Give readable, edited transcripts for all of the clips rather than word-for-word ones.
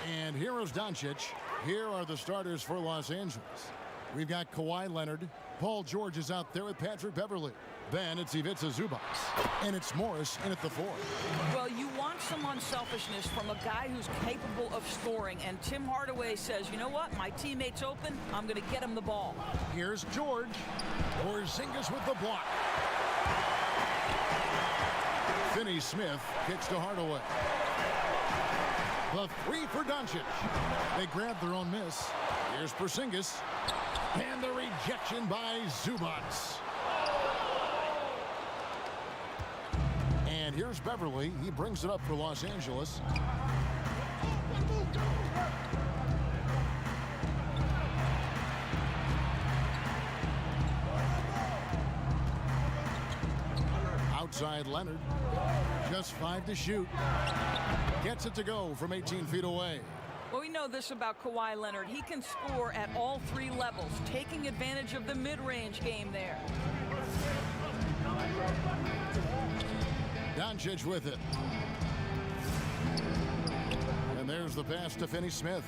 And here is Doncic. Here are the starters for Los Angeles. We've got Kawhi Leonard. Paul George is out there with Patrick Beverley. Then it's Ivica Zubac. And it's Morris in at the 4. Well, you want some unselfishness from a guy who's capable of scoring. And Tim Hardaway says, you know what? My teammate's open. I'm going to get him the ball. Here's George. Porzingis with the block. Finney-Smith kicks to Hardaway. The 3 for Doncic. They grab their own miss. Here's Porzingis. And the rejection by Zubac. And here's Beverley. He brings it up for Los Angeles. Outside Leonard. Just 5 to shoot. Gets it to go from 18 feet away. Well, we know this about Kawhi Leonard. He can score at all 3 levels, taking advantage of the mid-range game there. Doncic with it. And there's the pass to Finney-Smith.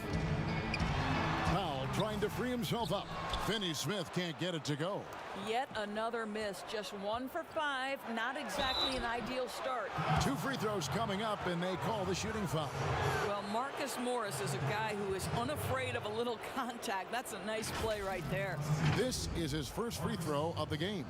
Powell trying to free himself up. Finney-Smith can't get it to go. Yet another miss. Just 1 for 5. Not exactly an ideal start. 2 free throws coming up, and they call the shooting foul. Well, Marcus Morris is a guy who is unafraid of a little contact. That's a nice play right there. This is his first free throw of the game.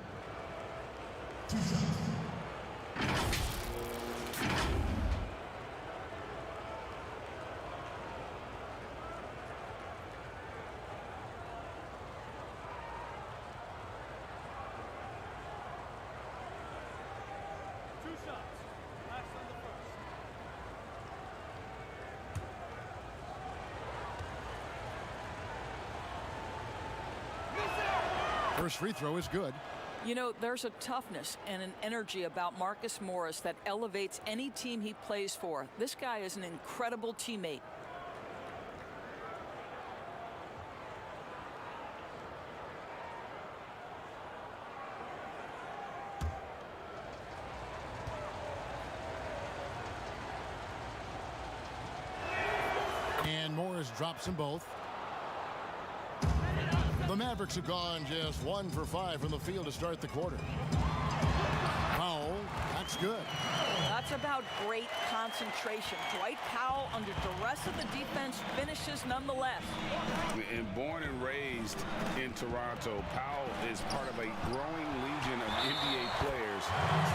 First free throw is good. You know, there's a toughness and an energy about Marcus Morris that elevates any team he plays for. This guy is an incredible teammate. And Morris drops them both. The Mavericks have gone just 1 for 5 from the field to start the quarter. Powell, that's good. That's about great concentration. Dwight Powell, under duress of the defense, finishes nonetheless. And born and raised in Toronto, Powell is part of a growing legion of NBA players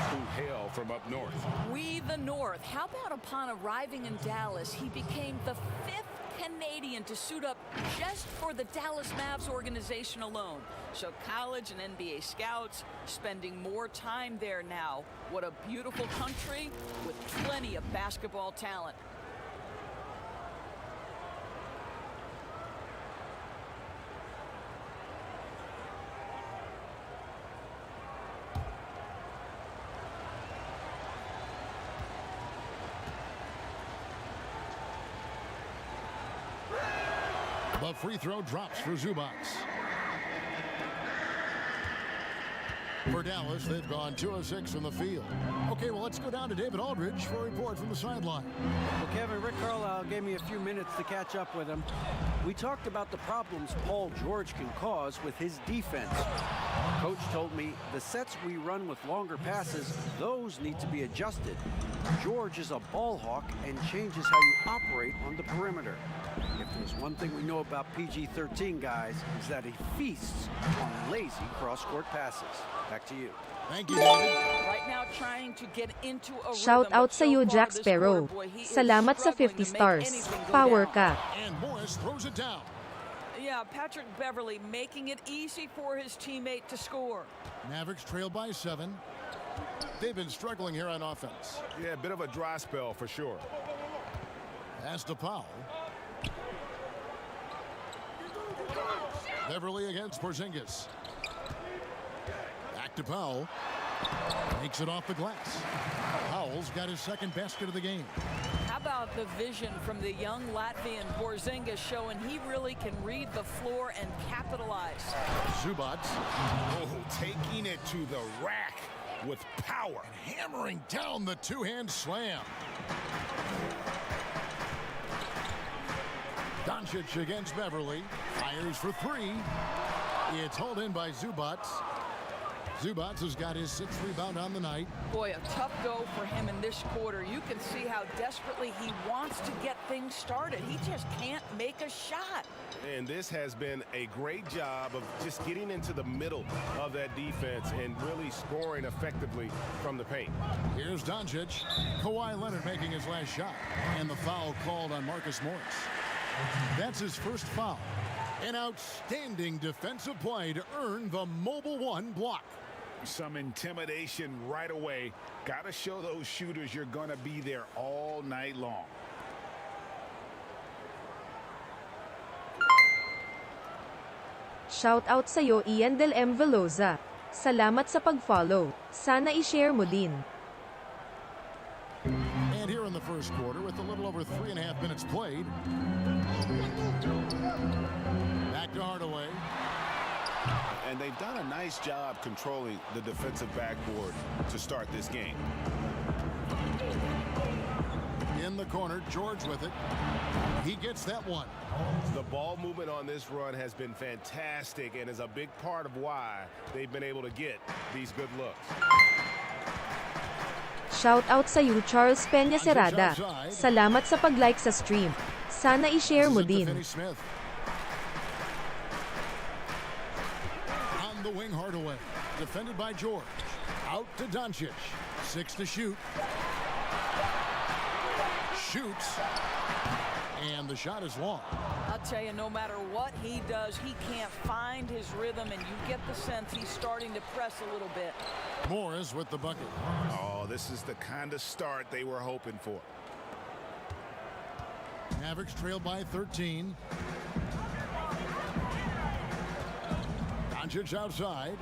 who hail from up north. We the North. How about upon arriving in Dallas, he became the 5th Canadian to suit up just for the Dallas Mavs organization alone. So college and NBA scouts spending more time there now. What a beautiful country with plenty of basketball talent. The free throw drops for Zubac. For Dallas, they've gone 2 of 6 from the field. Okay, well, let's go down to David Aldridge for a report from the sideline. Well, Kevin, Rick Carlisle gave me a few minutes to catch up with him. We talked about the problems Paul George can cause with his defense. Coach told me the sets we run with longer passes, those need to be adjusted. George is a ball hawk and changes how you operate on the perimeter. If there's one thing we know about PG-13 guys, is that he feasts on lazy cross-court passes. Back to you. Thank you, David. Right now trying to get into a Shout rhythm, out but sa so iyo, far Jack this Sparrow. quarter, boy, he is Salamat sa struggling 50 to make stars. anything go Power down. ka. And Morris throws it down. Yeah, Patrick Beverley making it easy for his teammate to score. Mavericks trail by 7. They've been struggling here on offense. Yeah, a bit of a dry spell for sure. Pass to Powell. Beverley against Porzingis. Back to Powell. Takes it off the glass. Powell's got his second basket of the game. How about the vision from the young Latvian Porzingis, showing he really can read the floor and capitalize. Zubac Oh, taking it to the rack with power. hammering down the two-hand slam. Doncic against Beverly. Fires for three. It's hauled in by Zubac. Zubac has got his 6th rebound on the night. Boy, a tough go for him in this quarter. You can see how desperately he wants to get things started. He just can't make a shot. And this has been a great job of just getting into the middle of that defense and really scoring effectively from the paint. Here's Doncic. Kawhi Leonard making his last shot. And the foul called on Marcus Morris. That's his first foul. An outstanding defensive play to earn the Mobile One block. Some intimidation right away. Got to show those shooters you're going to be there all night long. Shout out sa'yo Ian Del M. Veloza. Salamat sa pag-follow. Sana i-share mo din. And here in the first quarter with a little over 3.5 minutes played. Back to Hardaway. And they've done a nice job controlling the defensive backboard to start this game. In the corner, George with it. He gets that one. The ball movement on this run has been fantastic and is a big part of why they've been able to get these good looks. Shout out sa'yo Charles Peña Serrada. Salamat sa pag-like sa stream. Sana i-share mo din. On the wing, Hardaway. Defended by George. Out to Doncic. 6 to shoot. Shoots. And the shot is long. I'll tell you, no matter what he does, he can't find his rhythm, and you get the sense he's starting to press a little bit. Morris with the bucket. Oh, this is the kind of start they were hoping for. Mavericks trailed by 13. Doncic outside.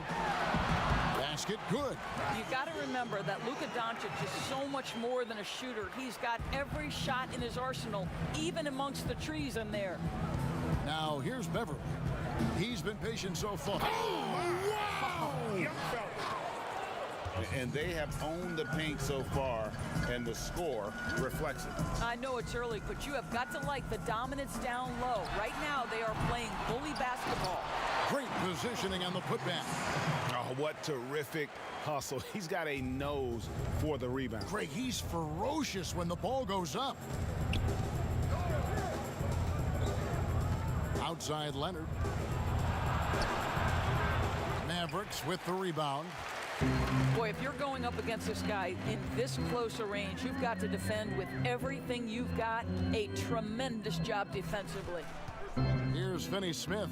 Basket good. You got to remember that Luka Doncic is so much more than a shooter. He's got every shot in his arsenal, even amongst the trees in there. Now here's Beverly. He's been patient so far. And they have owned the paint so far, and the score reflects it. I know it's early, but you have got to like the dominance down low. Right now, they are playing bully basketball. Great positioning on the putback. Oh, what terrific hustle. He's got a nose for the rebound. Greg, he's ferocious when the ball goes up. Outside Leonard. Mavericks with the rebound. Boy, if you're going up against this guy in this close a range, you've got to defend with everything you've got. A tremendous job defensively. Here's Finney Smith.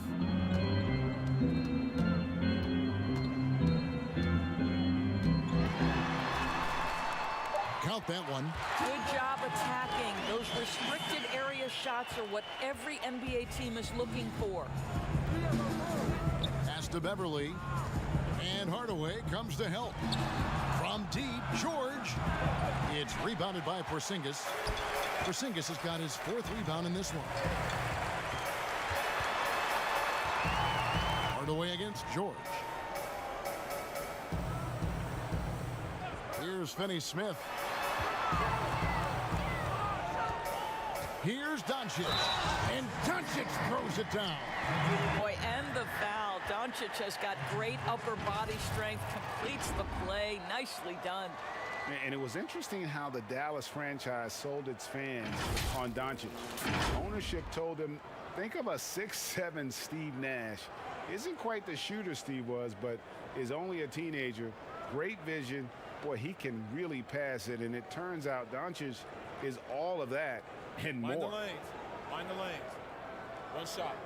Count that one. Good job attacking. Those restricted area shots are what every NBA team is looking for. Pass to Beverly. And Hardaway comes to help. From deep, George. It's rebounded by Porzingis. Porzingis has got his 4th rebound in this one. Hardaway against George. Here's Finney Smith. Here's Doncic. And Doncic throws it down. Boy, and the foul. Doncic has got great upper body strength, completes the play. Nicely done. And it was interesting how the Dallas franchise sold its fans on Doncic. Ownership told them, think of a 6'7" Steve Nash. Isn't quite the shooter Steve was, but is only a teenager. Great vision. Boy, he can really pass it. And it turns out Doncic is all of that and more. Mind the lanes. Mind the lanes. One shot.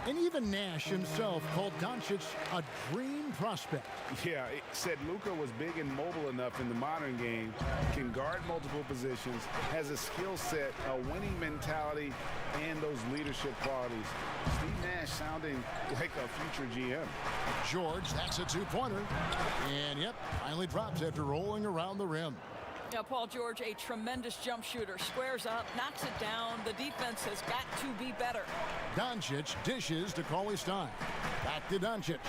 And even Nash himself called Doncic a dream prospect. Yeah, it said Luka was big and mobile enough in the modern game, can guard multiple positions, has a skill set, a winning mentality, and those leadership qualities. Steve Nash sounding like a future GM. George, that's a 2-pointer. And yep, finally drops after rolling around the rim. Now, Paul George, a tremendous jump shooter, squares up, knocks it down. The defense has got to be better. Doncic dishes to Cauley-Stein. Back to Doncic.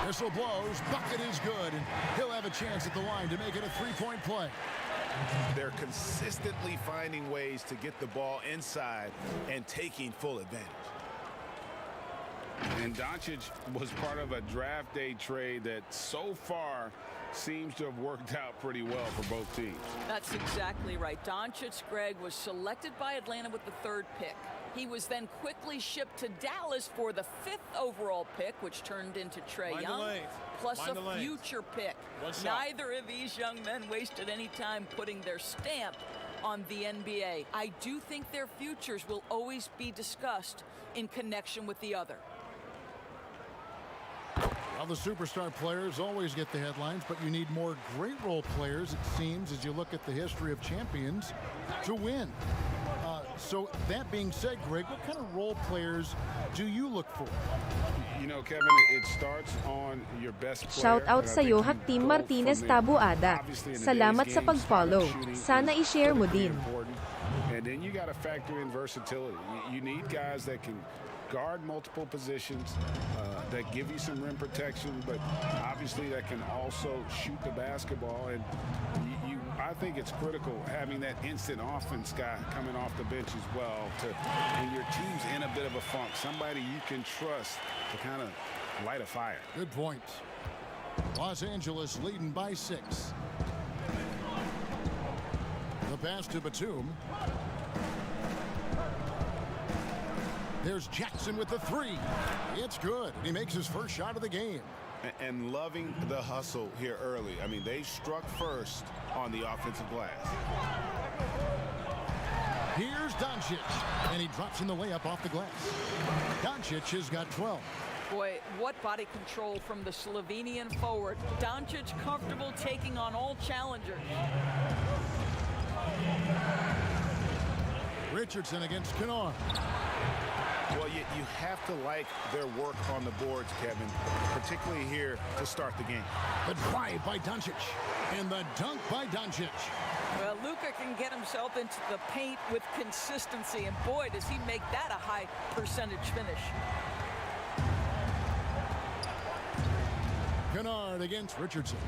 Whistle blows, bucket is good, and he'll have a chance at the line to make it a three-point play. They're consistently finding ways to get the ball inside and taking full advantage. And Doncic was part of a draft day trade that so far seems to have worked out pretty well for both teams. That's exactly right. Doncic, Greg, was selected by Atlanta with the 3rd pick. He was then quickly shipped to Dallas for the 5th overall pick, which turned into Trae Young, plus a future pick. Neither of these young men wasted any time putting their stamp on the NBA. I do think their futures will always be discussed in connection with the other. Well, the superstar players always get the headlines, but you need more great role players, it seems, as you look at the history of champions, to win. So that being said, Greg, what kind of role players do you look for? You know, Kevin, it starts on your best player. Shout out sa iyo, Haktim Martinez Tabuada. Salamat sa pag-follow. Sana i-share mo din. And then you got to factor in versatility. You need guys that can guard multiple positions, that give you some rim protection, but obviously that can also shoot the basketball. And I think it's critical having that instant offense guy coming off the bench as well to when your team's in a bit of a funk, somebody you can trust to kind of light a fire. Good point. Los Angeles leading by 6. The pass to Batum. There's Jackson with the 3. It's good. He makes his first shot of the game. And loving the hustle here early. I mean, they struck first on the offensive glass. Here's Doncic, and he drops in the layup off the glass. Doncic has got 12. Boy, what body control from the Slovenian forward. Doncic comfortable taking on all challengers. Richardson against Kennard. Well, you have to like their work on the boards, Kevin, particularly here to start the game. The drive by Doncic, and the dunk by Doncic. Well, Luka can get himself into the paint with consistency, and boy, does he make that a high percentage finish. Kennard against Richardson.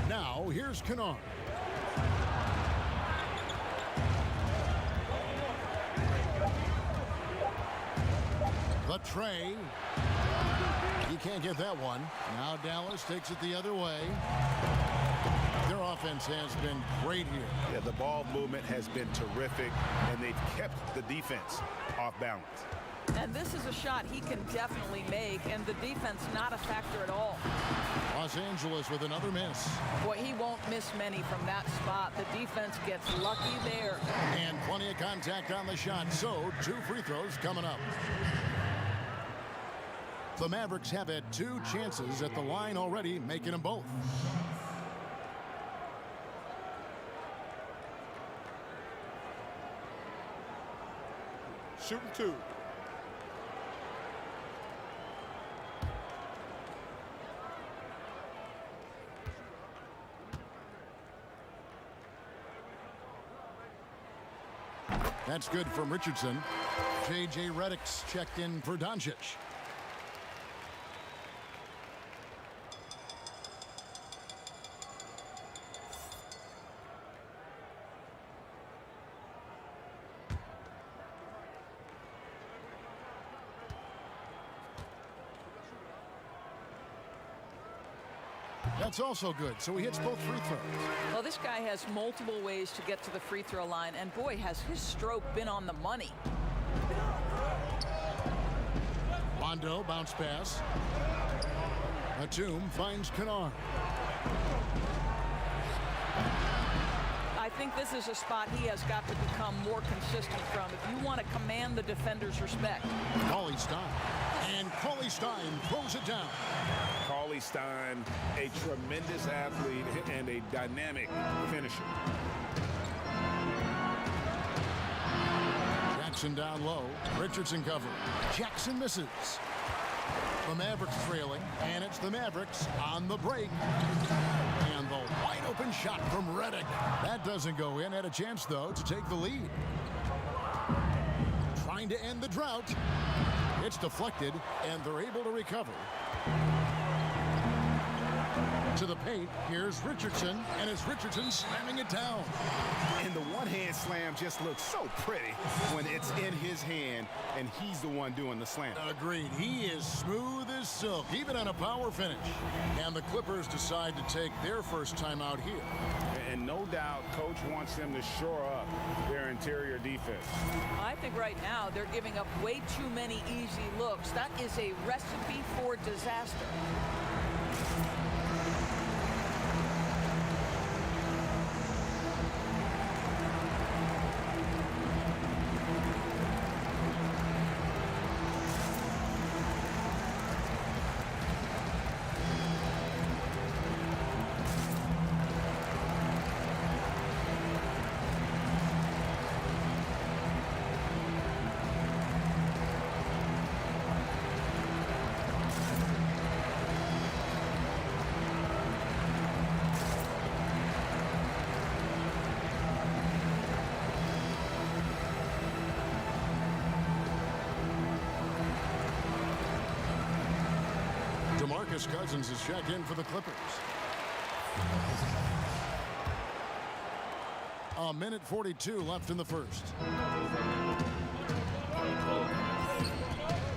Now, here's Kennard. The tray. He can't get that one. Now Dallas takes it the other way. Their offense has been great here. Yeah, the ball movement has been terrific, and they've kept the defense off balance. And this is a shot he can definitely make, and the defense not a factor at all. Los Angeles with another miss. Boy, he won't miss many from that spot. The defense gets lucky there. And plenty of contact on the shot, so 2 free throws coming up. The Mavericks have had 2 chances at the line already, making them both. Shooting 2. That's good from Richardson. J.J. Redick's checked in for Doncic. That's also good, so he hits both free throws. Well, this guy has multiple ways to get to the free throw line, and boy, has his stroke been on the money. Rondo, bounce pass. Batum finds Kennard. I think this is a spot he has got to become more consistent from if you want to command the defender's respect. Cauley-Stein. And Cauley-Stein throws it down. Cauley-Stein, a tremendous athlete and a dynamic finisher. Jackson down low. Richardson covered. Jackson misses. The Mavericks trailing, and it's the Mavericks on the break. And the wide open shot from Reddick. That doesn't go in. Had a chance, though, to take the lead. Trying to end the drought. It's deflected, and they're able to recover. To the paint, here's Richardson, and it's Richardson slamming it down. And the one-hand slam just looks so pretty when it's in his hand, and he's the one doing the slam. Agreed. He is smooth as silk, even on a power finish. And the Clippers decide to take their first time out here. And no doubt, Coach wants them to shore up their interior defense. I think right now they're giving up way too many easy looks. That is a recipe for disaster. DeMarcus Cousins is checked in for the Clippers. A minute 42 left in the first.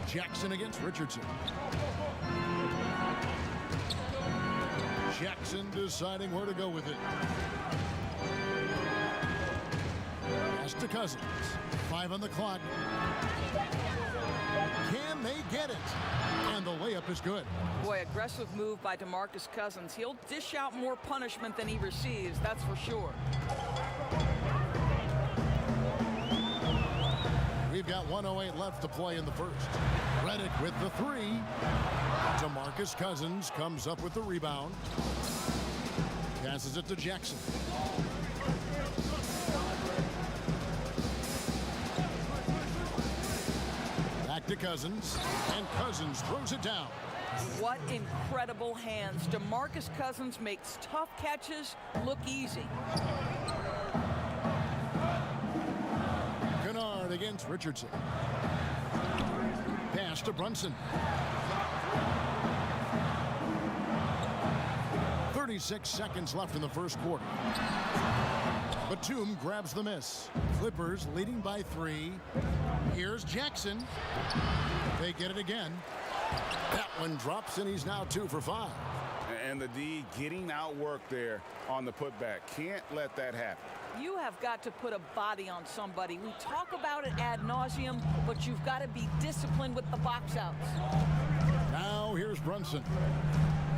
Jackson against Richardson. Jackson deciding where to go with it. Pass to Cousins. 5 on the clock. Can they get it? And the layup is good. Boy, aggressive move by DeMarcus Cousins. He'll dish out more punishment than he receives, that's for sure. We've got 1:08 left to play in the first. Reddick with the three. DeMarcus Cousins comes up with the rebound. Passes it to Jackson. Back to Cousins, and Cousins throws it down. What incredible hands. DeMarcus Cousins makes tough catches look easy. Kennard against Richardson. Pass to Brunson. 36 seconds left in the first quarter. Batum grabs the miss. Clippers leading by 3. Here's Jackson. They get it again. That one drops, and he's now 2 for 5. And the D getting outworked there on the putback. Can't let that happen. You have got to put a body on somebody. We talk about it ad nauseum, but you've got to be disciplined with the box outs. Now here's Brunson.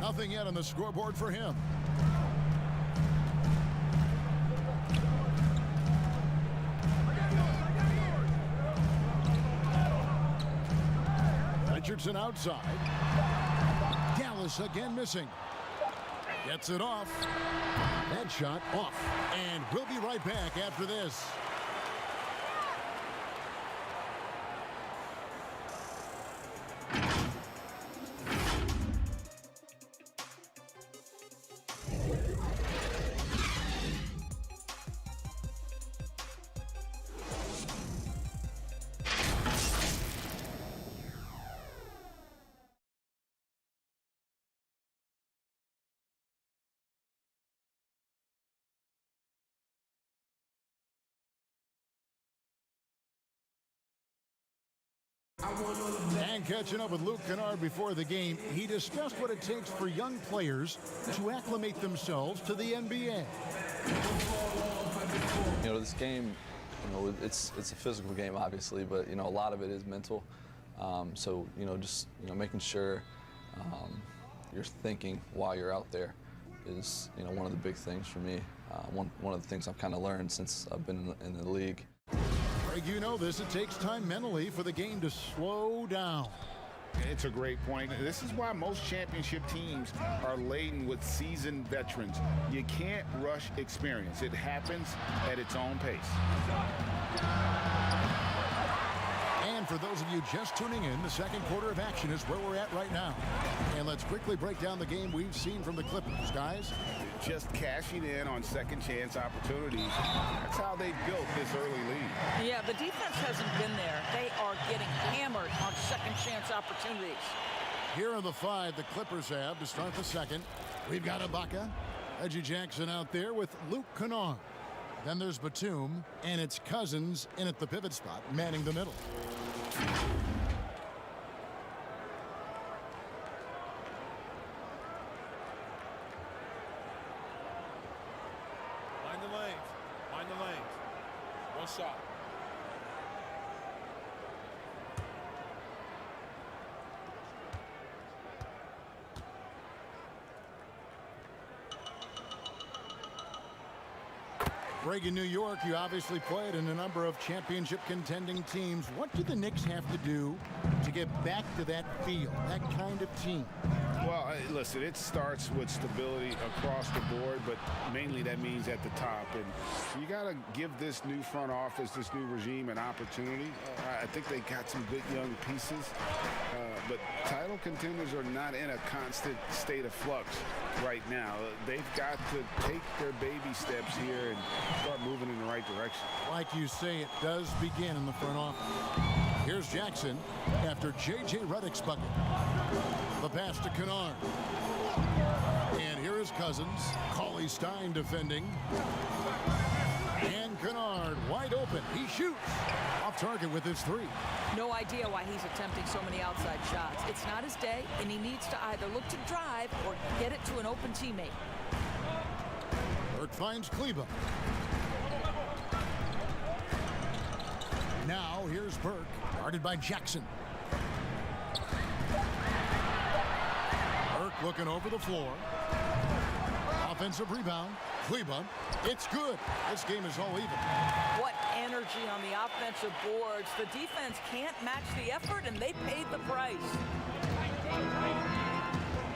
Nothing yet on the scoreboard for him. Richardson outside. Dallas again missing. Gets it off. That shot off. And we'll be right back after this. And catching up with Luke Kennard before the game, he discussed what it takes for young players to acclimate themselves to the NBA. You know, this game, you know, it's a physical game, obviously, but, you know, a lot of it is mental. So, you know, just, you know, making sure you're thinking while you're out there is, you know, one of the big things for me. One of the things I've kind of learned since I've been in the league. Greg, you know this. It takes time mentally for the game to slow down. It's a great point. This is why most championship teams are laden with seasoned veterans. You can't rush experience. It happens at its own pace. And for those of you just tuning in, the second quarter of action is where we're at right now. And let's quickly break down the game we've seen from the Clippers, guys. Just cashing in on second chance opportunities. That's how they built this early lead. Yeah, the defense hasn't been there. They are getting hammered on second chance opportunities. Here are the 5 the Clippers have to start the second. We've got Ibaka, Reggie Jackson out there with Luke Kennard. Then there's Batum, and it's Cousins in at the pivot spot, manning the middle. Mind the lanes. Mind the lanes. One shot. Greg, in New York, you obviously played in a number of championship contending teams. What do the Knicks have to do to get back to that feel, that kind of team? Well, listen, it starts with stability across the board, but mainly that means at the top. And you got to give this new front office, this new regime, an opportunity. I think they got some good young pieces, but title contenders are not in a constant state of flux right now. They've got to take their baby steps here and start moving in the right direction. Like you say, it does begin in the front office. Here's Jackson after J.J. Redick's bucket. The pass to Kennard. And here is Cousins. Cauley Stein defending. And Kennard wide open. He shoots. Off target with his 3. No idea why he's attempting so many outside shots. It's not his day, and he needs to either look to drive or get it to an open teammate. Burke finds Kleba. Now here's Burke, guarded by Jackson. Burke looking over the floor. Offensive rebound. Kleba. It's good. This game is all even. What energy on the offensive boards. The defense can't match the effort, and they paid the price.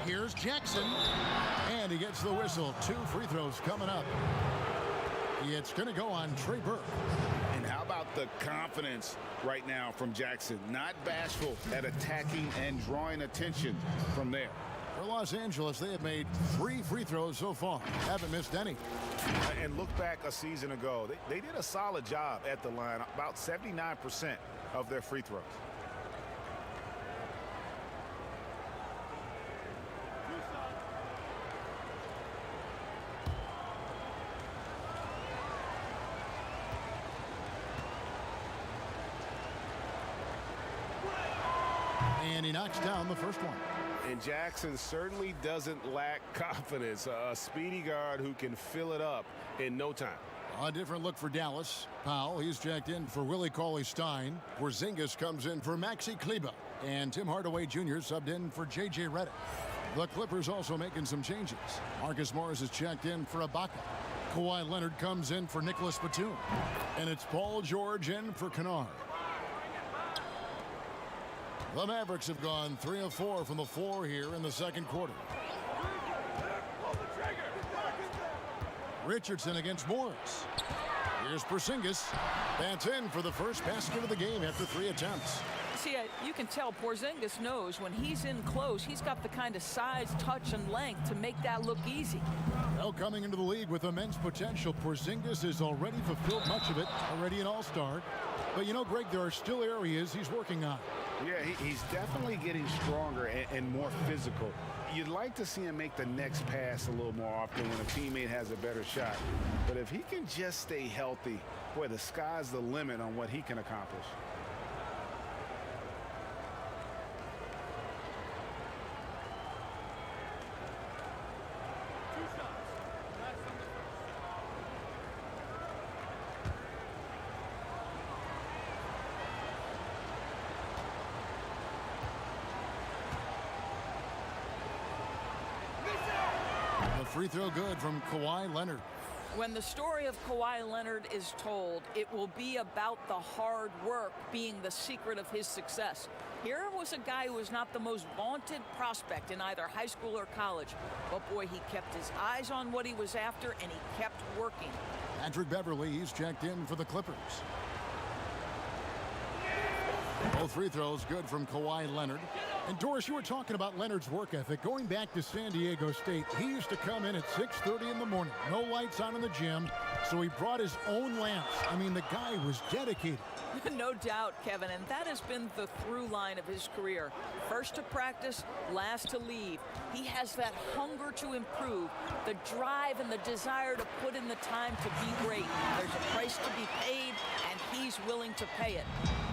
Here's Jackson. And he gets the whistle. 2 free throws coming up. It's going to go on Trey Burke. And how about the confidence right now from Jackson? Not bashful at attacking and drawing attention from there. For Los Angeles, they have made 3 free throws so far. Haven't missed any. And look back a season ago. They did a solid job at the line, about 79% of their free throws. And he knocks down the first one. And Jackson certainly doesn't lack confidence. A speedy guard who can fill it up in no time. A different look for Dallas. Powell, he's checked in for Willie Cauley-Stein. Porzingis comes in for Maxi Kleba. And Tim Hardaway Jr. subbed in for J.J. Redick. The Clippers also making some changes. Marcus Morris is checked in for Ibaka. Kawhi Leonard comes in for Nicholas Batum. And it's Paul George in for Kennard. The Mavericks have gone 3 of 4 from the floor here in the second quarter. Richardson against Morris. Here's Porzingis. That's in for the first basket of the game after 3 attempts. See, you can tell Porzingis knows when he's in close, he's got the kind of size, touch, and length to make that look easy. Well, coming into the league with immense potential, Porzingis has already fulfilled much of it, already an all-star. But you know, Greg, there are still areas he's working on. Yeah, he's definitely getting stronger and more physical. You'd like to see him make the next pass a little more often when a teammate has a better shot. But if he can just stay healthy, boy, the sky's the limit on what he can accomplish. Free throw good from Kawhi Leonard. When the story of Kawhi Leonard is told, it will be about the hard work being the secret of his success. Here was a guy who was not the most vaunted prospect in either high school or college. But boy, he kept his eyes on what he was after, and he kept working. Patrick Beverley, he's checked in for the Clippers. Both free throws good from Kawhi Leonard. And Doris, you were talking about Leonard's work ethic. Going back to San Diego State, he used to come in at 6:30 in the morning. No lights on in the gym, so he brought his own lamps. I mean, the guy was dedicated. No doubt, Kevin, and that has been the through line of his career. First to practice, last to leave. He has that hunger to improve, the drive and the desire to put in the time to be great. There's a price to be paid, and he's willing to pay it.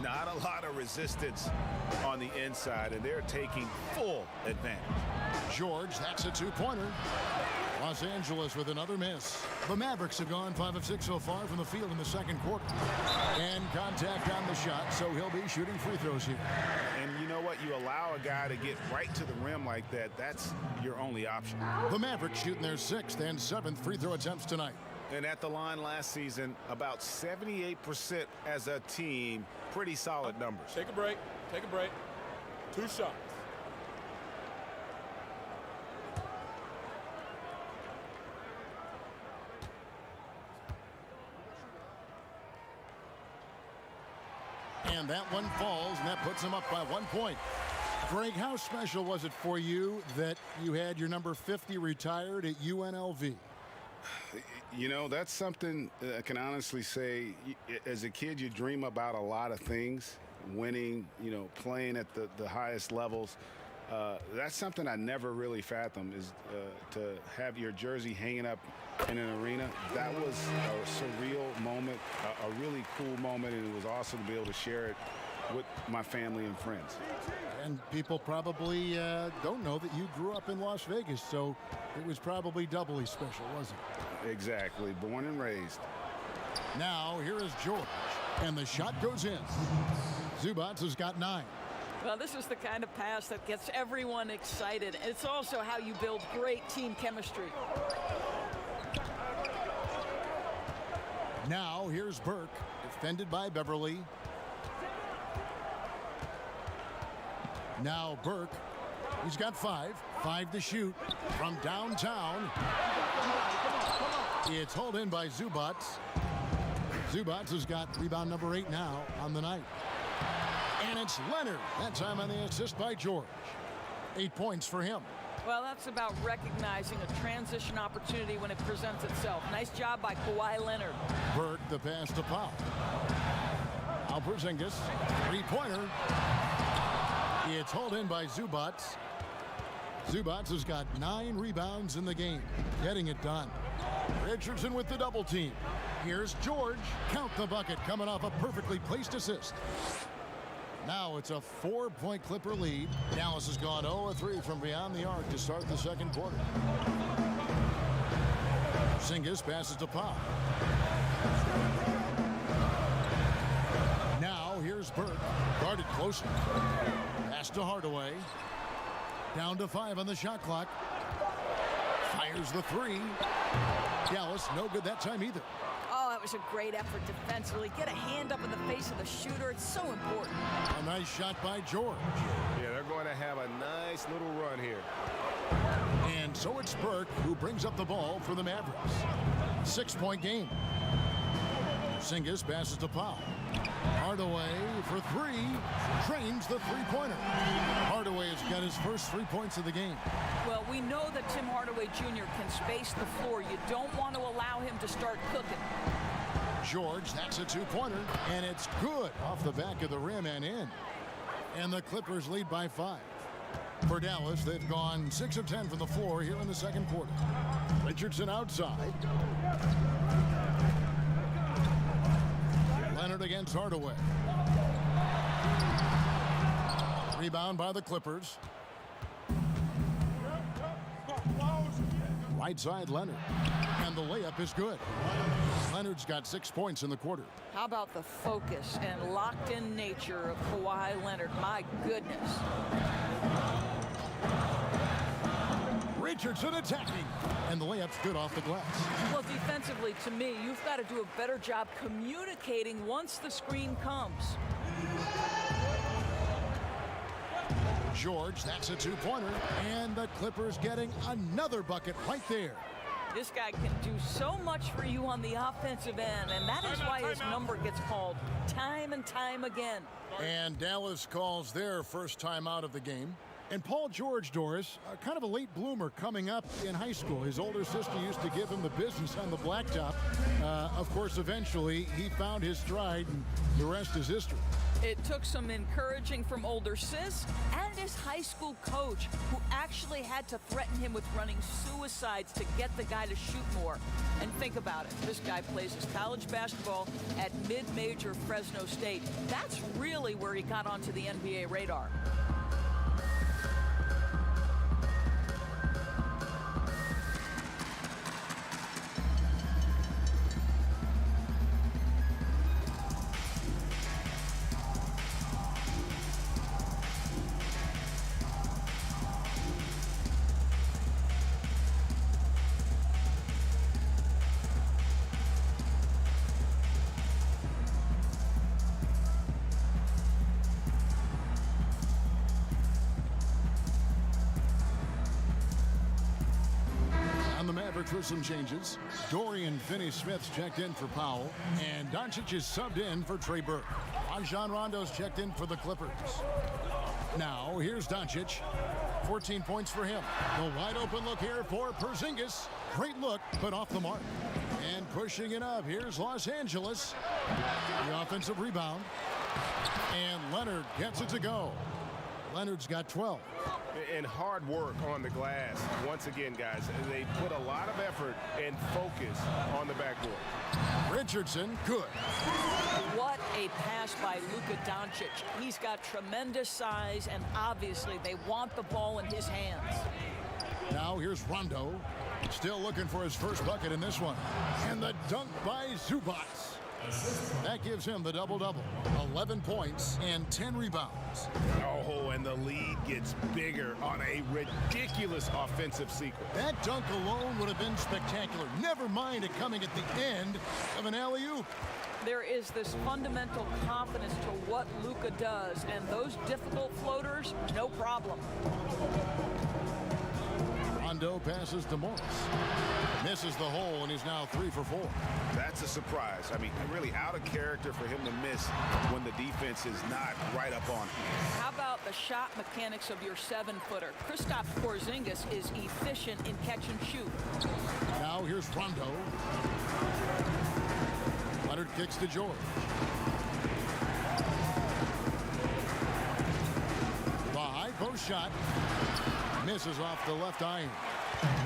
Not a lot of resistance on the inside, and they're taking full advantage. George, that's a two-pointer. Los Angeles with another miss. The Mavericks have gone 5 of 6 so far from the field in the second quarter. And contact on the shot, so he'll be shooting free throws here. And you know what? You allow a guy to get right to the rim like that, that's your only option. The Mavericks shooting their 6th and 7th free throw attempts tonight. And at the line last season, about 78% as a team. Pretty solid numbers. Take a break. Take a break. 2 shots. And that one falls, and that puts him up by 1 point. Greg, how special was it for you that you had your number 50 retired at UNLV? You know, that's something I can honestly say. As a kid, you dream about a lot of things. Winning, you know, playing at the highest levels. That's something I never really fathomed, is to have your jersey hanging up in an arena. That was a surreal moment, a really cool moment, and it was awesome to be able to share it with my family and friends. And people probably don't know that you grew up in Las Vegas, so it was probably doubly special, wasn't it? Exactly. Born and raised. Now, here is George, and the shot goes in. Zubac has got 9. Well, this is the kind of pass that gets everyone excited. It's also how you build great team chemistry. Now, here's Burke, defended by Beverly. Now Burke, he's got 5 to shoot from downtown. It's hauled in by Zubac. Zubac has got rebound number 8 now on the night. And it's Leonard, that time on the assist by George. 8 points for him. Well, that's about recognizing a transition opportunity when it presents itself. Nice job by Kawhi Leonard. Burke, the pass to Pau. Porzingis, 3-pointer. It's hauled in by Zubac. Zubac has got 9 rebounds in the game, getting it done. Richardson with the double team. Here's George. Count the bucket, coming off a perfectly placed assist. Now it's a 4-point Clipper lead. Dallas has gone 0-3 from beyond the arc to start the second quarter. Porzingis passes to Pau. Now here's Burke, guarded closely. Pass to Hardaway. Down to 5 on the shot clock. Fires the 3. Dallas no good that time either. Oh, that was a great effort defensively. Get a hand up in the face of the shooter. It's so important. A nice shot by George. Yeah, they're going to have a nice little run here. And so it's Burke who brings up the ball for the Mavericks. 6-point game. Porzingis passes to Pau. Hardaway for 3. Trains the 3-pointer. Hardaway has got his first 3 points of the game. Well, we know that Tim Hardaway Jr. can space the floor. You don't want to allow him to start cooking. George, that's a 2-pointer, and it's good off the back of the rim and in. And the Clippers lead by 5. For Dallas, they've gone 6 of 10 from the floor here in the second quarter. Richardson outside. Leonard against Hardaway. Rebound by the Clippers. Right side Leonard. And the layup is good. Leonard's got 6 points in the quarter. How about the focus and locked-in nature of Kawhi Leonard? My goodness. Richardson attacking. And the layup's good off the glass. Well, defensively, to me, you've got to do a better job communicating once the screen comes. George, that's a 2-pointer. And the Clippers getting another bucket right there. This guy can do so much for you on the offensive end, and that is why his number gets called time and time again. And Dallas calls their first time out of the game. And Paul George, Doris, kind of a late bloomer coming up in high school. His older sister used to give him the business on the blacktop. Of course, eventually, he found his stride, and the rest is history. It took some encouraging from older sis and his high school coach, who actually had to threaten him with running suicides to get the guy to shoot more. And think about it. This guy plays his college basketball at mid-major Fresno State. That's really where he got onto the NBA radar. Mavericks with some changes. Dorian Finney-Smith's checked in for Powell, and Doncic is subbed in for Trey Burke. Rajon Rondo's checked in for the Clippers. Now, here's Doncic. 14 points for him. The wide open look here for Porzingis. Great look, but off the mark. And pushing it up, here's Los Angeles. The offensive rebound. And Leonard gets it to go. Leonard's got 12. And hard work on the glass. Once again, guys, they put a lot of effort and focus on the backboard. Richardson, good. What a pass by Luka Doncic. He's got tremendous size, and obviously they want the ball in his hands. Now here's Rondo. Still looking for his first bucket in this one. And the dunk by Zubac. That gives him the double-double. 11 points and 10 rebounds. Oh, and the lead gets bigger on a ridiculous offensive sequence. That dunk alone would have been spectacular. Never mind it coming at the end of an alley-oop. There is this fundamental confidence to what Luka does, and those difficult floaters, no problem. Rondo passes to Morris. Misses the hole, and he's now 3 for 4. That's a surprise. I mean, really out of character for him to miss when the defense is not right up on him. How about the shot mechanics of your 7-footer? Kristaps Porzingis is efficient in catch and shoot. Now here's Rondo. Leonard kicks to George. The high post shot misses off the left iron.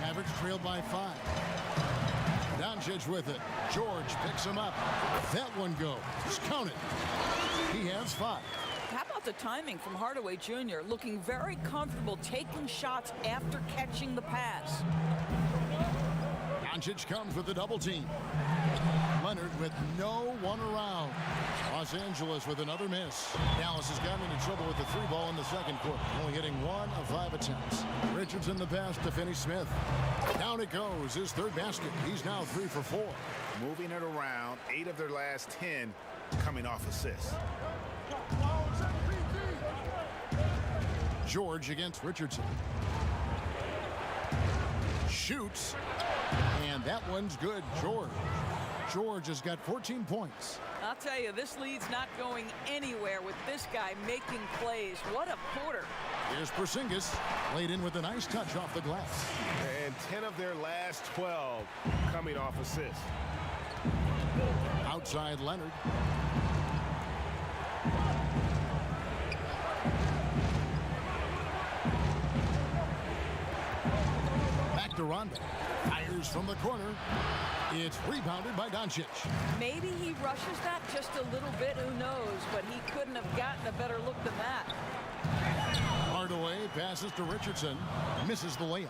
Mavericks trailed by 5. Doncic with it. George picks him up. That one goes. Count it. He has 5. How about the timing from Hardaway Jr., looking very comfortable taking shots after catching the pass. Doncic comes with the double team. Leonard with no one around. Los Angeles with another miss. Dallas has gotten into trouble with the 3 ball in the second quarter, only hitting 1 of 5 attempts. Richardson the pass to Finney-Smith. Down it goes, his 3rd basket. He's now 3 for 4. Moving it around, 8 of their last 10 coming off assists. George against Richardson. Shoots, and that one's good. George has got 14 points. I'll tell you, this lead's not going anywhere with this guy making plays. What a quarter. Here's Porzingis, laid in with a nice touch off the glass. And 10 of their last 12 coming off assists. Outside Leonard. Back to Rondo. Fires from the corner. It's rebounded by Doncic. Maybe he rushes that just a little bit, who knows, but he couldn't have gotten a better look than that. Hardaway passes to Richardson, misses the layup.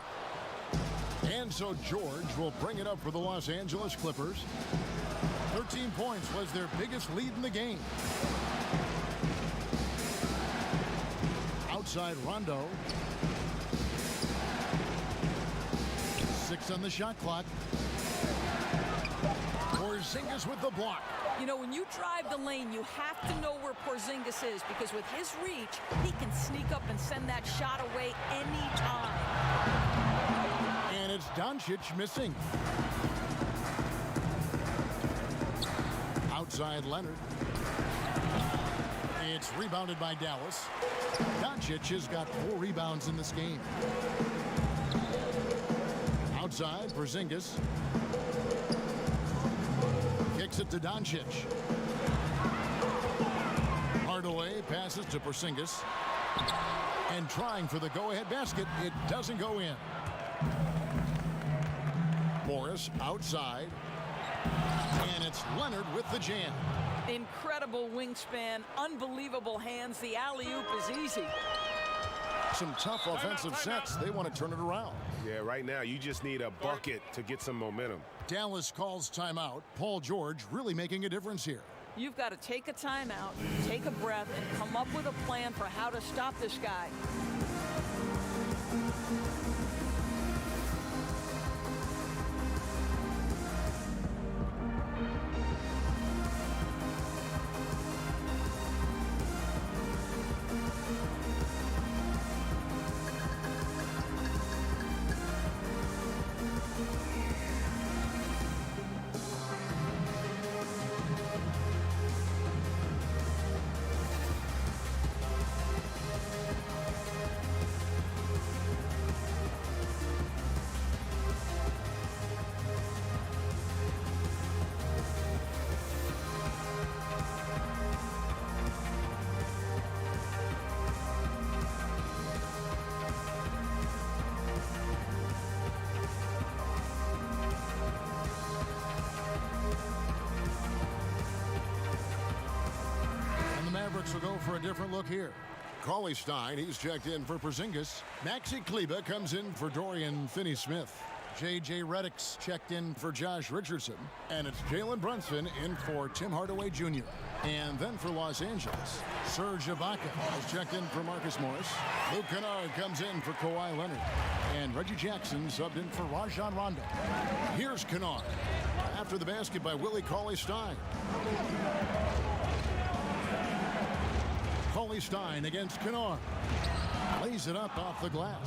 And so George will bring it up for the Los Angeles Clippers. 13 points was their biggest lead in the game. Outside Rondo. 6 on the shot clock. Porzingis with the block. You know, when you drive the lane, you have to know where Porzingis is, because with his reach, he can sneak up and send that shot away anytime. And it's Doncic missing. Outside Leonard. It's rebounded by Dallas. Doncic has got 4 rebounds in this game. Outside, Porzingis. Kicks it to Doncic. Hardaway passes to Porzingis. And trying for the go-ahead basket. It doesn't go in. Morris outside. And it's Leonard with the jam. Incredible wingspan, unbelievable hands. The alley-oop is easy. Some tough offensive sets. They want to turn it around. Yeah, right now you just need a bucket to get some momentum. Dallas calls timeout. Paul George really making a difference here. You've got to take a timeout, take a breath, and come up with a plan for how to stop this guy. Mavericks will go for a different look here. Cauley-Stein, he's checked in for Porzingis. Maxi Kleber comes in for Dorian Finney-Smith. J.J. Redick's checked in for Josh Richardson. And it's Jalen Brunson in for Tim Hardaway Jr. And then for Los Angeles, Serge Ibaka has checked in for Marcus Morris. Luke Kennard comes in for Kawhi Leonard. And Reggie Jackson subbed in for Rajon Rondo. Here's Kennard after the basket by Willie Cauley-Stein. Cauley-Stein against Kennard. Lays it up off the glass.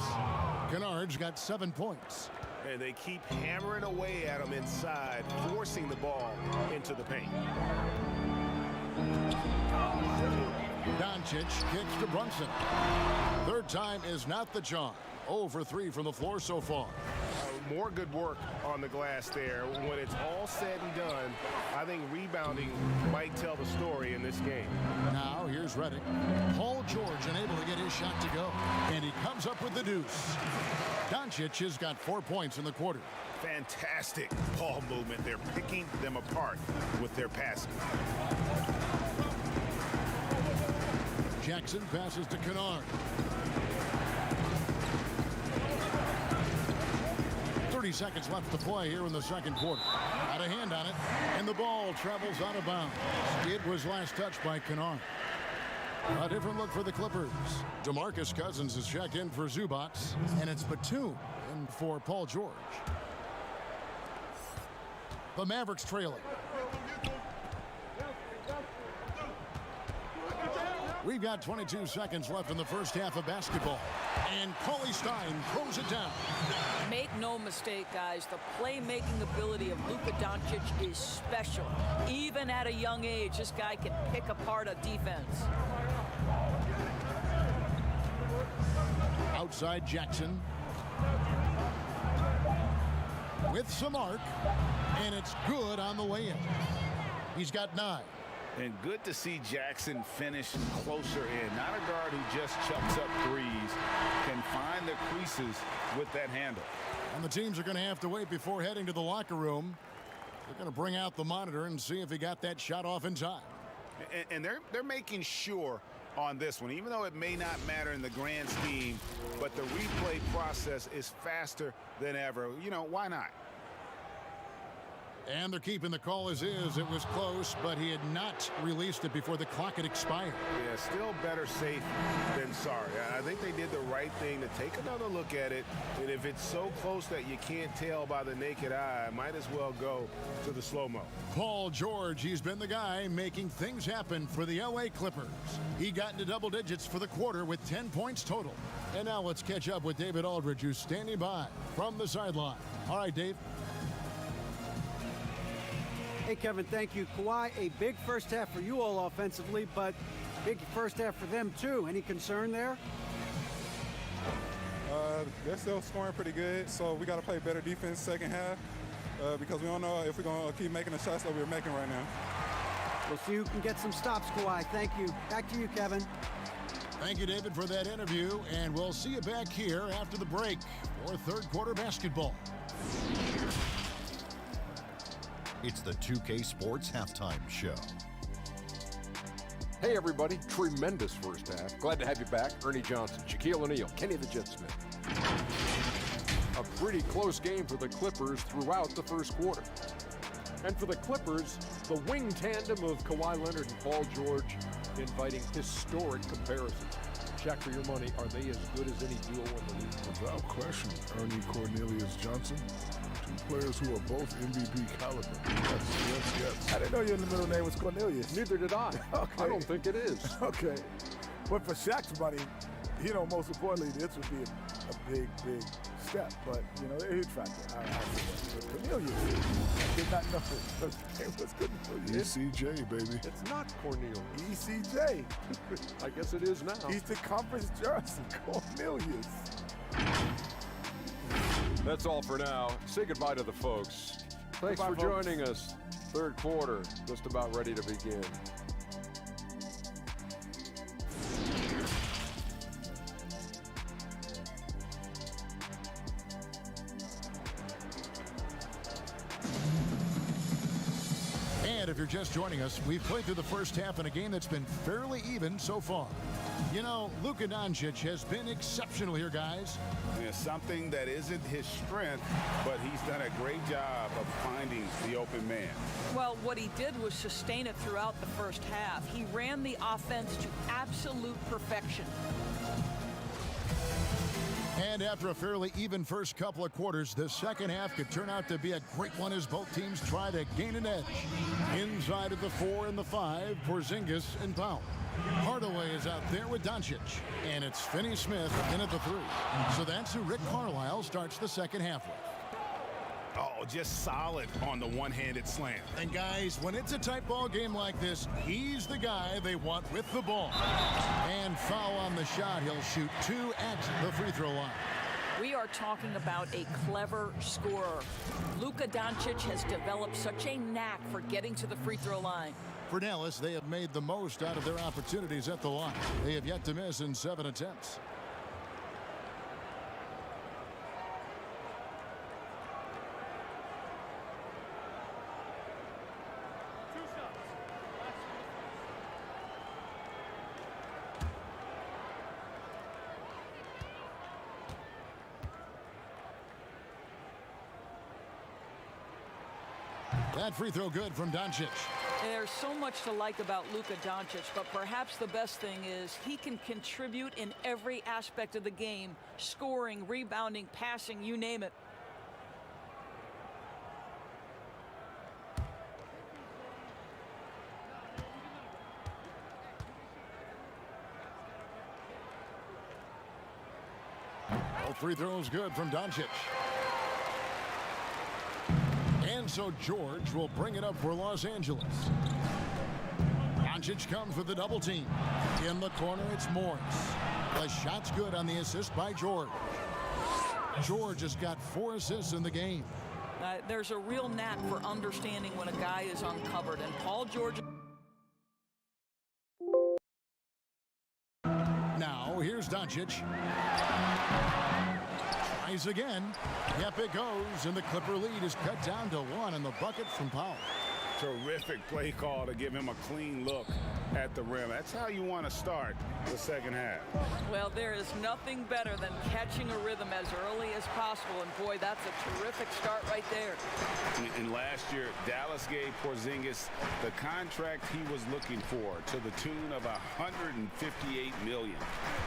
Kennard's got 7 points. And they keep hammering away at him inside, forcing the ball into the paint. Doncic kicks to Brunson. Third time is not the charm. 0 for 3 from the floor so far. More good work on the glass there. When it's all said and done, I think rebounding might tell the story in this game. Now here's Redick. Paul George unable to get his shot to go. And he comes up with the deuce. Doncic has got 4 points in the quarter. Fantastic ball movement. They're picking them apart with their passing. Jackson passes to Kennard. 30 seconds left to play here in the second quarter. Got a hand on it, and the ball travels out of bounds. It was last touched by Kennard. A different look for the Clippers. DeMarcus Cousins is checked in for Zubac, and it's Batum in for Paul George. The Mavericks trailing. We've got 22 seconds left in the first half of basketball. And Cauley-Stein throws it down. Make no mistake, guys, the playmaking ability of Luka Doncic is special. Even at a young age, this guy can pick apart a defense. Outside Jackson. With some arc. And it's good on the way in. He's got 9. And good to see Jackson finish closer in. Not a guard who just chucks up threes. Can find the creases with that handle. And the teams are going to have to wait before heading to the locker room. They're going to bring out the monitor and see if he got that shot off in time. And they're making sure on this one, even though it may not matter in the grand scheme, but the replay process is faster than ever. You know, why not? And they're keeping the call as is. It was close, but he had not released it before the clock had expired. Yeah, still better safe than sorry. I think they did the right thing to take another look at it. And if it's so close that you can't tell by the naked eye, might as well go to the slow-mo. Paul George, he's been the guy making things happen for the LA Clippers. He got into double digits for the quarter with 10 points total. And now let's catch up with David Aldridge, who's standing by from the sideline. All right, Dave. Hey, Kevin, thank you. Kawhi, a big first half for you all offensively, but big first half for them, too. Any concern there? They're still scoring pretty good, so we got to play better defense second half because we don't know if we're going to keep making the shots that we're making right now. We'll see who can get some stops, Kawhi. Thank you. Back to you, Kevin. Thank you, David, for that interview, and we'll see you back here after the break for third quarter basketball. It's the 2K Sports Halftime Show. Hey everybody, tremendous first half. Glad to have you back. Ernie Johnson, Shaquille O'Neal, Kenny the Jet Smith. A pretty close game for the Clippers throughout the first quarter. And for the Clippers, the wing tandem of Kawhi Leonard and Paul George inviting historic comparisons. Shaq, for your money, are they as good as any duo in the league? Without question, Ernie Cornelius Johnson. Two players who are both MVP caliber. Yes. I didn't know your middle name was Cornelius. Neither did I. Okay. I don't think it is. Okay. But for Shaq's money, most importantly, this would be a big step. But, a huge factor. I but Cornelius, I did not know it was Cornelius. ECJ, baby. It's not Cornelius. ECJ. I guess it is now. He's the conference jersey, Cornelius. That's all for now. Say goodbye to the folks. Thanks for joining us. Third quarter, just about ready to begin. And if you're just joining us, we've played through the first half in a game that's been fairly even so far. Luka Doncic has been exceptional here, guys. Yeah, something that isn't his strength, but he's done a great job of finding the open man. Well, what he did was sustain it throughout the first half. He ran the offense to absolute perfection. And after a fairly even first couple of quarters, the second half could turn out to be a great one as both teams try to gain an edge. Inside of the 4 and the 5, Porzingis and Powell. Hardaway is out there with Doncic, and it's Finney-Smith in at the 3. So that's who Rick Carlisle starts the second half with. Oh, just solid on the one-handed slam. And guys, when it's a tight ball game like this, he's the guy they want with the ball. And foul on the shot. He'll shoot 2 at the free throw line. We are talking about a clever scorer. Luka Doncic has developed such a knack for getting to the free throw line. For Dallas, they have made the most out of their opportunities at the line. They have yet to miss in 7 attempts. That free throw good from Doncic. There's so much to like about Luka Doncic, but perhaps the best thing is he can contribute in every aspect of the game, scoring, rebounding, passing, you name it. All free throws good from Doncic. And so George will bring it up for Los Angeles. Doncic comes with the double team. In the corner, it's Morris. The shot's good on the assist by George. George has got 4 assists in the game. There's a real knack for understanding when a guy is uncovered, and Paul George. Now, here's Doncic. Tries again. Yep, it goes, and the Clipper lead is cut down to 1 in the bucket from Powell. Terrific play call to give him a clean look at the rim. That's how you want to start the second half. Well, there is nothing better than catching a rhythm as early as possible, and boy, that's a terrific start right there. And last year, Dallas gave Porzingis the contract he was looking for to the tune of $158 million.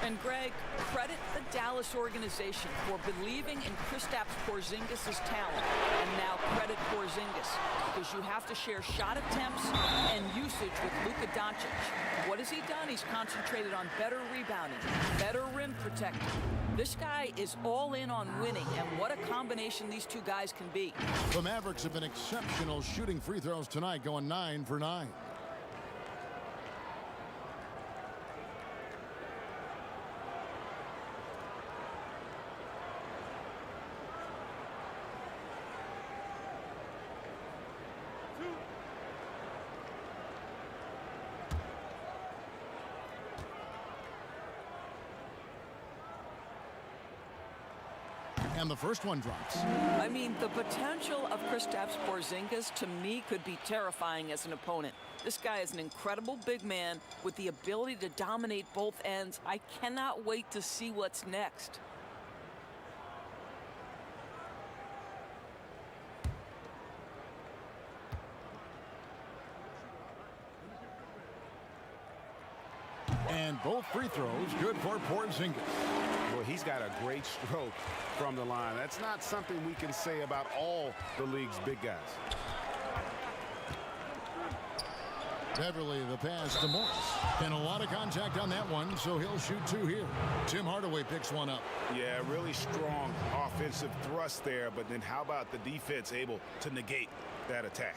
And Greg, credit the Dallas organization for believing in Kristaps Porzingis' talent, and now credit Porzingis because you have to share shot attempts and usage with Luka Doncic. What has he done? He's concentrated on better rebounding, better rim protecting. This guy is all in on winning, and what a combination these two guys can be. The Mavericks have been exceptional shooting free throws tonight, going 9 for 9. And the first one drops. I mean, the potential of Kristaps Porzingis to me could be terrifying as an opponent. This guy is an incredible big man with the ability to dominate both ends. I cannot wait to see what's next. And both free throws good for Porzingis. Well, he's got a great stroke from the line. That's not something we can say about all the league's big guys. Beverly, the pass to Morris. And a lot of contact on that one, so he'll shoot 2 here. Tim Hardaway picks one up. Yeah, really strong offensive thrust there, but then how about the defense able to negate that attack?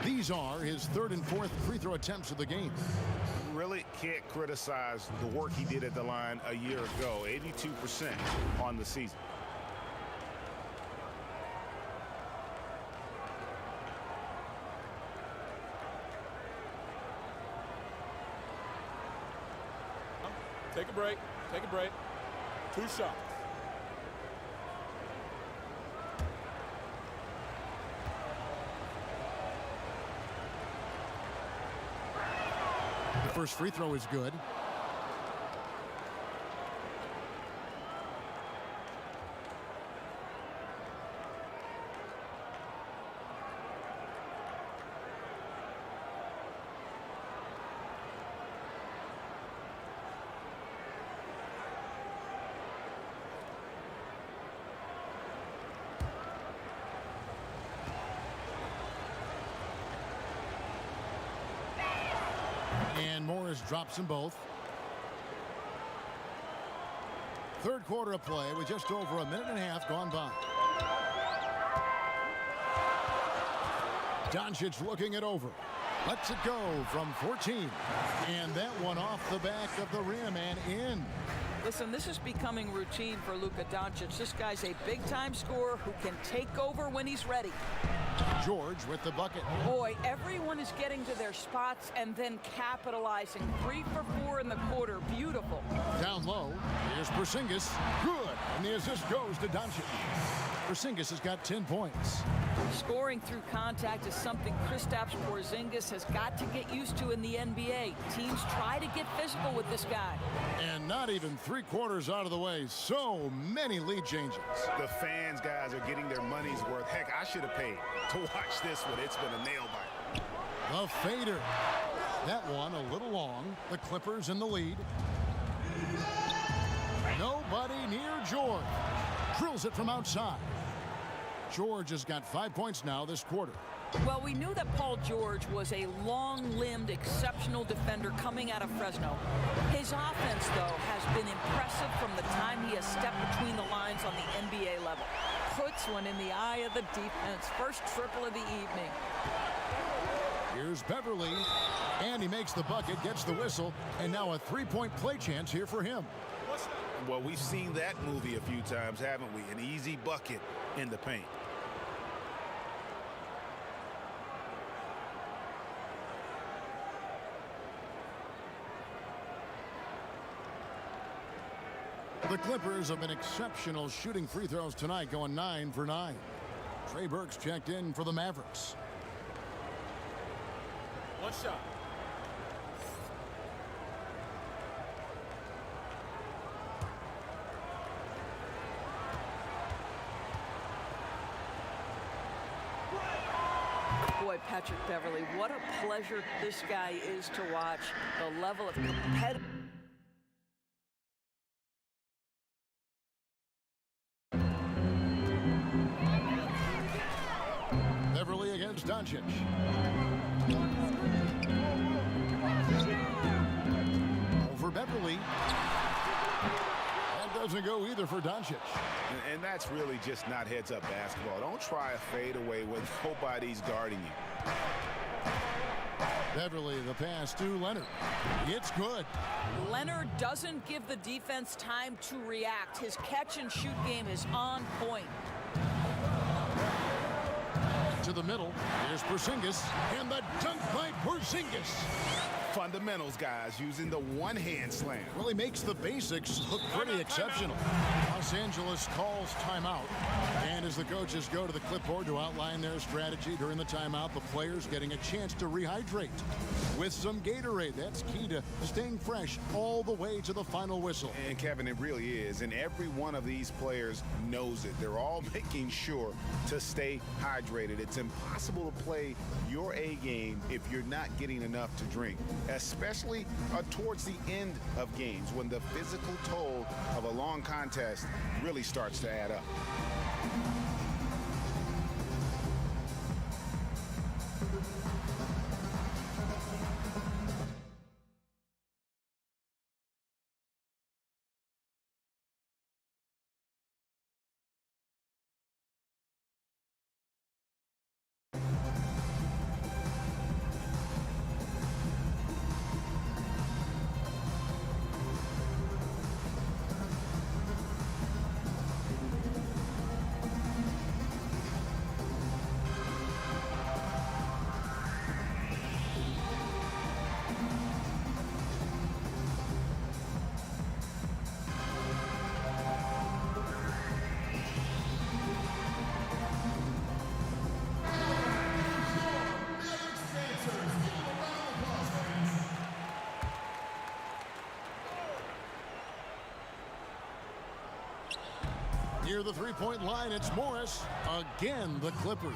These are his 3rd and 4th free throw attempts of the game. Really can't criticize the work he did at the line a year ago. 82% on the season. Take a break. Take a break. 2 shots. The first free throw is good. And Morris drops them both. 3rd quarter of play with just over a minute and a half gone by. Doncic looking it over. Lets it go from 14. And that one off the back of the rim and in. Listen, this is becoming routine for Luka Doncic. This guy's a big-time scorer who can take over when he's ready. George with the bucket. Boy, everyone is getting to their spots and then capitalizing. 3 for 4 in the quarter. Beautiful. Down low. Here's Porzingis. Good. And the assist goes to Doncic. Porzingis has got 10 points. Scoring through contact is something Kristaps Porzingis has got to get used to in the NBA. Teams try to get physical with this guy. And not even 3/4 out of the way. So many lead changes. The fans, guys, are getting their money's worth. Heck, I should have paid to watch this one. It's been a nail biter. The fader. That one a little long. The Clippers in the lead. Nobody near George. Drills it from outside. George has got 5 points now this quarter. Well, we knew that Paul George was a long-limbed, exceptional defender coming out of Fresno. His offense, though, has been impressive from the time he has stepped between the lines on the NBA level. Puts one in the eye of the defense. First triple of the evening. Here's Beverly, and he makes the bucket, gets the whistle, and now a 3-point play chance here for him. Well, we've seen that movie a few times, haven't we? An easy bucket in the paint. The Clippers have been exceptional shooting free throws tonight, going 9 for 9. Trey Burke's checked in for the Mavericks. One shot. Boy, Patrick Beverly, what a pleasure this guy is to watch. The level of competitive. Beverly against Doncic. Over Beverly. That doesn't go either for Doncic. And that's really just not heads-up basketball. Don't try a fadeaway when nobody's guarding you. Beverly, the pass to Leonard. It's good. Leonard doesn't give the defense time to react. His catch-and-shoot game is on point. To the middle. Here's Porzingis. And the dunk by Porzingis. Fundamentals, guys, using the one-hand slam. Well, he makes the basics look pretty exceptional. Los Angeles calls timeout. And as the coaches go to the clipboard to outline their strategy during the timeout, the players getting a chance to rehydrate with some Gatorade. That's key to staying fresh all the way to the final whistle. And, Kevin, it really is. And every one of these players knows it. They're all making sure to stay hydrated. It's impossible to play your A game if you're not getting enough to drink, especially towards the end of games when the physical toll of a long contest really starts to add up. Near the three-point line, it's Morris. Again, the Clippers.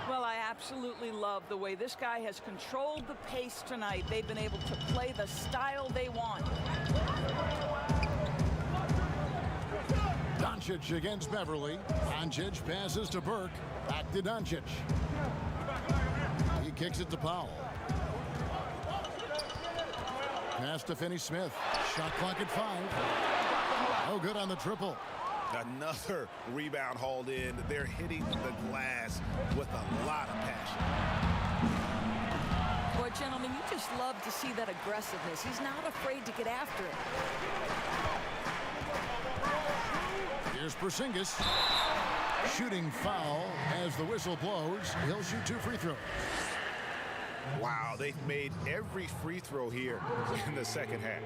Well, I absolutely love the way this guy has controlled the pace tonight. They've been able to play the style they want. Doncic against Beverly. Doncic passes to Burke. Back to Doncic. He kicks it to Powell. Pass to Finney-Smith. Shot clock at 5. No good on the triple. Another rebound hauled in. They're hitting the glass with a lot of passion. Boy, gentlemen, you just love to see that aggressiveness. He's not afraid to get after it. Here's Porzingis. Shooting foul as the whistle blows. He'll shoot 2 free throws. Wow, they've made every free throw here in the second half.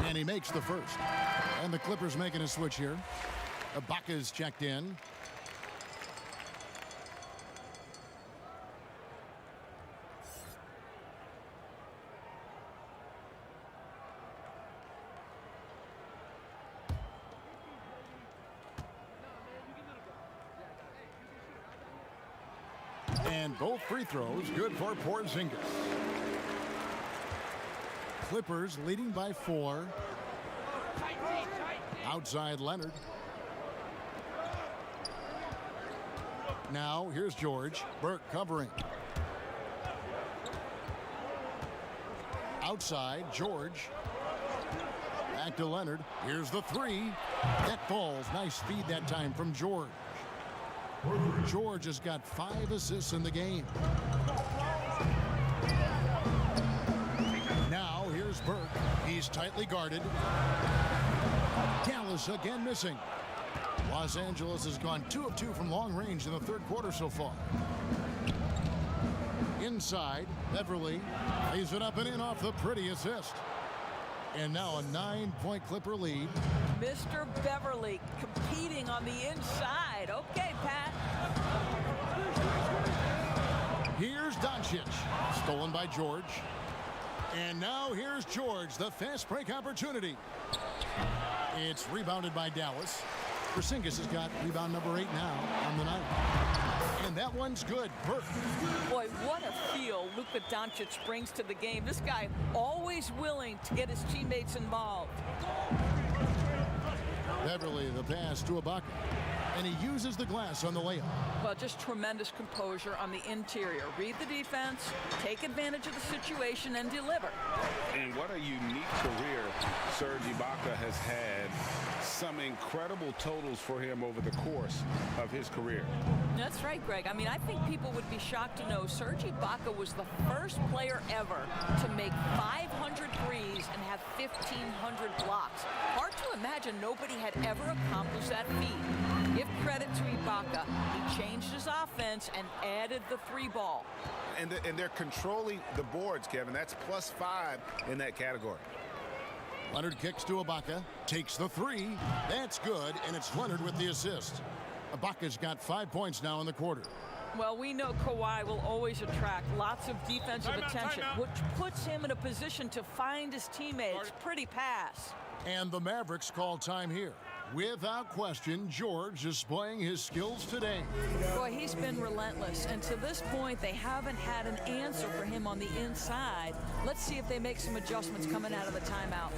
And he makes the first. And the Clippers making a switch here. Ibaka's checked in. And both free throws good for Porzingis. Clippers leading by 4. Outside Leonard. Now here's George. Burke covering. Outside George. Back to Leonard. Here's the 3. That falls. Nice feed that time from George. George has got 5 assists in the game. Now here's Burke. He's tightly guarded. Dallas again missing. Los Angeles has gone 2 of 2 from long range in the third quarter so far. Inside, Beverly lays it up and in off the pretty assist. And now a 9-point Clipper lead. Mr. Beverly competing on the inside. Okay, Pat. Here's Doncic. Stolen by George. And now here's George, the fast break opportunity. It's rebounded by Dallas. Porzingis has got rebound number 8 now on the night. And that one's good. Boy, what a feel Luka Doncic brings to the game. This guy always willing to get his teammates involved. Beverly, the pass to Ibaka. And he uses the glass on the layup. Well, just tremendous composure on the interior. Read the defense, take advantage of the situation, and deliver. And what a unique career Serge Ibaka has had. Some incredible totals for him over the course of his career. That's right, Greg. I mean, I think people would be shocked to know Serge Ibaka was the first player ever to make 500 threes and have 1,500 blocks. Hard to imagine nobody had ever accomplished that feat. Give credit to Ibaka. He changed his offense and added the 3-ball. And they're controlling the boards, Kevin. That's +5 in that category. Leonard kicks to Ibaka, takes the 3. That's good, and it's Leonard with the assist. Ibaka's got 5 points now in the quarter. Well, we know Kawhi will always attract lots of defensive attention, which puts him in a position to find his teammates. Pretty pass. And the Mavericks call time here. Without question, George displaying his skills today. Boy, he's been relentless, and to this point, they haven't had an answer for him on the inside. Let's see if they make some adjustments coming out of the timeout.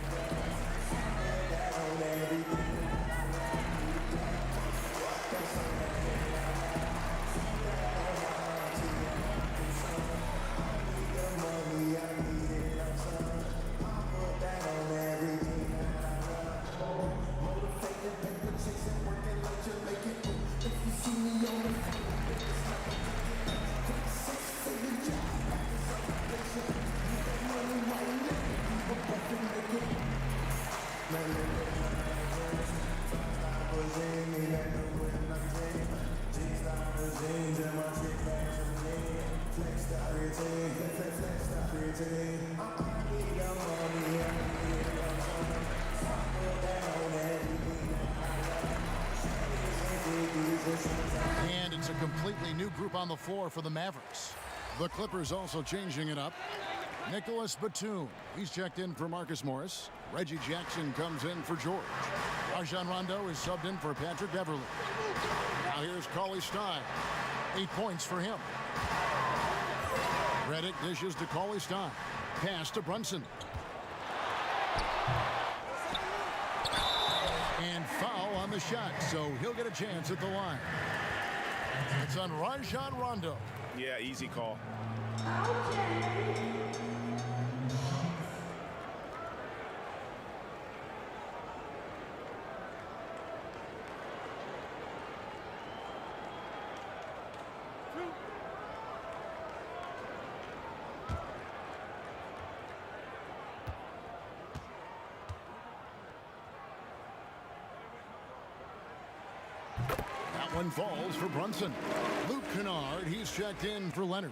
And it's a completely new group on the floor for the Mavericks. The Clippers also changing it up. Nicholas Batum, he's checked in for Marcus Morris. Reggie Jackson comes in for George. Rajon Rondo is subbed in for Patrick Beverly. Now here's Cauley Stein. 8 points for him. Redick dishes to Cauley Stein. Pass to Brunson. And foul on the shot, so he'll get a chance at the line. It's on Rajon Rondo. Yeah, easy call. That one falls for Brunson. Luke Kennard, he's checked in for Leonard.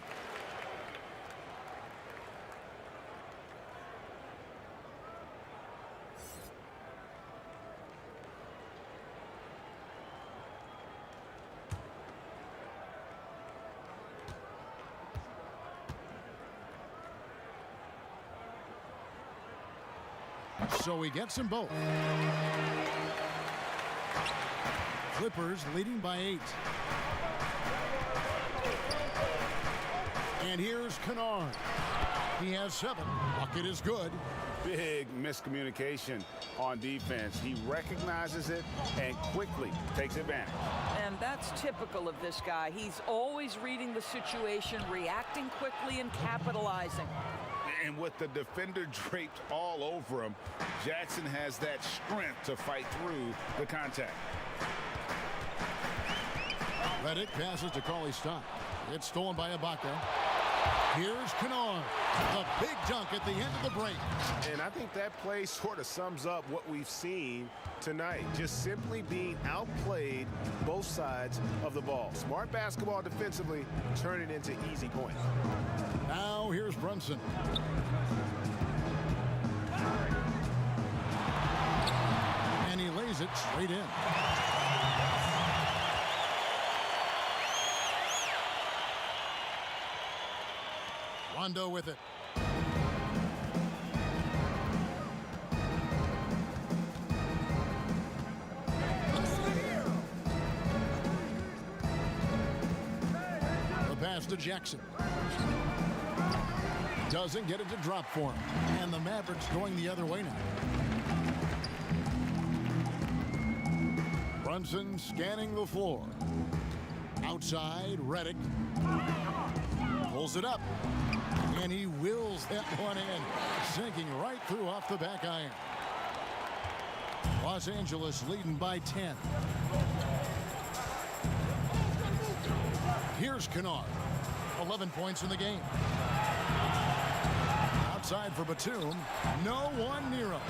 So he gets them both. Clippers leading by 8. And here's Kennard. He has 7. Bucket is good. Big miscommunication on defense. He recognizes it and quickly takes advantage. And that's typical of this guy. He's always reading the situation, reacting quickly, and capitalizing. And with the defender draped all over him, Jackson has that strength to fight through the contact. Redick passes to Cauley Stein. It's stolen by Ibaka. Here's Kennard. The big dunk at the end of the break. And I think that play sort of sums up what we've seen tonight. Just simply being outplayed both sides of the ball. Smart basketball defensively, turning into easy points. Now here's Brunson. And he lays it straight in. Rondo with it. The pass to Jackson. Doesn't get it to drop for him. And the Mavericks going the other way now. Brunson scanning the floor. Outside, Reddick. Pulls it up. And he wills that one in. Sinking right through off the back iron. Los Angeles leading by 10. Here's Kennard. 11 points in the game. Outside for Batum. No one near him.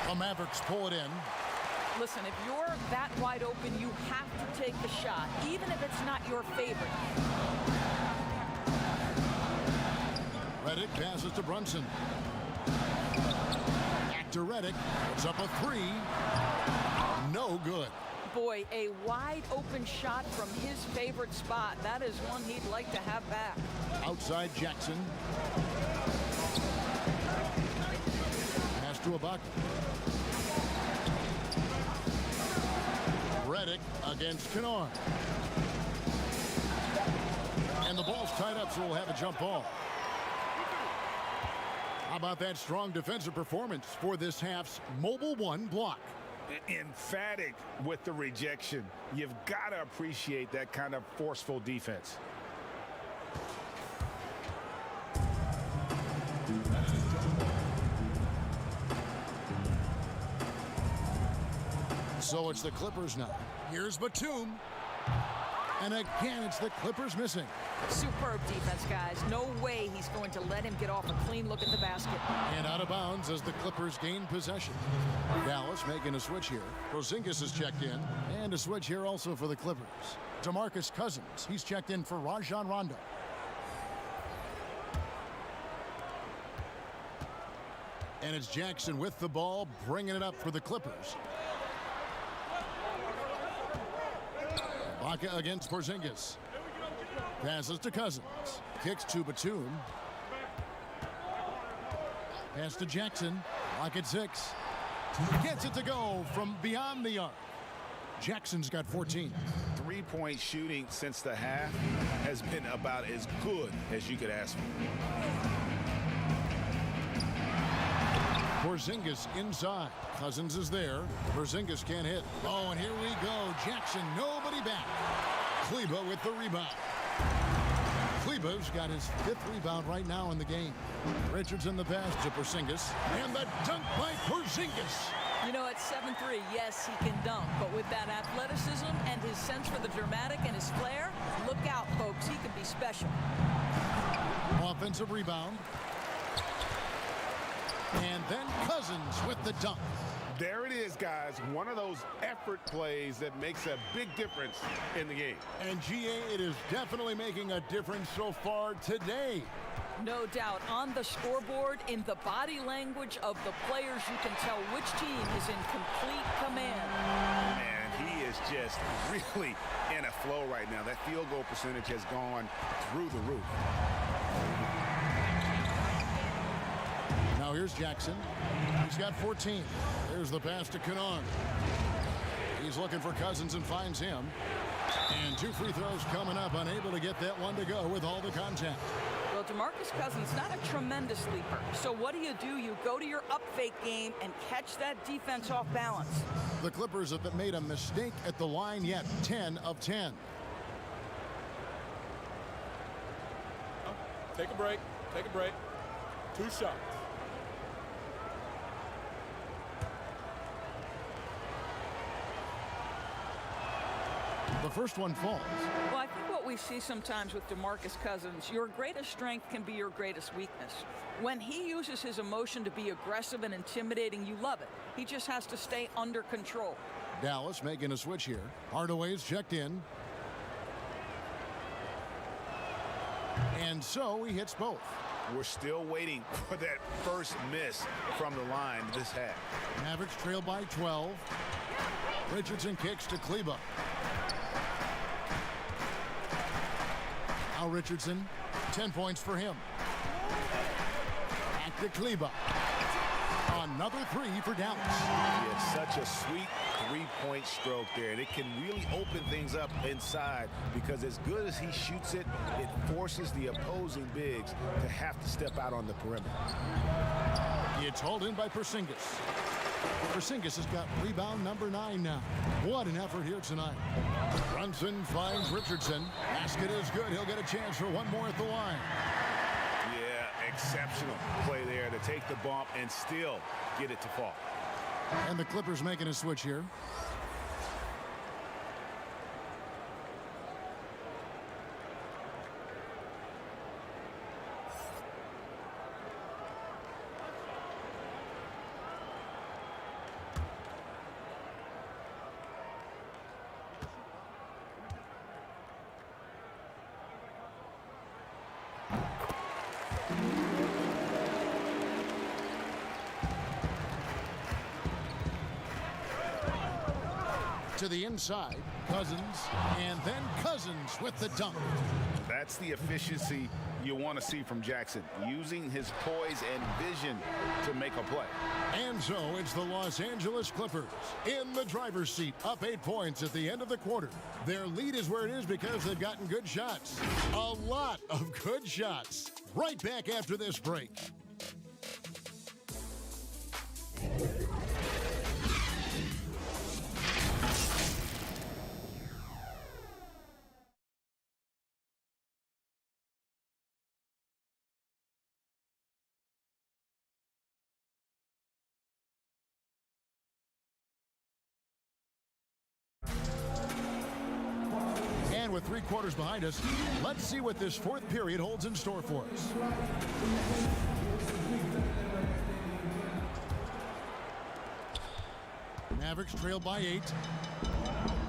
The Mavericks pull it in. Listen, if you're that wide open, you have to take the shot, even if it's not your favorite. Reddick passes to Brunson. Back to Reddick. Puts up a three. No good. Boy, a wide open shot from his favorite spot. That is one he'd like to have back. Outside Jackson. Pass to Ibaka. Reddick against Kennard. And the ball's tied up, so we'll have a jump ball. How about that strong defensive performance for this half's Mobile One block? Emphatic with the rejection. You've got to appreciate that kind of forceful defense. So it's the Clippers now. Here's Batum. And again, it's the Clippers missing. Superb defense, guys. No way he's going to let him get off a clean look at the basket. And out of bounds as the Clippers gain possession. Dallas making a switch here. Porzingis is checked in. And a switch here also for the Clippers. DeMarcus Cousins. He's checked in for Rajon Rondo. And it's Jackson with the ball, bringing it up for the Clippers. Ibaka against Porzingis. Passes to Cousins. Kicks to Batum. Pass to Jackson. Lock at 6. Gets it to go from beyond the arc. Jackson's got 14. Three-point shooting since the half has been about as good as you could ask for. Porzingis inside. Cousins is there. Porzingis can't hit. Oh, and here we go. Jackson, nobody back. Kleber with the rebound. Kleber's got his 5th rebound right now in the game. Richardson the pass to Porzingis. And the dunk by Porzingis. You know, at 7'3", yes, he can dunk. But with that athleticism and his sense for the dramatic and his flair, look out, folks. He can be special. Offensive rebound. And then Cousins with the dunk. There it is, guys. One of those effort plays that makes a big difference in the game. And GA, it is definitely making a difference so far today. No doubt. On the scoreboard, in the body language of the players, you can tell which team is in complete command. Man, he is just really in a flow right now. That field goal percentage has gone through the roof. Now here's Jackson. He's got 14. There's the pass to Kennard. He's looking for Cousins and finds him. And 2 free throws coming up. Unable to get that one to go with all the contact. Well, DeMarcus Cousins, not a tremendous leaper. So what do? You go to your up fake game and catch that defense off balance. The Clippers have made a mistake at the line yet. 10 of 10. Take a break. Take a break. 2 shots. The first one falls. Well, I think what we we see sometimes with DeMarcus Cousins, your greatest strength can be your greatest weakness. When he uses his emotion to be aggressive and intimidating, you love it. He just has to stay under control. Dallas making a switch here. Hardaway's checked in. And so he hits both. We're still waiting for that first miss from the line this half. Mavericks trail by 12. Richardson kicks to Kleba. Now Richardson, 10 points for him. Back to Kleba. Another three for Dallas. He had such a sweet three-point stroke there, and it can really open things up inside because as good as he shoots it, it forces the opposing bigs to have to step out on the perimeter. It's hauled in by Porzingis. Porzingis has got rebound number 9 now. What an effort here tonight. Brunson finds Richardson. Basket is good. He'll get a chance for one more at the line. Yeah, exceptional play there to take the bump and still get it to fall. And the Clippers making a switch here. To the inside, Cousins, and then Cousins with the dunk. That's the efficiency you want to see from Jackson, using his poise and vision to make a play. And so it's the Los Angeles Clippers in the driver's seat, up 8 points at the end of the quarter. Their lead is where it is because they've gotten good shots. A lot of good shots. Right back after this break. And with 3 quarters behind us, let's see what this fourth period holds in store for us. Mavericks trail by 8.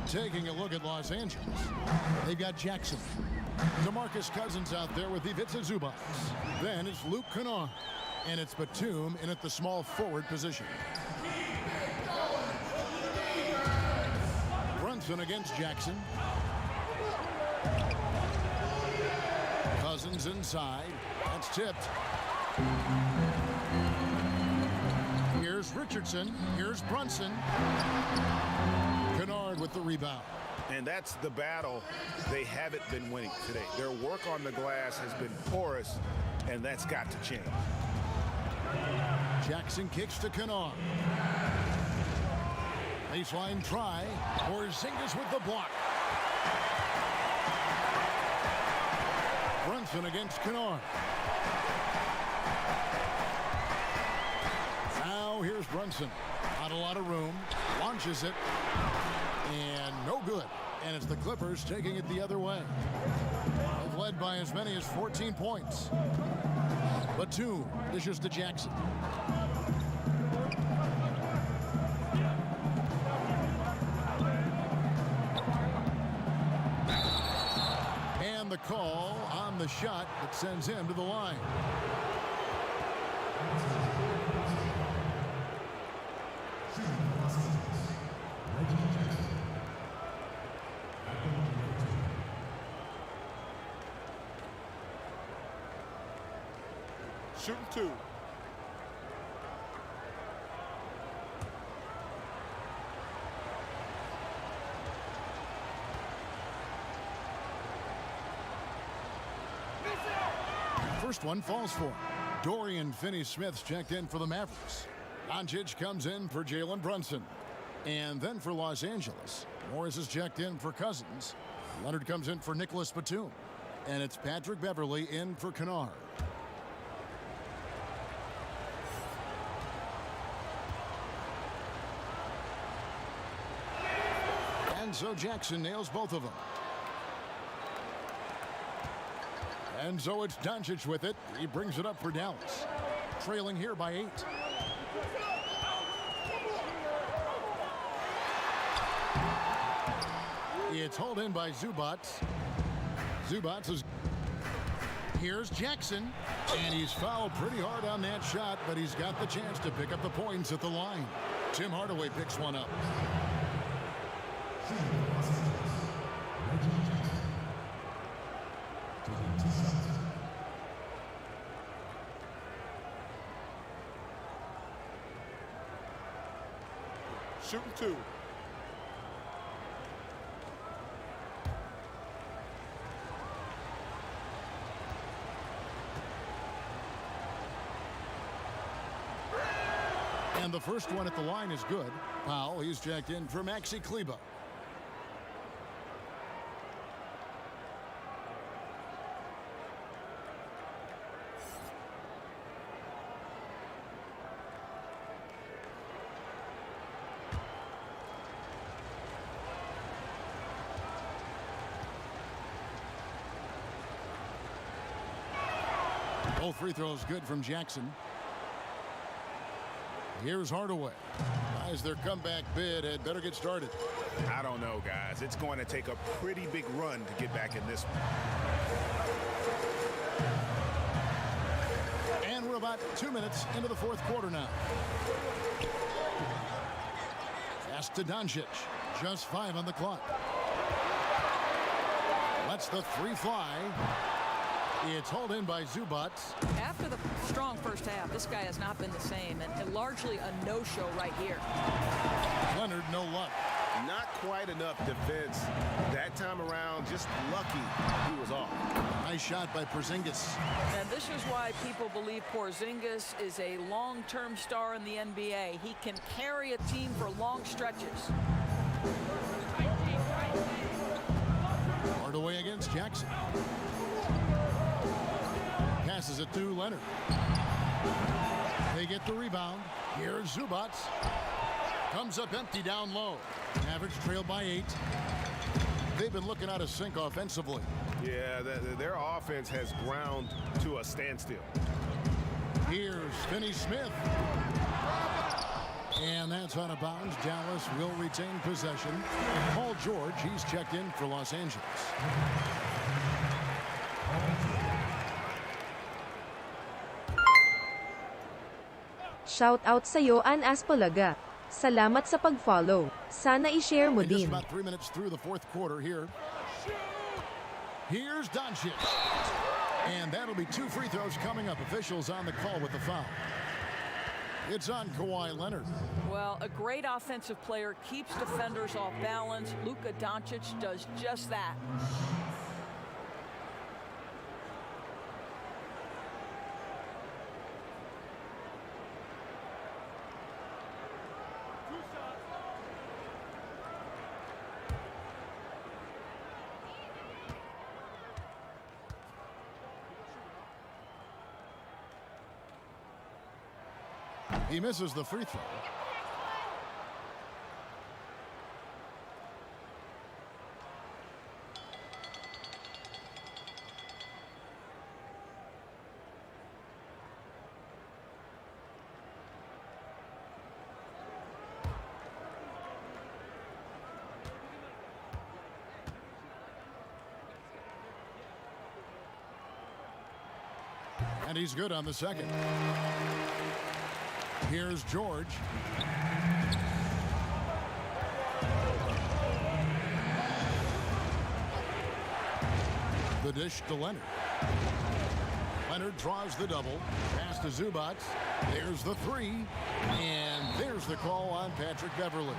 Taking a look at Los Angeles. They've got Jackson. DeMarcus Cousins out there with Ivica Zubac. Then it's Luke Kennard. And it's Batum in at the small forward position. Brunson against Jackson. Cousins inside. That's tipped. Here's Richardson. Here's Brunson. Kennard with the rebound. And that's the battle they haven't been winning today. Their work on the glass has been porous, and that's got to change. Jackson kicks to Kennard. Baseline try. Porzingis with the block. Brunson against Kennard. Now here's Brunson. Not a lot of room. Launches it. And no good. And it's the Clippers taking it the other way. They've led by as many as 14 points. Batum dishes to Jackson. And the call on the shot that sends him to the line. Shooting 2. First one falls for him. Dorian Finney-Smith's checked in for the Mavericks. Doncic comes in for Jalen Brunson. And then for Los Angeles, Morris is checked in for Cousins. Leonard comes in for Nicholas Batum. And it's Patrick Beverley in for Kennard. And so Jackson nails both of them. And so it's Doncic with it. He brings it up for Dallas. Trailing here by 8. It's hauled in by Zubac. Zubac is... Here's Jackson. And he's fouled pretty hard on that shot, but he's got the chance to pick up the points at the line. Tim Hardaway picks one up. Shooting 2. And the first one at the line is good. Powell, he's checked in for Maxi Kleber. Both free throws good from Jackson. Here's Hardaway. Guys, their comeback bid had better get started. I don't know, guys. It's going to take a pretty big run to get back in this one. And we're about 2 minutes into the fourth quarter now. Pass to Doncic. Just 5 on the clock. Lets the 3 fly. It's hauled in by Zubac. After the strong first half, this guy has not been the same, and largely a no-show right here. Leonard, no luck. Not quite enough defense that time around. Just lucky he was off. Nice shot by Porzingis. And this is why people believe Porzingis is a long-term star in the NBA. He can carry a team for long stretches. Hardaway against Jackson. Passes it to Leonard. They get the rebound. Here's Zubac. Comes up empty down low. Mavericks trailed by 8. They've been looking out of sync offensively. Yeah, their offense has ground to a standstill. Here's Finney-Smith. And that's out of bounds. Dallas will retain possession. Paul George, he's checked in for Los Angeles. Shout out sa'yo, An Aspolaga. Salamat sa pag-follow. Sana i-share mo din. Just about 3 minutes through the fourth quarter here. Here's Doncic. And that'll be 2 free throws coming up. Officials on the call with the foul. It's on Kawhi Leonard. Well, a great offensive player keeps defenders off balance. Luka Doncic does just that. He misses the free throw. And he's good on the second. Here's George. The dish to Leonard. Leonard draws the double. Pass to Zubac. There's the 3. And there's the call on Patrick Beverley.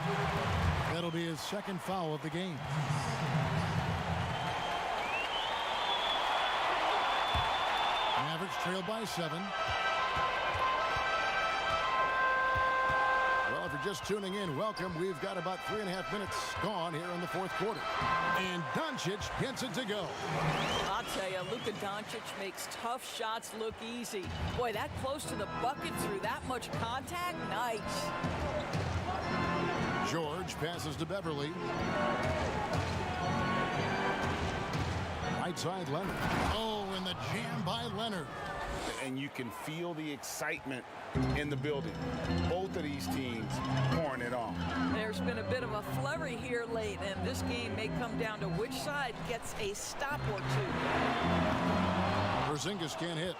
That'll be his second foul of the game. Mavericks trail by 7. Well, if you're just tuning in, welcome. We've got about 3.5 minutes gone here in the fourth quarter. And Doncic gets it to go. I'll tell you, Luka Doncic makes tough shots look easy. Boy, that close to the bucket through that much contact, nice. George passes to Beverley. Right side Leonard. Oh, and the jam by Leonard. And you can feel the excitement in the building. Both of these teams pouring it on. There's been a bit of a flurry here late, and this game may come down to which side gets a stop or two. Porzingis can't hit.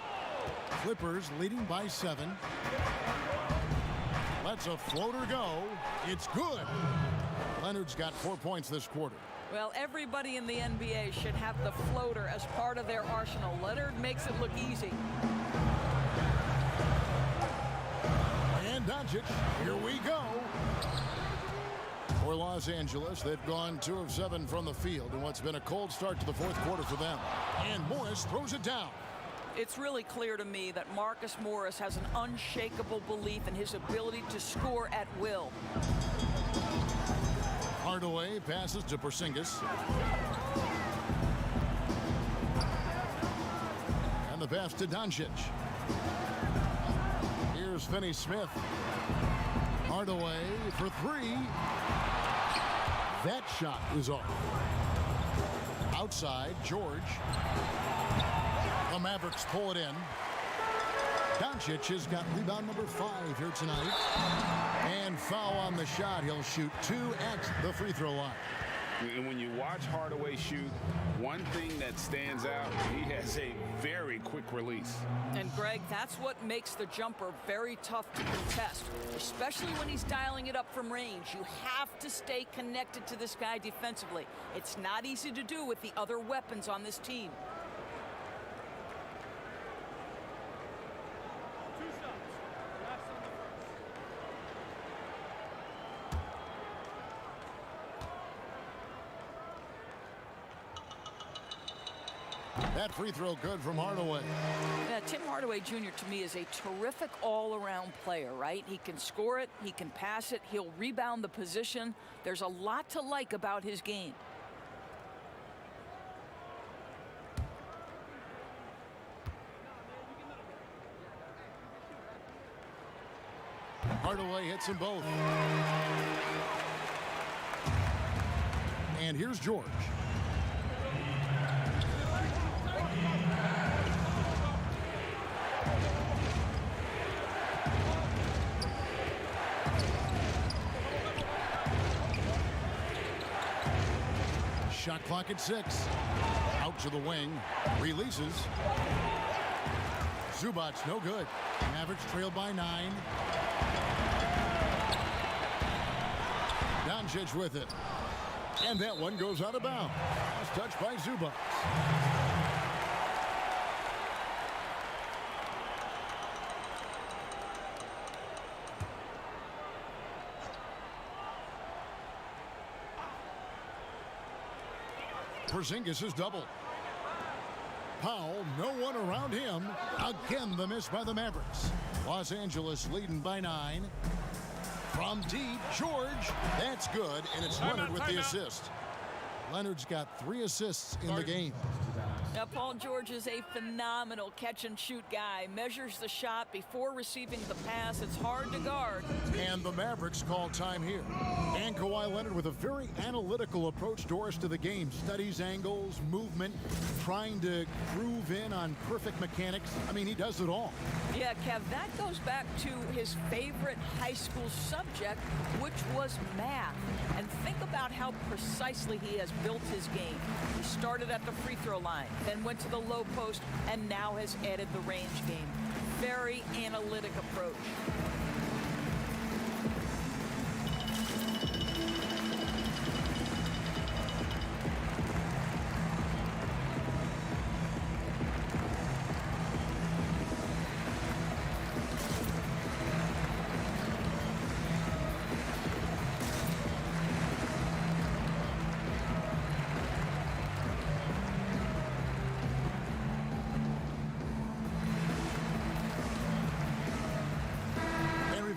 Clippers leading by 7. Lets a floater go. It's good. Leonard's got 4 points this quarter. Well, everybody in the NBA should have the floater as part of their arsenal. Leonard makes it look easy. And Doncic, here we go. For Los Angeles, they've gone 2 of 7 from the field in what's been a cold start to the fourth quarter for them. And Morris throws it down. It's really clear to me that Marcus Morris has an unshakable belief in his ability to score at will. Hardaway passes to Porzingis. And the pass to Doncic. Here's Finney-Smith. Hardaway for 3. That shot is off. Outside, George. The Mavericks pull it in. Doncic has got rebound number 5 here tonight. And foul on the shot. He'll shoot 2 at the free throw line. And when you watch Hardaway shoot, one thing that stands out, he has a very quick release. And Greg, that's what makes the jumper very tough to contest, especially when he's dialing it up from range. You have to stay connected to this guy defensively. It's not easy to do with the other weapons on this team. That free throw good from Hardaway. Yeah, Tim Hardaway Jr. to me is a terrific all-around player, right? He can score it, he can pass it, he'll rebound the position. There's a lot to like about his game. Hardaway hits them both. And here's George. Shot clock at 6. Out to the wing. Releases. Zubac's no good. Mavericks trail by 9. Doncic with it. And that one goes out of bounds. Last touch by Zubac. Porzingis is double. Powell, no one around him. Again, the miss by the Mavericks. Los Angeles leading by 9. From deep, George. That's good, and it's Leonard with the assist. Leonard's got 3 assists in the game. Now, Paul George is a phenomenal catch-and-shoot guy. Measures the shot before receiving the pass. It's hard to guard. And the Mavericks call time here. And Kawhi Leonard with a very analytical approach, Doris, to the game. Studies angles, movement, trying to groove in on perfect mechanics. I mean, he does it all. Yeah, Kev, that goes back to his favorite high school subject, which was math. And think about how precisely he has built his game. He started at the free throw line, then went to the low post, and now has added the range game. Very analytic approach.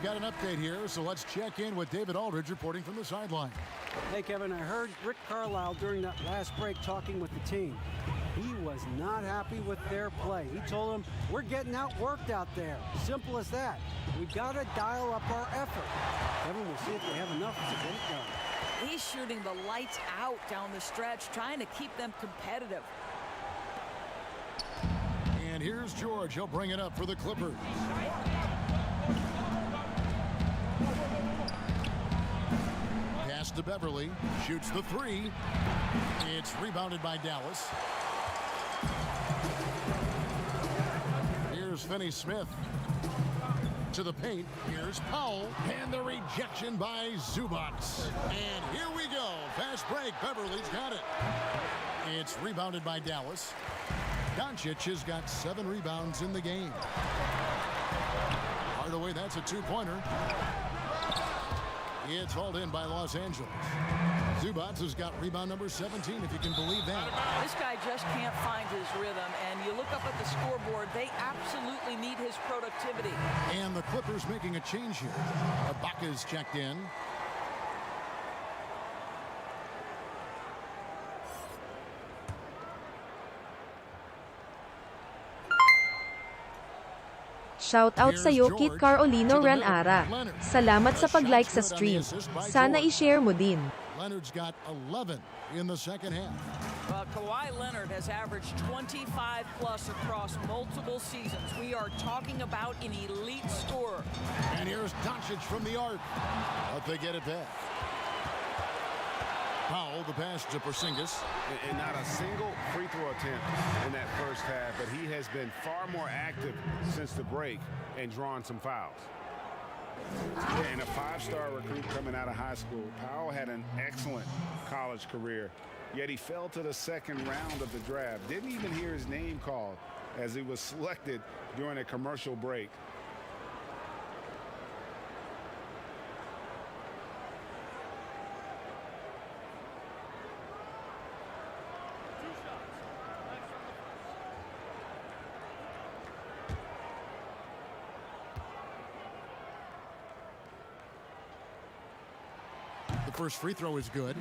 Got an update here, so let's check in with David Aldridge reporting from the sideline. Hey, Kevin, I heard Rick Carlisle during that last break talking with the team. He was not happy with their play. He told them, we're getting outworked out there. Simple as that. We got to dial up our effort. Kevin, we'll see if they have enough to get it done. He's shooting the lights out down the stretch, trying to keep them competitive. And here's George. He'll bring it up for the Clippers. Pass to Beverly. Shoots the three. It's rebounded by Dallas. Here's Finney-Smith to the paint. Here's Powell. And the rejection by Zubac. And here we go. Fast break. Beverly's got it. It's rebounded by Dallas. Doncic has got 7 rebounds in the game. Hardaway, that's a two-pointer. It's hauled in by Los Angeles. Zubac has got rebound number 17, if you can believe that. This guy just can't find his rhythm, and you look up at the scoreboard, they absolutely need his productivity. And the Clippers making a change here. Ibaka's checked in. Shout out sa'yo Kit Carolino Ranara. Salamat sa pag-like sa stream. Sana i-share mo din. Leonard's got 11 in the second half. Well, Kawhi Leonard has averaged 25 plus across multiple seasons. We are talking about an elite scorer. And here's Doncic from the arc. But they get it back. Powell, the pass to Porzingis. And not a single free throw attempt in that first half, but he has been far more active since the break and drawn some fouls. And a 5-star recruit coming out of high school, Powell had an excellent college career, yet he fell to the second round of the draft. Didn't even hear his name called as he was selected during a commercial break. The first free throw is good.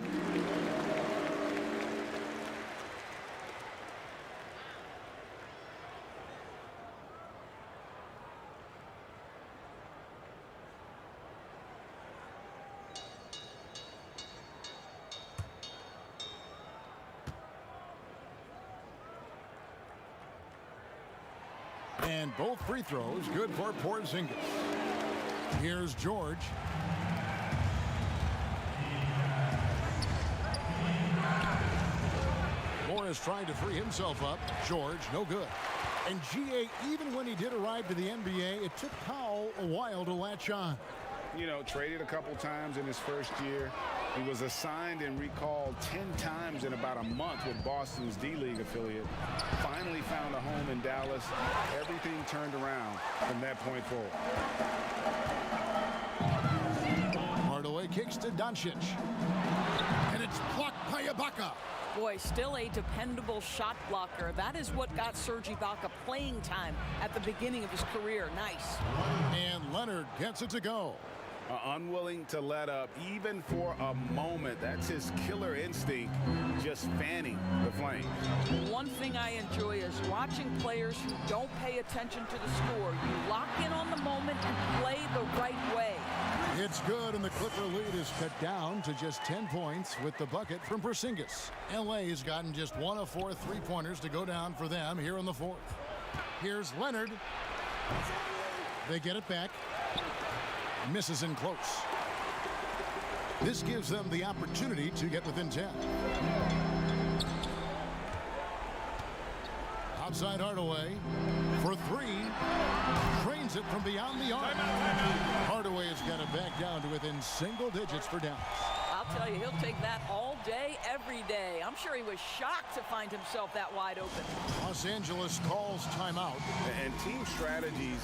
And both free throws good for Porzingis. Here's George. Morris trying to free himself up. George, no good. And GA, even when he did arrive to the NBA, it took Powell a while to latch on. You know, traded a couple times in his first year. He was assigned and recalled 10 times in about a month with Boston's D-League affiliate. Finally found a home in Dallas. Everything turned around from that point forward. Hardaway kicks to Doncic. And it's blocked by Ibaka. Boy, still a dependable shot blocker. That is what got Serge Ibaka playing time at the beginning of his career. Nice. And Leonard gets it to go. Unwilling to let up even for a moment. That's his killer instinct, just fanning the flame. One thing I enjoy is watching players who don't pay attention to the score. You lock in on the moment and play the right way. It's good, and the Clipper lead is cut down to just 10 points with the bucket from Porzingis. LA has gotten just 1 of 4 3-pointers to go down for them here in the fourth. Here's Leonard. They get it back. Misses in close. This gives them the opportunity to get within 10. Outside Hardaway for 3. Trains it from beyond the arc. Hardaway has got it back down to within single digits for Dallas. I'll tell you, he'll take that all day, every day. I'm sure he was shocked to find himself that wide open. Los Angeles calls timeout. And team strategies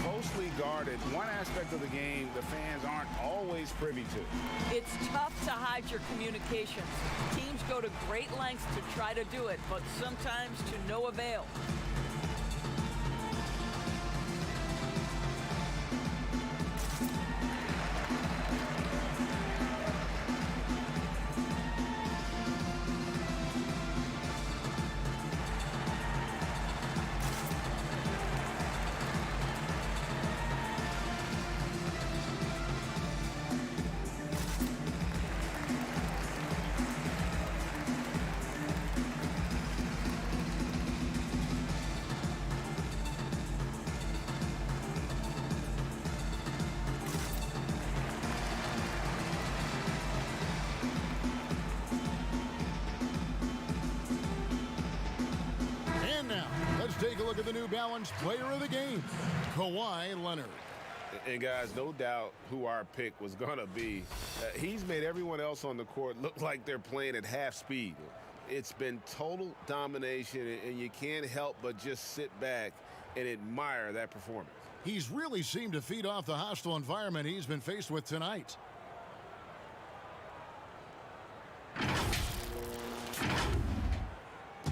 closely guarded. One aspect of the game the fans aren't always privy to. It's tough to hide your communications. Teams go to great lengths to try to do it, but sometimes to no avail. look at the New Balance player of the game, Kawhi Leonard. And guys, no doubt who our pick was going to be. He's made everyone else on the court look like they're playing at half speed. It's been total domination, and you can't help but just sit back and admire that performance. He's really seemed to feed off the hostile environment he's been faced with tonight.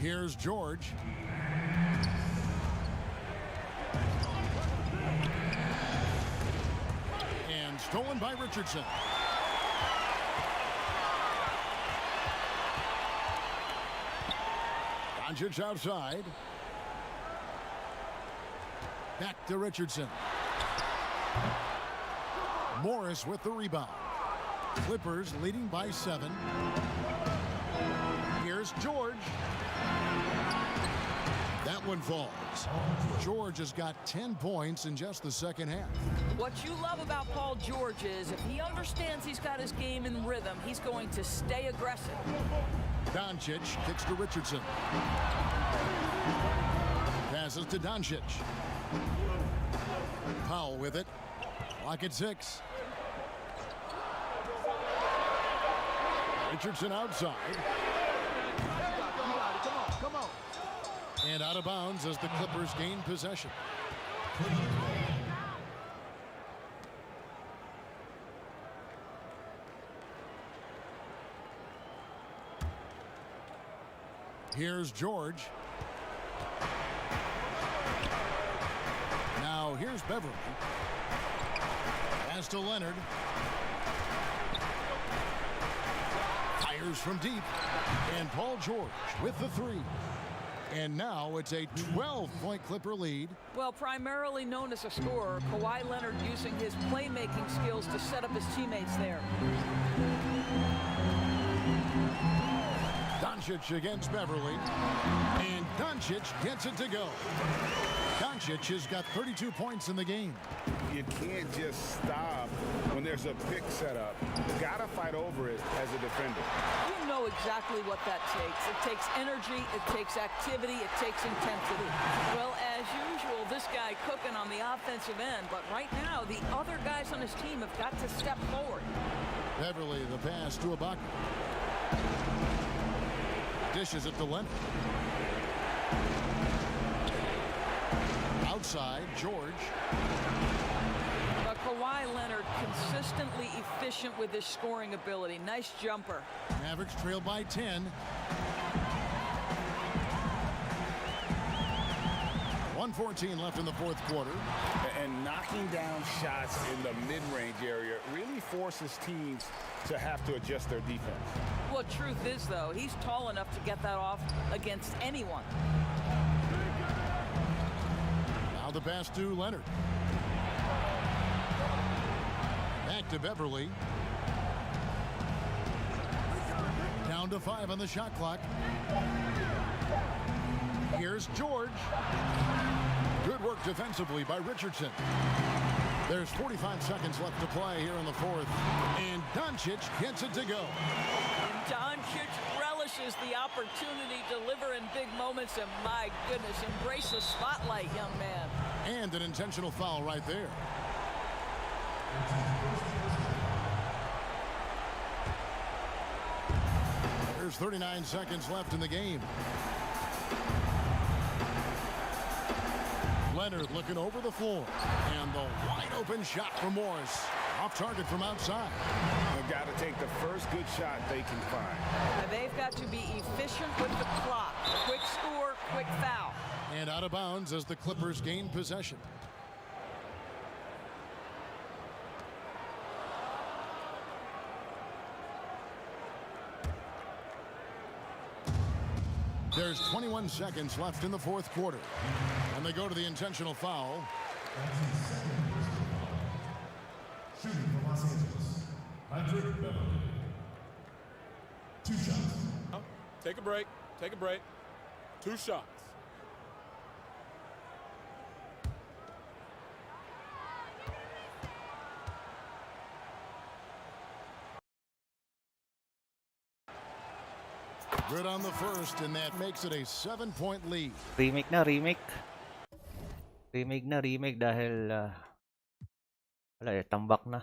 Here's George. And stolen by Richardson. Doncic outside. Back to Richardson. Morris with the rebound. Clippers leading by 7. Here's George. That one falls. George has got 10 points in just the second half. What you love about Paul George is if he understands he's got his game in rhythm, he's going to stay aggressive. Doncic kicks to Richardson. Passes to Doncic. Powell with it. Clock at 6. Richardson outside. Come on. And out of bounds as the Clippers gain possession. Here's George. Now here's Beverly. Pass to Leonard. Fires from deep. And Paul George with the 3. And now it's a 12-point Clipper lead. Well, primarily known as a scorer, Kawhi Leonard using his playmaking skills to set up his teammates there. Doncic against Beverly. And Doncic gets it to go. Doncic has got 32 points in the game. You can't just stop when there's a pick set up. You got to fight over it as a defender. You know exactly what that takes. It takes energy, it takes activity, it takes intensity. Well, as usual, this guy cooking on the offensive end, but right now, the other guys on his team have got to step forward. Beverly, the pass to Ibaka. Dishes it to Leonard. Outside, George. But Kawhi Leonard consistently efficient with his scoring ability. Nice jumper. Mavericks trail by 10. 1:14 left in the fourth quarter. And knocking down shots in the mid-range area really forces teams to have to adjust their defense. Well, truth is, though, he's tall enough to get that off against anyone. Now the pass to Leonard. Back to Beverly. Down to 5 on the shot clock. Here's George. Good work defensively by Richardson. There's 45 seconds left to play here in the fourth. And Doncic gets it to go. And Doncic relishes the opportunity to deliver in big moments. And my goodness, embrace the spotlight, young man. And an intentional foul right there. There's 39 seconds left in the game. Leonard looking over the floor. And the wide open shot from Morris. Off target from outside. They've got to take the first good shot they can find. And they've got to be efficient with the clock. Quick score, quick foul. And out of bounds as the Clippers gain possession. There's 21 seconds left in the fourth quarter. And they go to the intentional foul. Shooting for Los Angeles, Patrick Beverly. 2 shots. Take a break. Take a break. 2 shots. Good on the first, and that makes it a 7-point lead. Remake na remake. remake dahil wala tambak na.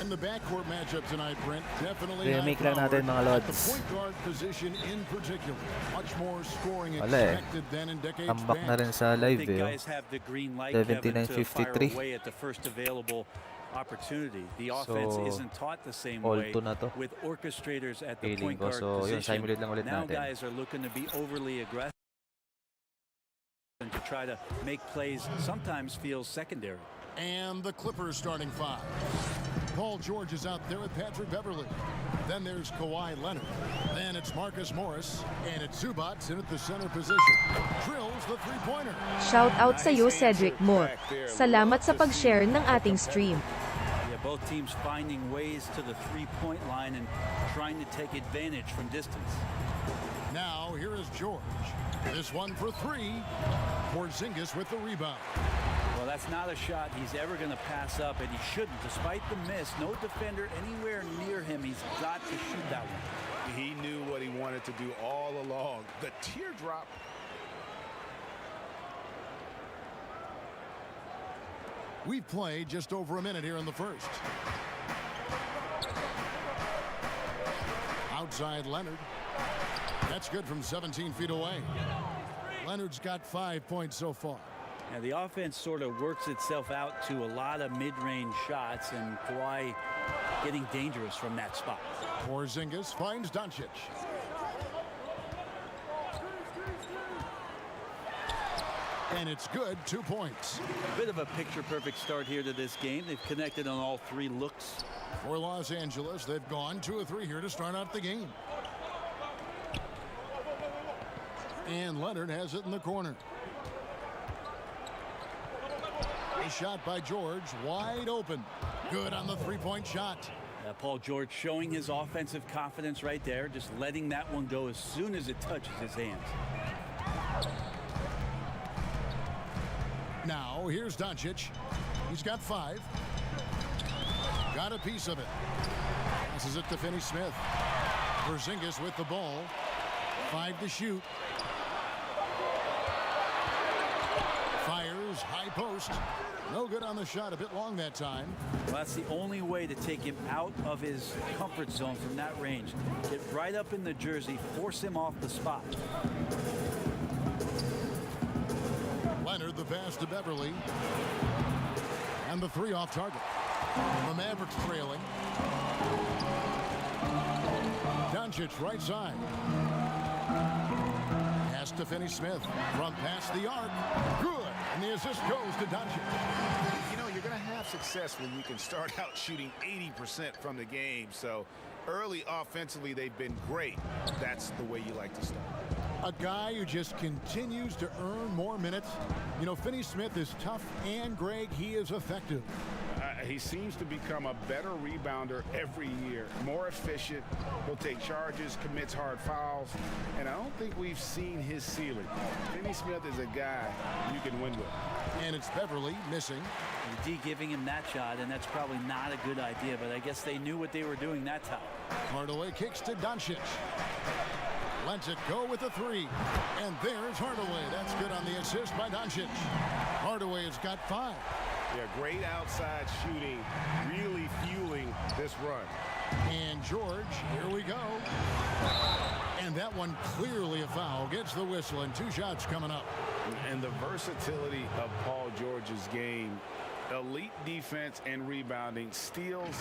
In the backcourt matchup tonight, Brent, definitely Remake lang natin mga at the lods. point guard position in particular. Much more scoring Wala expected than in decades tambak na rin past. sa live I think eh. guys have the green light, Kevin, to fire 79-53. away at the first available opportunity. The offense So, isn't taught the same all way to na to. with orchestrators at the Feeling point ko. guard So, yun, position. simulate lang ulit Now natin. guys are looking to be overly aggressive and to try to make plays sometimes feels secondary. And the Clippers starting five. Paul George is out there with Patrick Beverley. Then there's Kawhi Leonard. Then it's Marcus Morris. And it's Zubac in at the center position. Drills the three-pointer. Shout out sa iyo, Cedric Moore. Salamat sa pag-share ng ating stream. Yeah, both teams finding ways to the three-point line and trying to take advantage from distance. Now here is George. This one for three. Porzingis with the rebound. Well, that's not a shot he's ever going to pass up, and he shouldn't. Despite the miss, no defender anywhere near him. He's got to shoot that one. He knew what he wanted to do all along. The teardrop. We've played just over a minute here in the first. Outside Leonard. That's good from 17 feet away. Leonard's got 5 points so far. Yeah, the offense sort of works itself out to a lot of mid-range shots, and Kawhi getting dangerous from that spot. Porzingis finds Doncic. And it's good, 2 points. A bit of a picture-perfect start here to this game. They've connected on all three looks. For Los Angeles, they've gone 2 of 3 here to start out the game. And Leonard has it in the corner. A shot by George, wide open. Good on the three-point shot. Paul George showing his offensive confidence right there, just letting that one go as soon as it touches his hands. Now, here's Doncic. He's got 5. Got a piece of it. Passes it to Finney-Smith. Porzingis with the ball. 5 to shoot. Fires, high post. No good on the shot, a bit long that time. Well, that's the only way to take him out of his comfort zone from that range. Get right up in the jersey, force him off the spot. Leonard, the pass to Beverly. And the 3 off target. The Mavericks trailing. Doncic right side. Pass to Finney-Smith from past the arc. Good. And the assist goes to Doncic. You know, you're going to have success when you can start out shooting 80% from the game. So early offensively, they've been great. That's the way you like to start. A guy who just continues to earn more minutes. You know, Finney-Smith is tough, and Greg, he is effective. He seems to become a better rebounder every year, more efficient. He'll take charges, commits hard fouls, and I don't think we've seen his ceiling. Finney-Smith is a guy you can win with. And it's Beverly missing. D giving him that shot, and that's probably not a good idea, but I guess they knew what they were doing that time. Hardaway kicks to Doncic. Lets it go with a 3. And there's Hardaway. That's good on the assist by Doncic. Hardaway has got 5. Yeah, great outside shooting, really fueling this run. And George, here we go. And that one clearly a foul. Gets the whistle, and 2 shots coming up. And the versatility of Paul George's game. Elite defense and rebounding, steals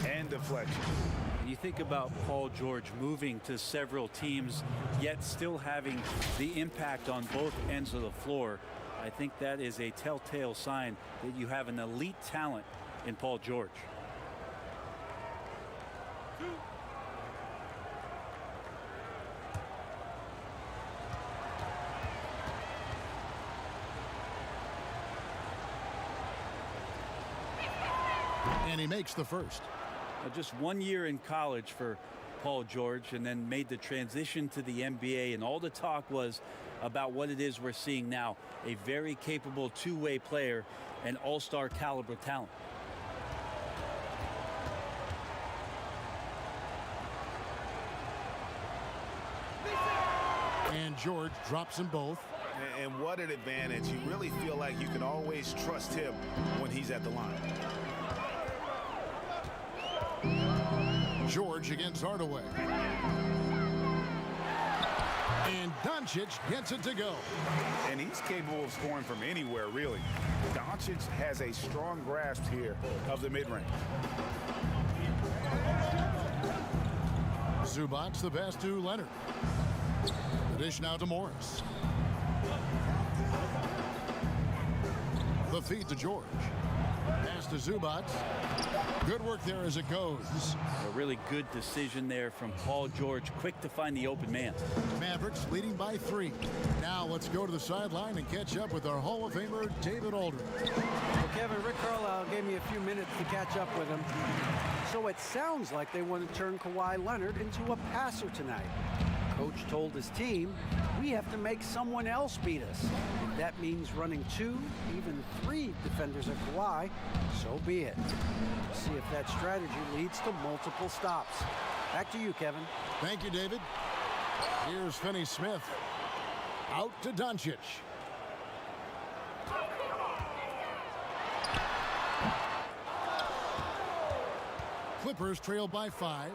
and deflections. You think about Paul George moving to several teams, yet still having the impact on both ends of the floor. I think that is a telltale sign that you have an elite talent in Paul George. And he makes the first. Just 1 year in college for Paul George, and then made the transition to the NBA, and all the talk was about what it is we're seeing now. A very capable two-way player and all-star caliber talent. And George drops them both. And what an advantage. You really feel like you can always trust him when he's at the line. George against Hardaway. And Doncic gets it to go. And he's capable of scoring from anywhere, really. Doncic has a strong grasp here of the mid-range. Zubac the pass to Leonard. The dish now to Morris. The feed to George. Pass to Zubac. Good work there as it goes. A really good decision there from Paul George. Quick to find the open man. Mavericks leading by 3. Now let's go to the sideline and catch up with our Hall of Famer, David Aldridge. Well, Kevin, Rick Carlisle gave me a few minutes to catch up with him. So it sounds like they want to turn Kawhi Leonard into a passer tonight. Coach told his team, we have to make someone else beat us. If that means running 2, even 3 defenders of Kawhi, so be it. See if that strategy leads to multiple stops. Back to you, Kevin. Thank you, David. Here's Finney-Smith. Out to Doncic. Clippers trail by 5.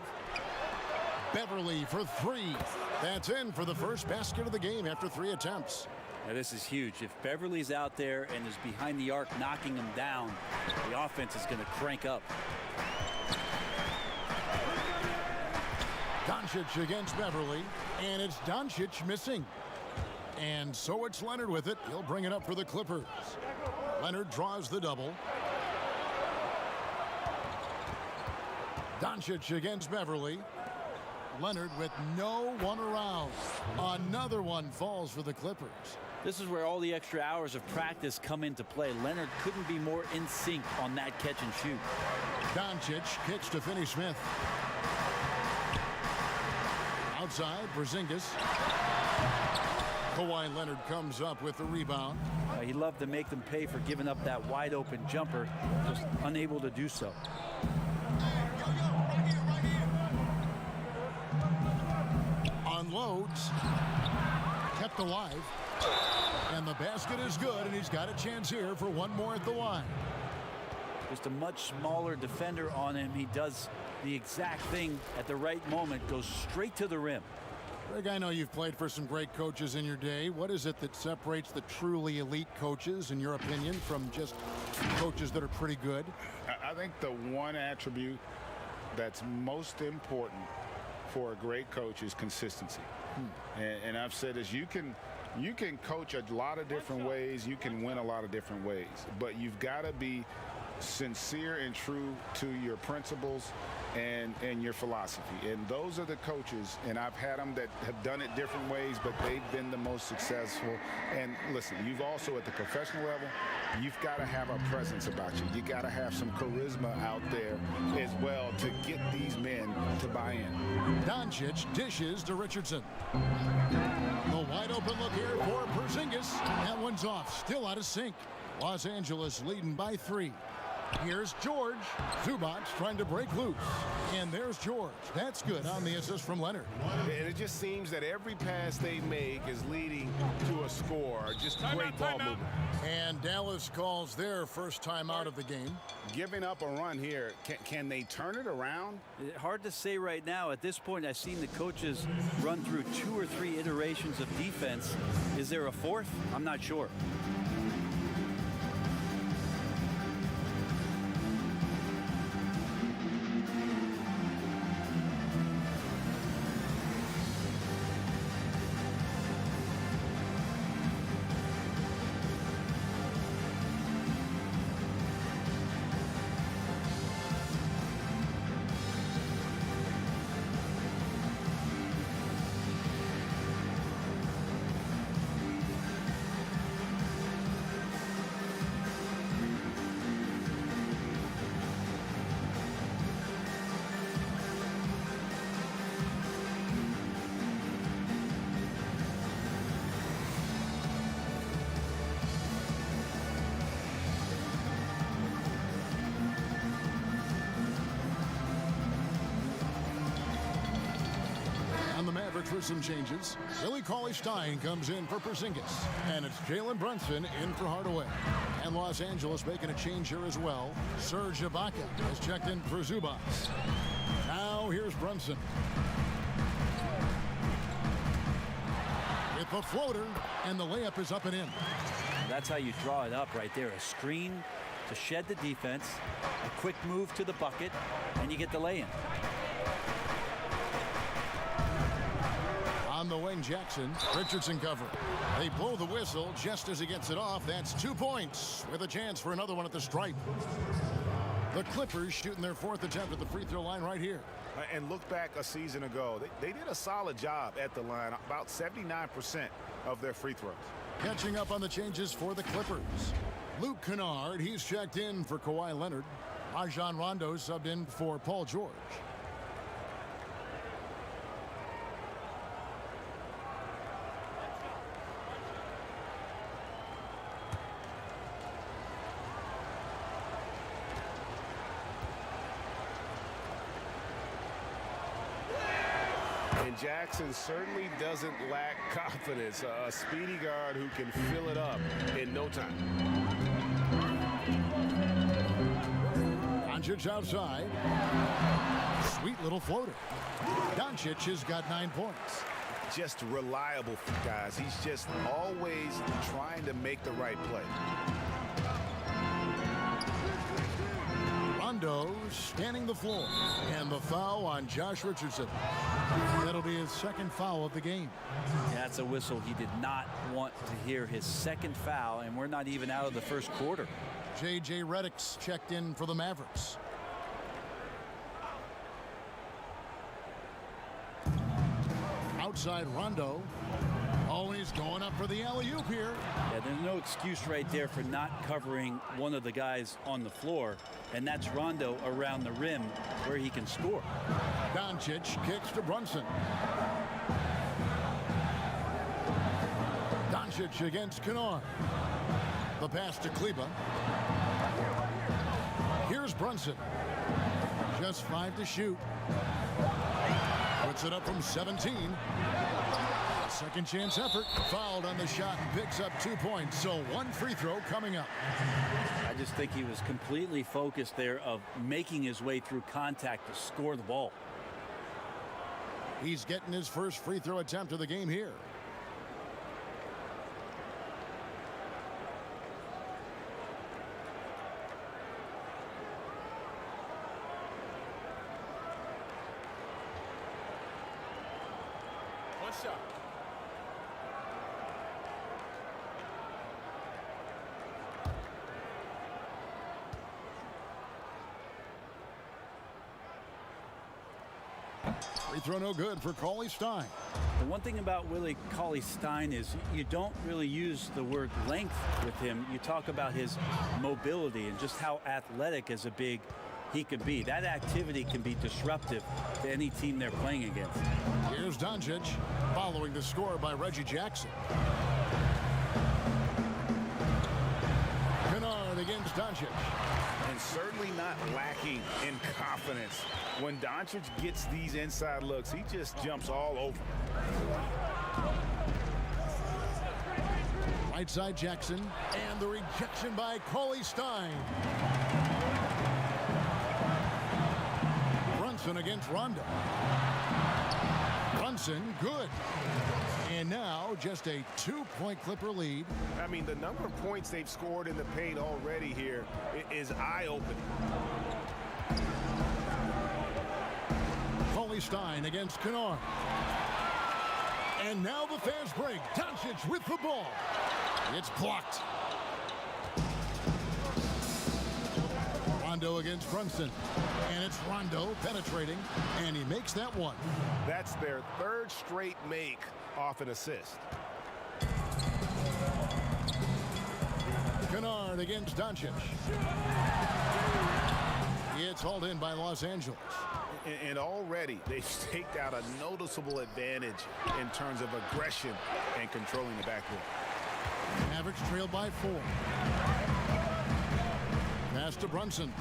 Beverly for 3. That's in for the first basket of the game after 3 attempts. Now this is huge. If Beverly's out there and is behind the arc knocking him down, the offense is going to crank up. Doncic against Beverly, and it's Doncic missing. And so it's Leonard with it. He'll bring it up for the Clippers. Leonard draws the double. Doncic against Beverly. Leonard with no one around. Another one falls for the Clippers. This is where all the extra hours of practice come into play. Leonard couldn't be more in sync on that catch and shoot. Doncic kicks to Finney-Smith. Outside, Porzingis. Kawhi Leonard comes up with the rebound. He loved to make them pay for giving up that wide open jumper, just unable to do so. Unloads. Kept alive. And the basket is good, and he's got a chance here for one more at the line. Just a much smaller defender on him. He does the exact thing at the right moment, goes straight to the rim. Greg, I know you've played for some great coaches in your day. What is it that separates the truly elite coaches, in your opinion, from just coaches that are pretty good? I think the one attribute that's most important for a great coach is consistency. And I've said this, you can coach a lot of different ways, you can win a lot of different ways, but you've got to be sincere and true to your principles and your philosophy. And those are the coaches, and I've had them that have done it different ways, but they've been the most successful. And listen, you've also at the professional level, you've got to have a presence about you. You got to have some charisma out there as well to get these men to buy in. Doncic dishes to Richardson. The wide open look here for Porzingis. That one's off, still out of sync. Los Angeles leading by 3. Here's George. Zubac trying to break loose. And there's George. That's good on the assist from Leonard. And it just seems that every pass they make is leading to a score. Just great ball movement. And Dallas calls their first time out of the game. Giving up a run here, can they turn it around? Hard to say right now. At this point, I've seen the coaches run through 2 or 3 iterations of defense. Is there a 4th? I'm not sure. George for some changes. Willie Cauley-Stein comes in for Porzingis. And it's Jalen Brunson in for Hardaway. And Los Angeles making a change here as well. Serge Ibaka has checked in for Zubas. Now here's Brunson. With the floater, and the layup is up and in. That's how you draw it up right there. A screen to shed the defense, a quick move to the bucket, and you get the lay-in. On the wing, Jackson. Richardson cover. They blow the whistle just as he gets it off. That's 2 points with a chance for another one at the stripe. The Clippers shooting their 4th attempt at the free throw line right here. And look back a season ago. They did a solid job at the line, about 79% of their free throws. Catching up on the changes for the Clippers. Luke Kennard, he's checked in for Kawhi Leonard. Rajon Rondo subbed in for Paul George. And Jackson certainly doesn't lack confidence. A speedy guard who can fill it up in no time. Doncic outside. Sweet little floater. Doncic has got 9 points. Just reliable, guys. He's just always trying to make the right play. Rondo scanning the floor. And the foul on Josh Richardson. That'll be his 2nd foul of the game. That's a whistle he did not want to hear. His 2nd foul, and we're not even out of the 1st quarter. J.J. Redick's checked in for the Mavericks. Outside Rondo. Oh, he's going up for the alley-oop here. Yeah, there's no excuse right there for not covering one of the guys on the floor, and that's Rondo around the rim where he can score. Doncic kicks to Brunson. Doncic against Kennard. The pass to Kleba. Here's Brunson. Just 5 to shoot. Puts it up from 17. Second chance effort. Fouled on the shot and picks up 2 points. So 1 free throw coming up. I just think he was completely focused there of making his way through contact to score the ball. He's getting his first free throw attempt of the game here. One shot. Free throw no good for Cauley-Stein. The one thing about Willie Cauley-Stein is you don't really use the word length with him. You talk about his mobility and just how athletic as a big he could be. That activity can be disruptive to any team they're playing against. Here's Doncic following the score by Reggie Jackson. Kennard against Doncic. And certainly not lacking in confidence. When Doncic gets these inside looks, he just jumps all over. Right side Jackson, and the rejection by Cauley-Stein. Brunson against Rondo. Brunson, good. And now just a 2-point Clipper lead. I mean, the number of points they've scored in the paint already here is eye-opening. Cauley-Stein against Kennard. And now the fast break. Doncic with the ball. It's blocked. Rondo against Brunson. And it's Rondo penetrating. And he makes that one. That's their 3rd straight make off an assist. Kennard against Doncic. It's hauled in by Los Angeles. And already they've staked out a noticeable advantage in terms of aggression and controlling the backcourt. Mavericks trail by 4. Pass to Brunson.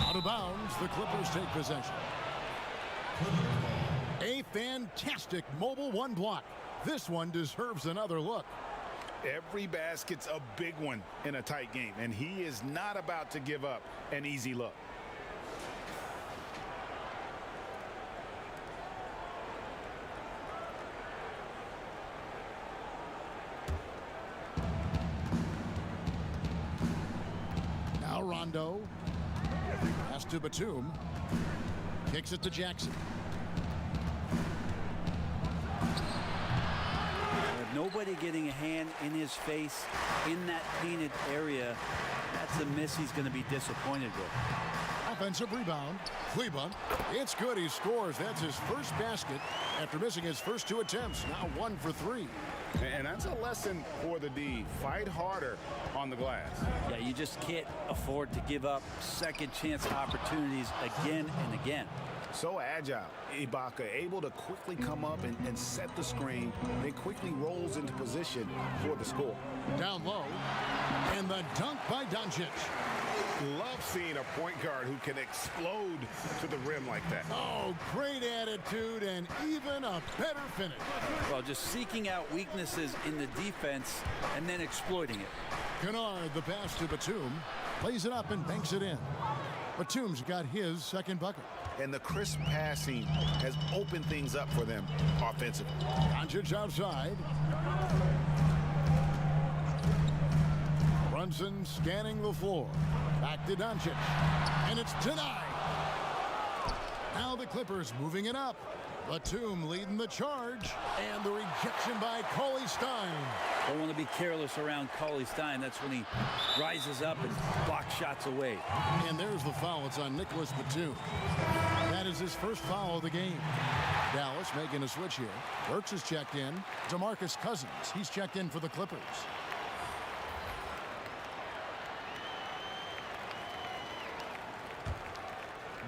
Out of bounds, the Clippers take possession. 8th fantastic mobile one block. This one deserves another look. Every basket's a big one in a tight game, and he is not about to give up an easy look. Now Rondo. Pass to Batum. Kicks it to Jackson. With nobody getting a hand in his face in that painted area, that's a miss he's going to be disappointed with. Offensive rebound. Kleba. It's good. He scores. That's his first basket after missing his first 2 attempts. Now 1 for 3. And that's a lesson for the D. Fight harder on the glass. Yeah, you just can't afford to give up second chance opportunities again and again. So agile. Ibaka able to quickly come up and set the screen, then quickly rolls into position for the score. Down low. And the dunk by Doncic. Love seeing a point guard who can explode to the rim like that. Oh, great attitude and even a better finish. Well, just seeking out weaknesses in the defense and then exploiting it. Kennard, the pass to Batum, plays it up and banks it in. Batum's got his second bucket. And the crisp passing has opened things up for them offensively. Doncic outside. Brunson scanning the floor. Back to Doncic. And it's denied. Now the Clippers moving it up. Batum leading the charge. And the rejection by Cauley Stein. Don't want to be careless around Cauley Stein. That's when he rises up and blocks shots away. And there's the foul. It's on Nicholas Batum. That is his first foul of the game. Dallas making a switch here. Burks is checked in. DeMarcus Cousins. He's checked in for the Clippers.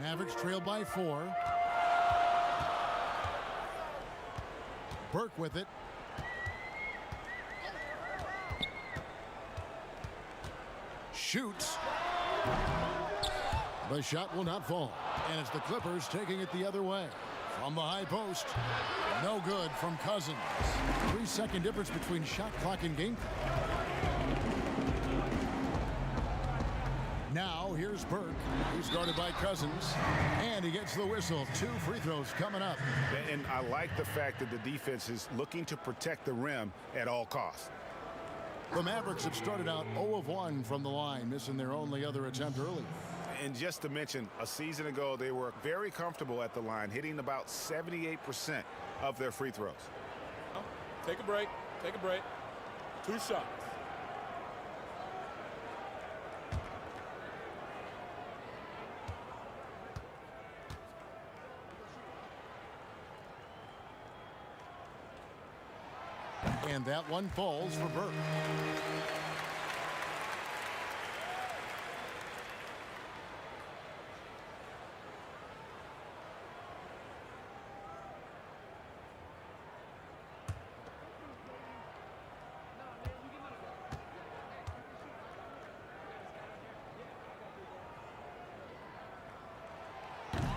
Mavericks trail by 4. Burke with it. Shoots. The shot will not fall. And it's the Clippers taking it the other way. From the high post. No good from Cousins. 3-second difference between shot clock and game clock. Now here's Burke. He's guarded by Cousins. And he gets the whistle. 2 free throws coming up. And I like the fact that the defense is looking to protect the rim at all costs. The Mavericks have started out 0 of 1 from the line, missing their only other attempt early. And just to mention, a season ago, they were very comfortable at the line, hitting about 78% of their free throws. Take a break. Take a break. 2 shots. And that one falls for Burke.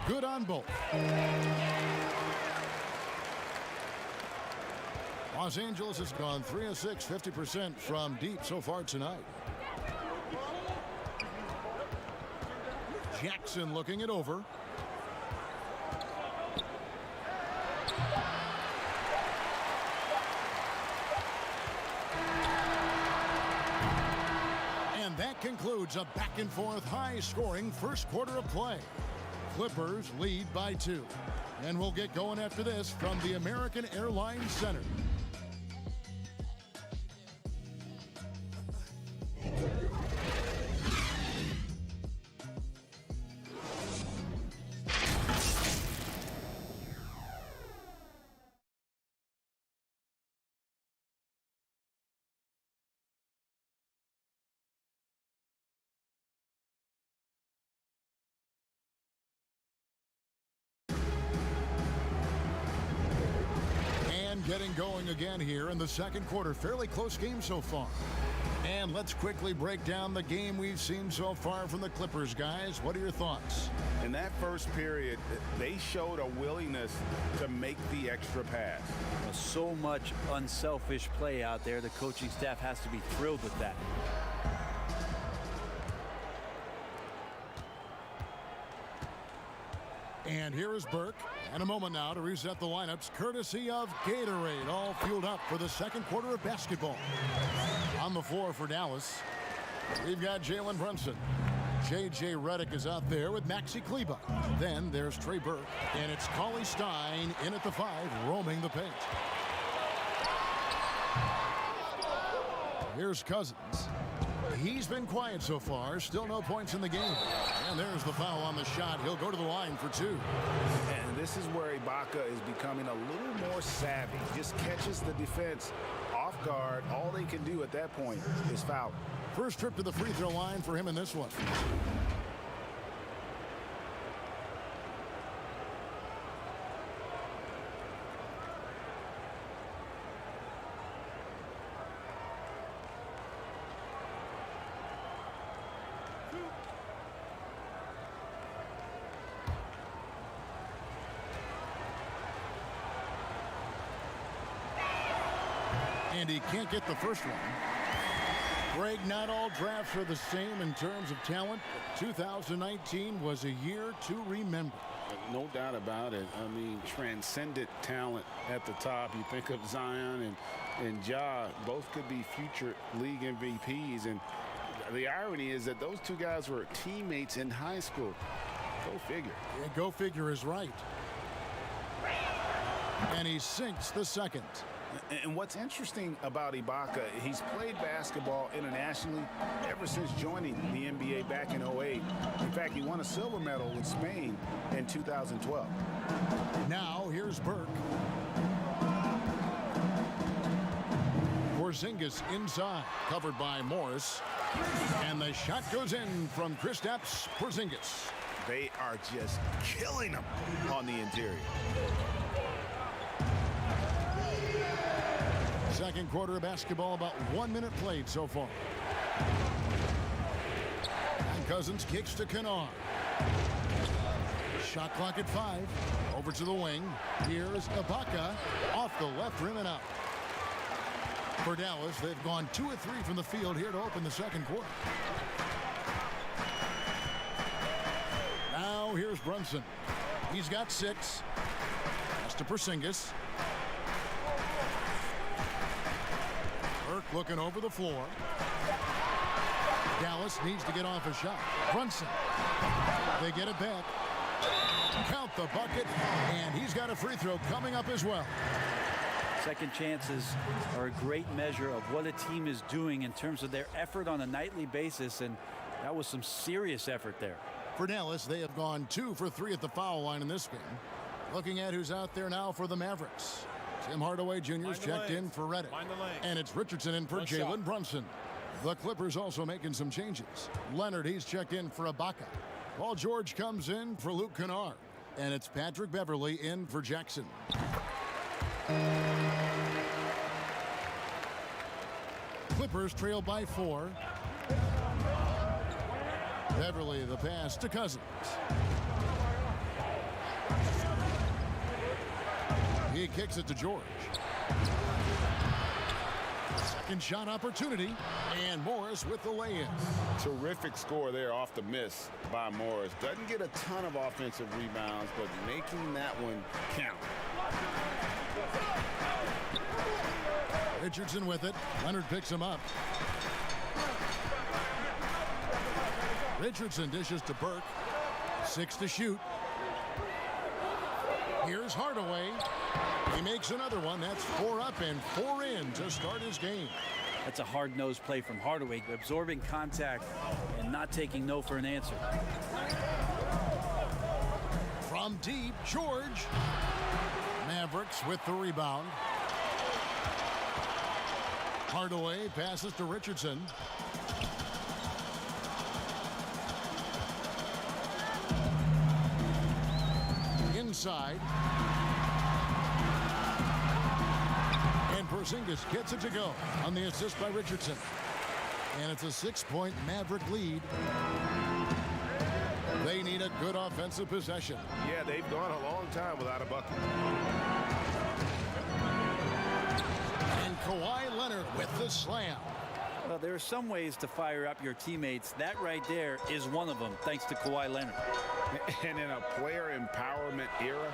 Good on both. Los Angeles has gone 3 of 6, 50% from deep so far tonight. Jackson looking it over. And that concludes a back and forth high scoring first quarter of play. Clippers lead by 2. And we'll get going after this from the American Airlines Center. Getting going again here in the second quarter. Fairly close game so far. And let's quickly break down the game we've seen so far from the Clippers, guys. What are your thoughts? In that first period, they showed a willingness to make the extra pass. So much unselfish play out there. The coaching staff has to be thrilled with that. And here is Burke. And a moment now to reset the lineups, courtesy of Gatorade, all fueled up for the second quarter of basketball. On the floor for Dallas, we've got Jalen Brunson. J.J. Redick is out there with Maxi Kleber. Then there's Trey Burke, and it's Cauley Stein in at the 5, roaming the paint. Here's Cousins. He's been quiet so far. Still no points in the game. And there's the foul on the shot. He'll go to the line for 2. And this is where Ibaka is becoming a little more savvy. Just catches the defense off guard. All they can do at that point is foul. First trip to the free throw line for him in this one. And he can't get the first one. Greg, not all drafts are the same in terms of talent. 2019 was a year to remember. No doubt about it. I mean, transcendent talent at the top. You think of Zion and Ja, both could be future league MVPs. And the irony is that those two guys were teammates in high school. Go figure. Yeah, go figure is right. And he sinks the second. And what's interesting about Ibaka, he's played basketball internationally ever since joining the NBA back in 2008. In fact, he won a silver medal with Spain in 2012. Now here's Burke. Porzingis inside, covered by Morris. And the shot goes in from Kristaps Porzingis. They are just killing him on the interior. Second quarter of basketball, about 1 minute played so far. And Cousins kicks to Kennard. Shot clock at 5. Over to the wing. Here's Ibaka off the left rim and out. For Dallas, they've gone 2 of 3 from the field here to open the second quarter. Now here's Brunson. He's got 6. Pass to Porzingis. Burke looking over the floor. Dallas needs to get off a shot. Brunson. They get it back. Count the bucket, and he's got a free throw coming up as well. Second chances are a great measure of what a team is doing in terms of their effort on a nightly basis, and that was some serious effort there. For Dallas, they have gone 2 for 3 at the foul line in this game. Looking at who's out there now for the Mavericks. Tim Hardaway Jr. is checked in for Redick. And it's Richardson in for Jalen Brunson. The Clippers also making some changes. Leonard, he's checked in for Ibaka. Paul George comes in for Luke Kennard. And it's Patrick Beverley in for Jackson. Clippers trail by 4. Beverley the pass to Cousins. He kicks it to George. Second shot opportunity. And Morris with the lay-in. Terrific score there off the miss by Morris. Doesn't get a ton of offensive rebounds, but making that one count. Richardson with it. Leonard picks him up. Richardson dishes to Burke. 6 to shoot. Here's Hardaway. He makes another one. That's 4 up and 4 in to start his game. That's a hard-nosed play from Hardaway, absorbing contact and not taking no for an answer. From deep, George. Mavericks with the rebound. Hardaway passes to Richardson. Inside. And Porzingis gets it to go on the assist by Richardson. And it's a 6-point Maverick lead. They need a good offensive possession. Yeah, they've gone a long time without a bucket. And Kawhi Leonard with the slam. Well, there are some ways to fire up your teammates. That right there is one of them, thanks to Kawhi Leonard. And in a player empowerment era,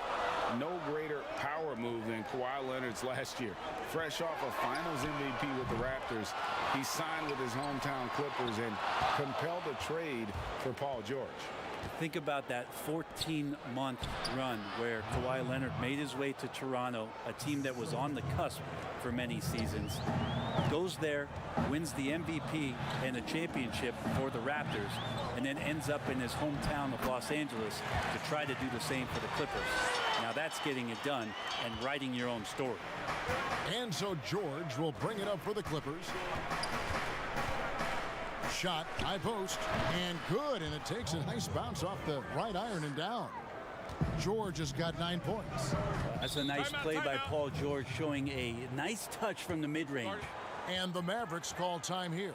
no greater power move than Kawhi Leonard's last year. Fresh off a Finals MVP with the Raptors, he signed with his hometown Clippers and compelled a trade for Paul George. Think about that 14-month run where Kawhi Leonard made his way to Toronto, a team that was on the cusp for many seasons. Goes there, wins the MVP and a championship for the Raptors, and then ends up in his hometown of Los Angeles to try to do the same for the Clippers. Now that's getting it done and writing your own story. And so George will bring it up for the Clippers. Shot, high post, and good, and it takes a nice bounce off the right iron and down. George has got 9 points. That's a nice play by Paul George, showing a nice touch from the mid-range. And the Mavericks call time here.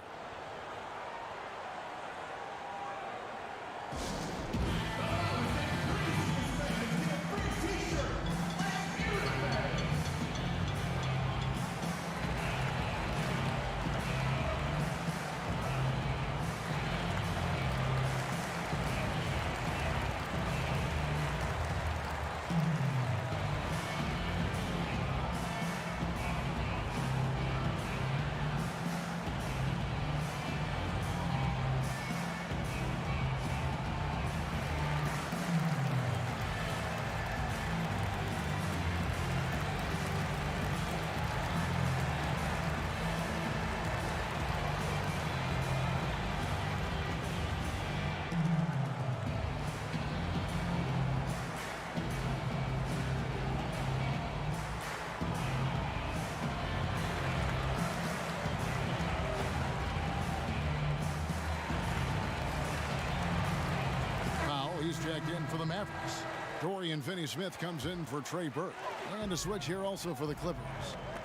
He's checked in for the Mavericks. Dorian Finney-Smith comes in for Trey Burke. And a switch here also for the Clippers.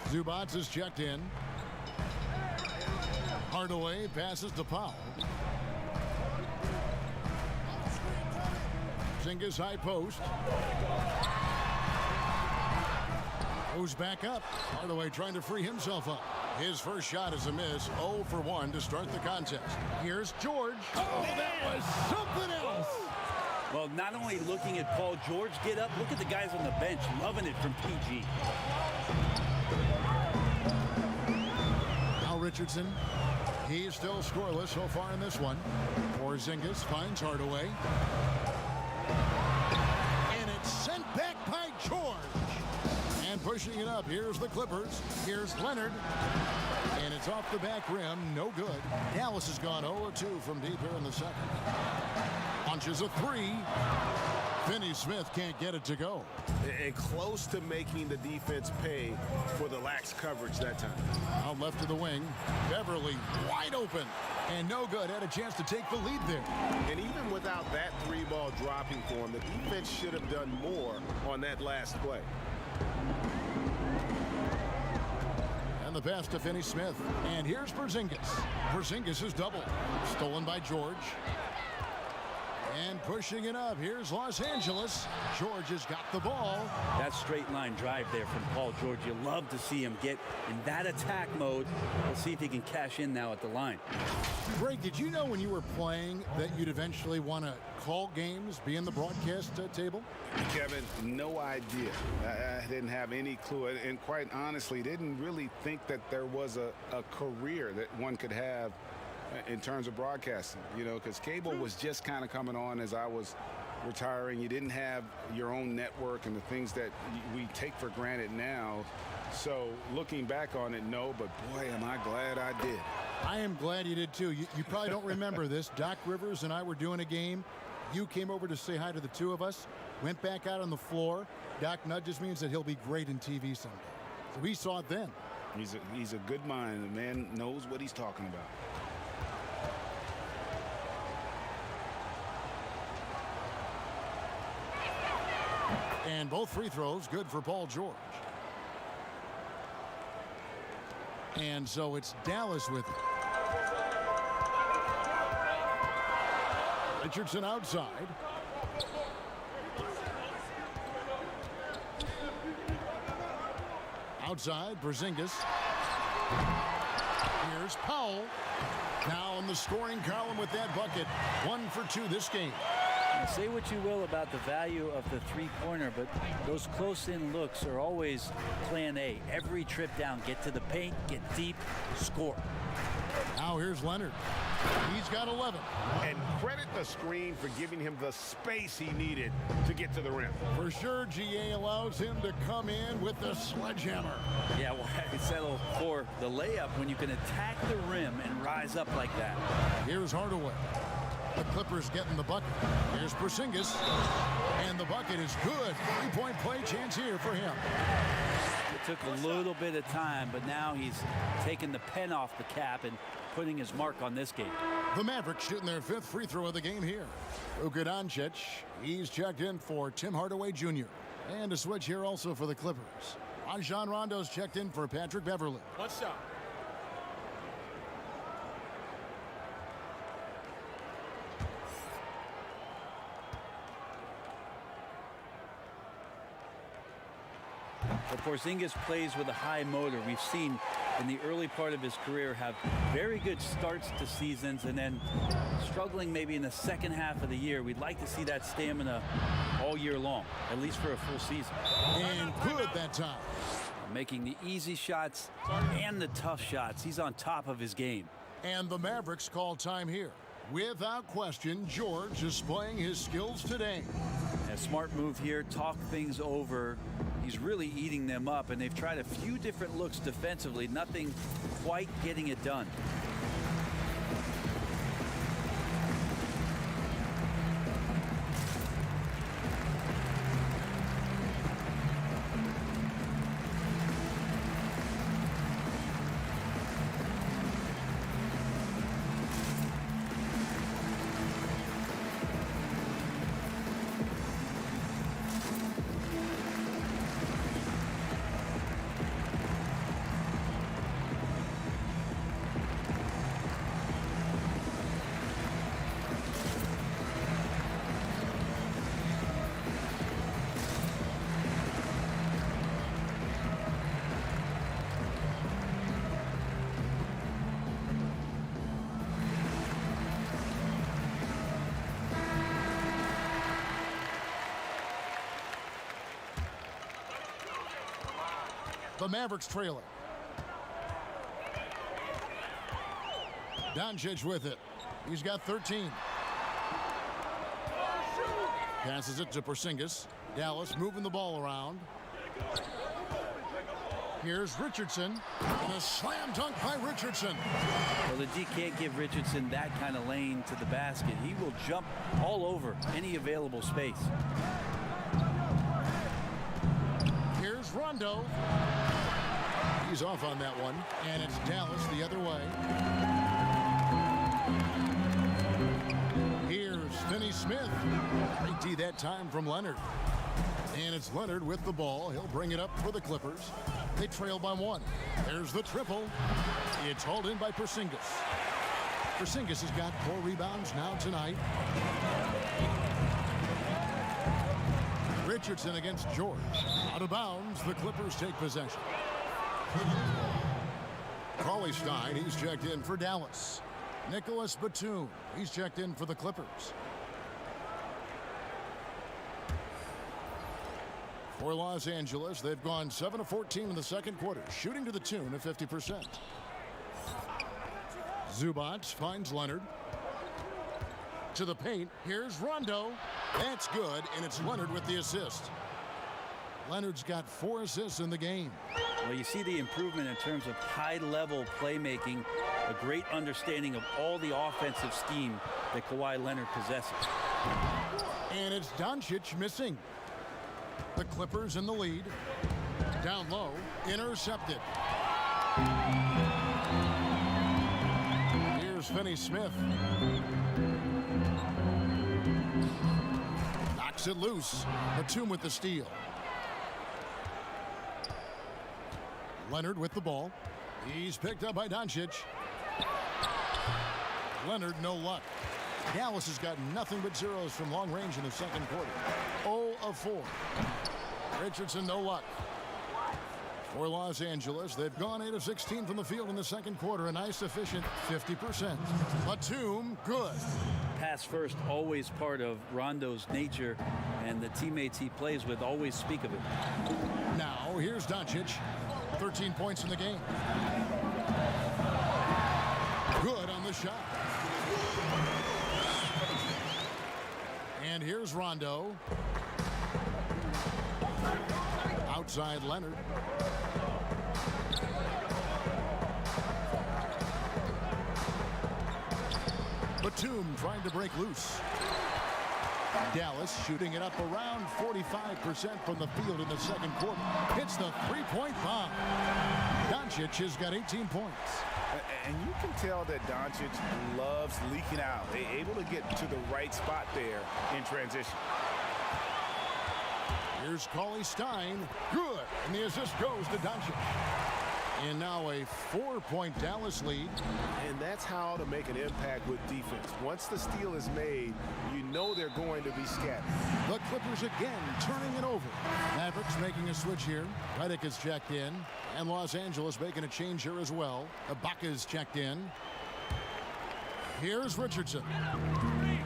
Zubac is checked in. Hardaway passes to Powell. Zingas high post. Goes back up. Hardaway trying to free himself up. His first shot is a miss. 0 for 1 to start the contest. Here's George. Oh, that was something else. Well, not only looking at Paul George get up, look at the guys on the bench loving it from PG. Now Richardson. He's still scoreless so far in this one. Porzingis finds Hardaway. And it's sent back by George. And pushing it up. Here's the Clippers. Here's Leonard. And it's off the back rim. No good. Dallas has gone 0-2 from deep here in the second. Launches a three. Finney-Smith can't get it to go. And close to making the defense pay for the lax coverage that time. Out left of the wing. Beverly wide open. And no good. Had a chance to take the lead there. And even without that three ball dropping for him, the defense should have done more on that last play. And the pass to Finney-Smith. And here's Porzingis. Porzingis is double. Stolen by George. And pushing it up. Here's Los Angeles. George has got the ball. That straight line drive there from Paul George. You love to see him get in that attack mode. We'll see if he can cash in now at the line. Greg, did you know when you were playing that you'd eventually want to call games, be in the broadcast table? Kevin, no idea. I didn't have any clue. And quite honestly, didn't really think that there was a career that one could have in terms of broadcasting, you know, because cable was just kind of coming on as I was retiring. You didn't have your own network and the things that we take for granted now. So looking back on it, no, but boy, am I glad I did. I am glad you did too. You probably don't remember this. Doc Rivers and I were doing a game. You came over to say hi to the two of us, went back out on the floor. Doc nudges me and said he'll be great in TV someday. So we saw it then. He's a good mind. The man knows what he's talking about. And both free throws good for Paul George. And so it's Dallas with it. Richardson outside. Outside, Porzingis. Here's Powell. Now in the scoring column with that bucket. 1 for 2 this game. Now, say what you will about the value of the three-pointer, but those close-in looks are always plan A. Every trip down, get to the paint, get deep, score. Now here's Leonard. He's got 11. And credit the screen for giving him the space he needed to get to the rim. For sure, GA allows him to come in with the sledgehammer. Yeah, well, I settle for the layup when you can attack the rim and rise up like that. Here's Hardaway. The Clippers getting the bucket. Here's Porzingis. And the bucket is good. 3-point play chance here for him. It took a little bit of time, but now he's taking the pen off the cap and putting his mark on this game. The Mavericks shooting their 5th free throw of the game here. Luka Doncic, he's checked in for Tim Hardaway Jr. And a switch here also for the Clippers. Rajon Rondo's checked in for Patrick Beverley. One shot. But Porzingis plays with a high motor. We've seen in the early part of his career have very good starts to seasons and then struggling maybe in the second half of the year. We'd like to see that stamina all year long, at least for a full season. And good that time. Making the easy shots and the tough shots. He's on top of his game. And the Mavericks call time here. Without question, George is displaying his skills today. A smart move here, talk things over. He's really eating them up, and they've tried a few different looks defensively. Nothing quite getting it done. The Mavericks trailing. Doncic with it. He's got 13. Passes it to Porzingis. Dallas moving the ball around. Here's Richardson. And a slam dunk by Richardson. Well, the D can't give Richardson that kind of lane to the basket. He will jump all over any available space. Here's Rondo. He's off on that one. And it's Dallas the other way. Here's Finney Smith. Great D that time from Leonard. And it's Leonard with the ball. He'll bring it up for the Clippers. They trail by 1. There's the triple. It's hauled in by Porzingis. Porzingis has got 4 rebounds now tonight. Richardson against George. Out of bounds, the Clippers take possession. Cauley Stein, he's checked in for Dallas. Nicholas Batum, he's checked in for the Clippers. For Los Angeles, they've gone 7 of 14 in the second quarter, shooting to the tune of 50%. Zubac finds Leonard. To the paint, here's Rondo. That's good, and it's Leonard with the assist. Leonard's got 4 assists in the game. Well, you see the improvement in terms of high-level playmaking, a great understanding of all the offensive scheme that Kawhi Leonard possesses. And it's Doncic missing. The Clippers in the lead. Down low, intercepted. Here's Finney Smith. Knocks it loose. Batum with the steal. Leonard with the ball. He's picked up by Doncic. Leonard, no luck. Dallas has got nothing but zeros from long range in the second quarter. 0 of 4. Richardson, no luck. For Los Angeles, they've gone 8 of 16 from the field in the second quarter. A nice, efficient 50%. Batum, good. Pass first, always part of Rondo's nature, and the teammates he plays with always speak of it. Now, here's Doncic. 13 points in the game. Good on the shot. And here's Rondo. Outside Leonard. Batum trying to break loose. Dallas shooting it up around 45% from the field in the second quarter. Hits the three-point bomb. Doncic has got 18 points. And you can tell that Doncic loves leaking out. Able to get to the right spot there in transition. Here's Cauley Stein. Good. And the assist goes to Doncic. And now a 4-point Dallas lead. And that's how to make an impact with defense. Once the steal is made, you know they're going to be scattered. The Clippers again turning it over. Mavericks making a switch here. Redick is checked in. And Los Angeles making a change here as well. Ibaka's checked in. Here's Richardson.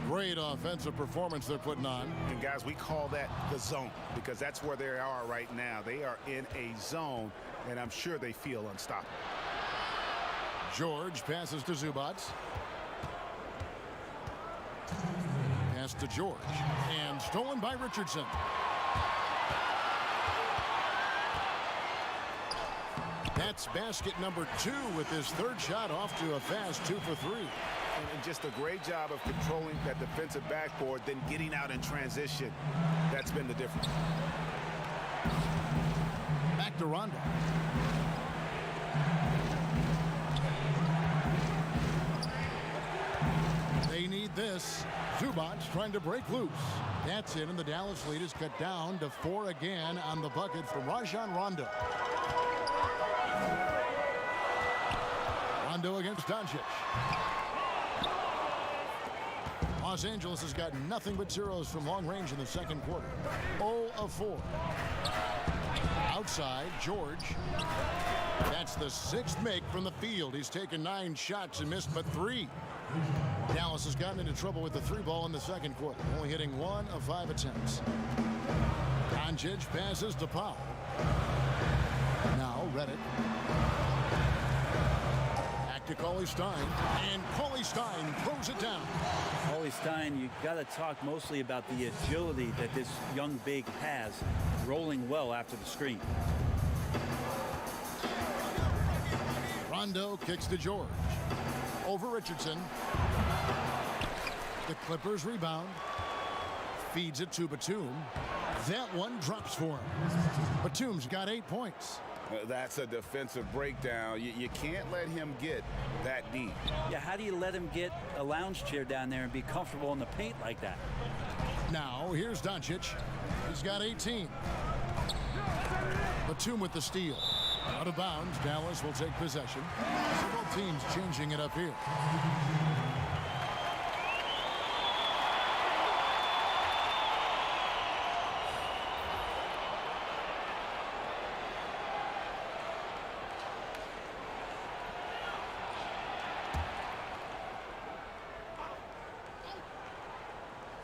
Great offensive performance they're putting on. And guys, we call that the zone because that's where they are right now. They are in a zone, and I'm sure they feel unstoppable. George passes to Zubac. Pass to George. And stolen by Richardson. That's basket number 2 with his third shot off to a fast 2 for 3. And just a great job of controlling that defensive backboard, then getting out in transition. That's been the difference. Back to Rondo. They need this. Zubac trying to break loose. That's it, and the Dallas lead is cut down to 4 again on the bucket from Rajon Rondo. Rondo against Doncic. Los Angeles has got nothing but zeros from long range in the second quarter. 0 of 4. Outside, George. That's the 6th make from the field. He's taken 9 shots and missed but 3. Dallas has gotten into trouble with the 3 ball in the second quarter, only hitting 1 of 5 attempts. Doncic passes to Powell. Now Redick. Back to Cauley Stein, and Cauley Stein throws it down. Cauley Stein, you got to talk mostly about the agility that this young big has, rolling well after the screen. Rondo kicks to George. Over Richardson. The Clippers rebound. Feeds it to Batum. That one drops for him. Batum's got 8 points. That's a defensive breakdown. You can't let him get that deep. Yeah, how do you let him get a lounge chair down there and be comfortable in the paint like that? Now, here's Doncic. He's got 18. Batum with the steal. Out of bounds, Dallas will take possession. Several teams changing it up here.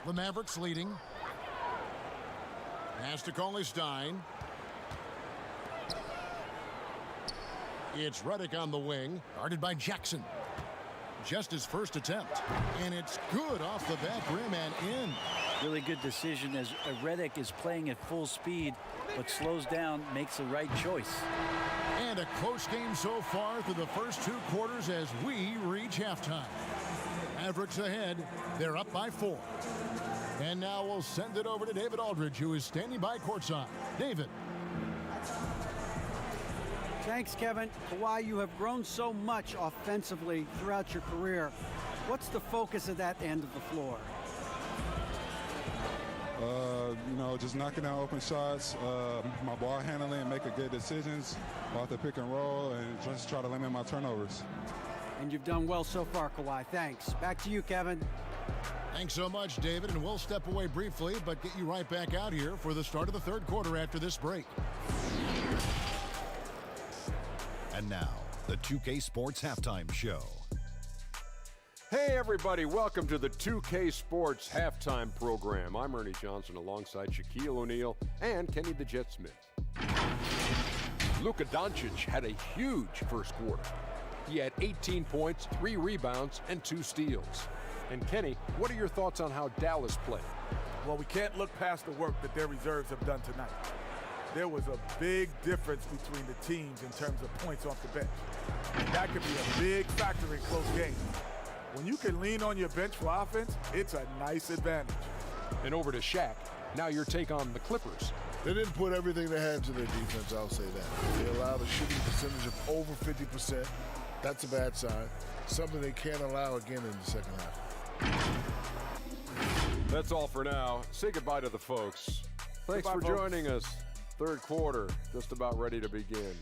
The Mavericks leading. Pass to Cauley Stein. It's Redick on the wing, guarded by Jackson. Just his first attempt, and it's good off the back rim and in. Really good decision as Redick is playing at full speed, but slows down, makes the right choice. And a close game so far through the first 2 quarters as we reach halftime. Mavericks ahead. They're up by 4. And now we'll send it over to David Aldridge, who is standing by courtside. David. Thanks, Kevin. Kawhi, you have grown so much offensively throughout your career. What's the focus of that end of the floor? Just knocking down open shots, my ball handling, making good decisions off the pick and roll, and just try to limit my turnovers. And you've done well so far, Kawhi. Thanks. Back to you, Kevin. Thanks so much, David, and we'll step away briefly, but get you right back out here for the start of the third quarter after this break. And now, the 2K Sports Halftime Show. Hey everybody, welcome to the 2K Sports Halftime Program. I'm Ernie Johnson alongside Shaquille O'Neal and Kenny the Jet Smith. Luka Doncic had a huge first quarter. He had 18 points, 3 rebounds, and 2 steals. And Kenny, what are your thoughts on how Dallas played? Well, we can't look past the work that their reserves have done tonight. There was a big difference between the teams in terms of points off the bench. And that could be a big factor in close games. When you can lean on your bench for offense, it's a nice advantage. And over to Shaq. Now your take on the Clippers. They didn't put everything they had to their defense, I'll say that. They allowed a shooting percentage of over 50%. That's a bad sign. Something they can't allow again in the second half. That's all for now. Say goodbye to the folks. Thanks Goodbye, for folks. joining us. Third quarter, just about ready to begin.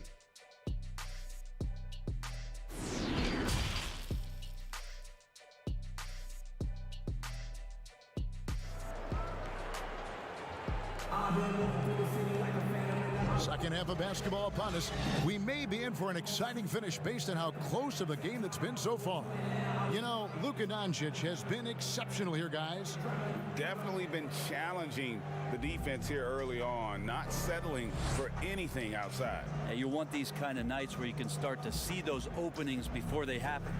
Second half of basketball upon us. We may be in for an exciting finish based on how close of a game that's been so far. You know, Luka Doncic has been exceptional here, guys. Definitely been challenging the defense here early on, not settling for anything outside. And you want these kind of nights where you can start to see those openings before they happen.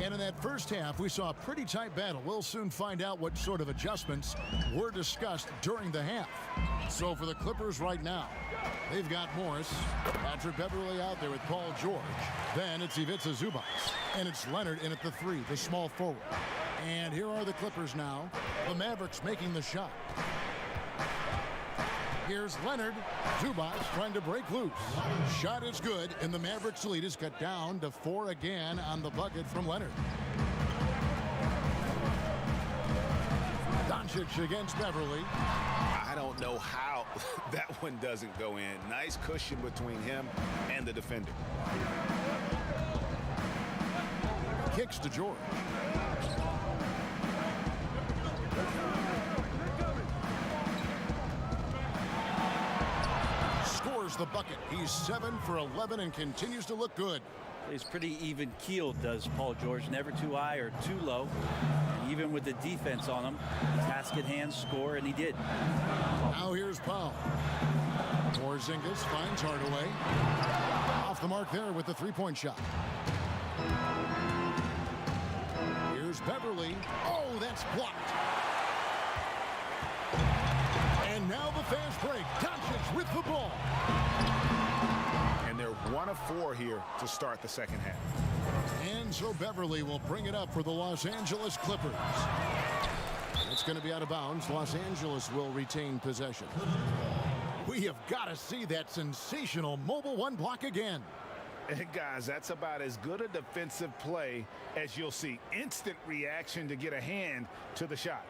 And in that first half, we saw a pretty tight battle. We'll soon find out what sort of adjustments were discussed during the half. So for the Clippers right now, they've got Morris, Patrick Beverley out there with Paul George. Then it's Ivica Zubac, and it's Leonard in at the 3, the small forward. And here are the Clippers now. The Mavericks making the shot. Here's Leonard. Zubac trying to break loose. Shot is good, and the Mavericks lead is cut down to 4 again on the bucket from Leonard. Doncic against Beverley. I don't know how that one doesn't go in. Nice cushion between him and the defender. Kicks to George. Scores the bucket. He's 7 for 11 and continues to look good. He's pretty even keeled, does Paul George. Never too high or too low. And even with the defense on him, task at hand, score, and he did. Now here's Powell. Porzingis finds Hardaway. Off the mark there with the three-point shot. Here's Beverley. Oh, that's blocked. And now the fast break. Doncic with the ball. And they're 1 of 4 here to start the second half. And so Beverley will bring it up for the Los Angeles Clippers. It's going to be out of bounds. Los Angeles will retain possession. We have got to see that sensational mobile one block again. And guys, that's about as good a defensive play as you'll see. Instant reaction to get a hand to the shot.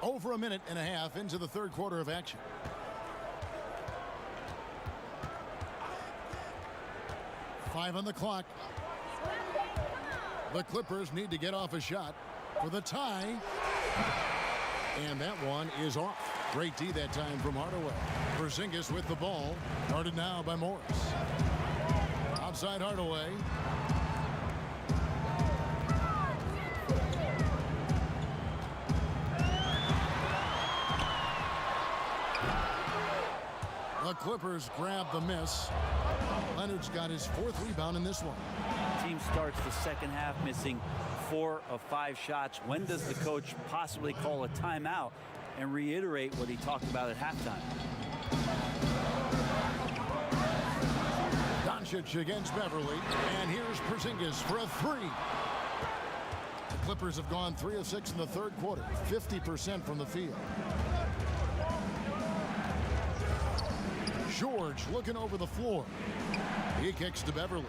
Over a minute and a half into the third quarter of action. Five on the clock. The Clippers need to get off a shot for the tie. And that one is off. Great D that time from Hardaway. Porzingis with the ball. Guarded now by Morris. Outside Hardaway. The Clippers grab the miss. Leonard's got his 4th rebound in this one. Team starts the second half missing 4 of 5 shots. When does the coach possibly call a timeout and reiterate what he talked about at halftime? Doncic against Beverley. And here's Porzingis for a 3. The Clippers have gone 3 of 6 in the third quarter. 50% from the field. George looking over the floor. He kicks to Beverley.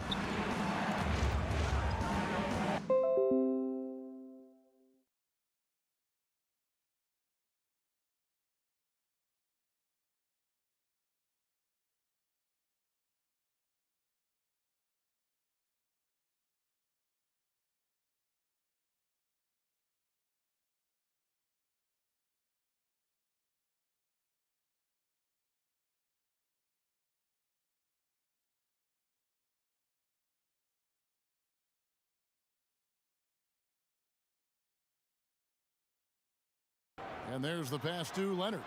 And there's the pass to Leonard.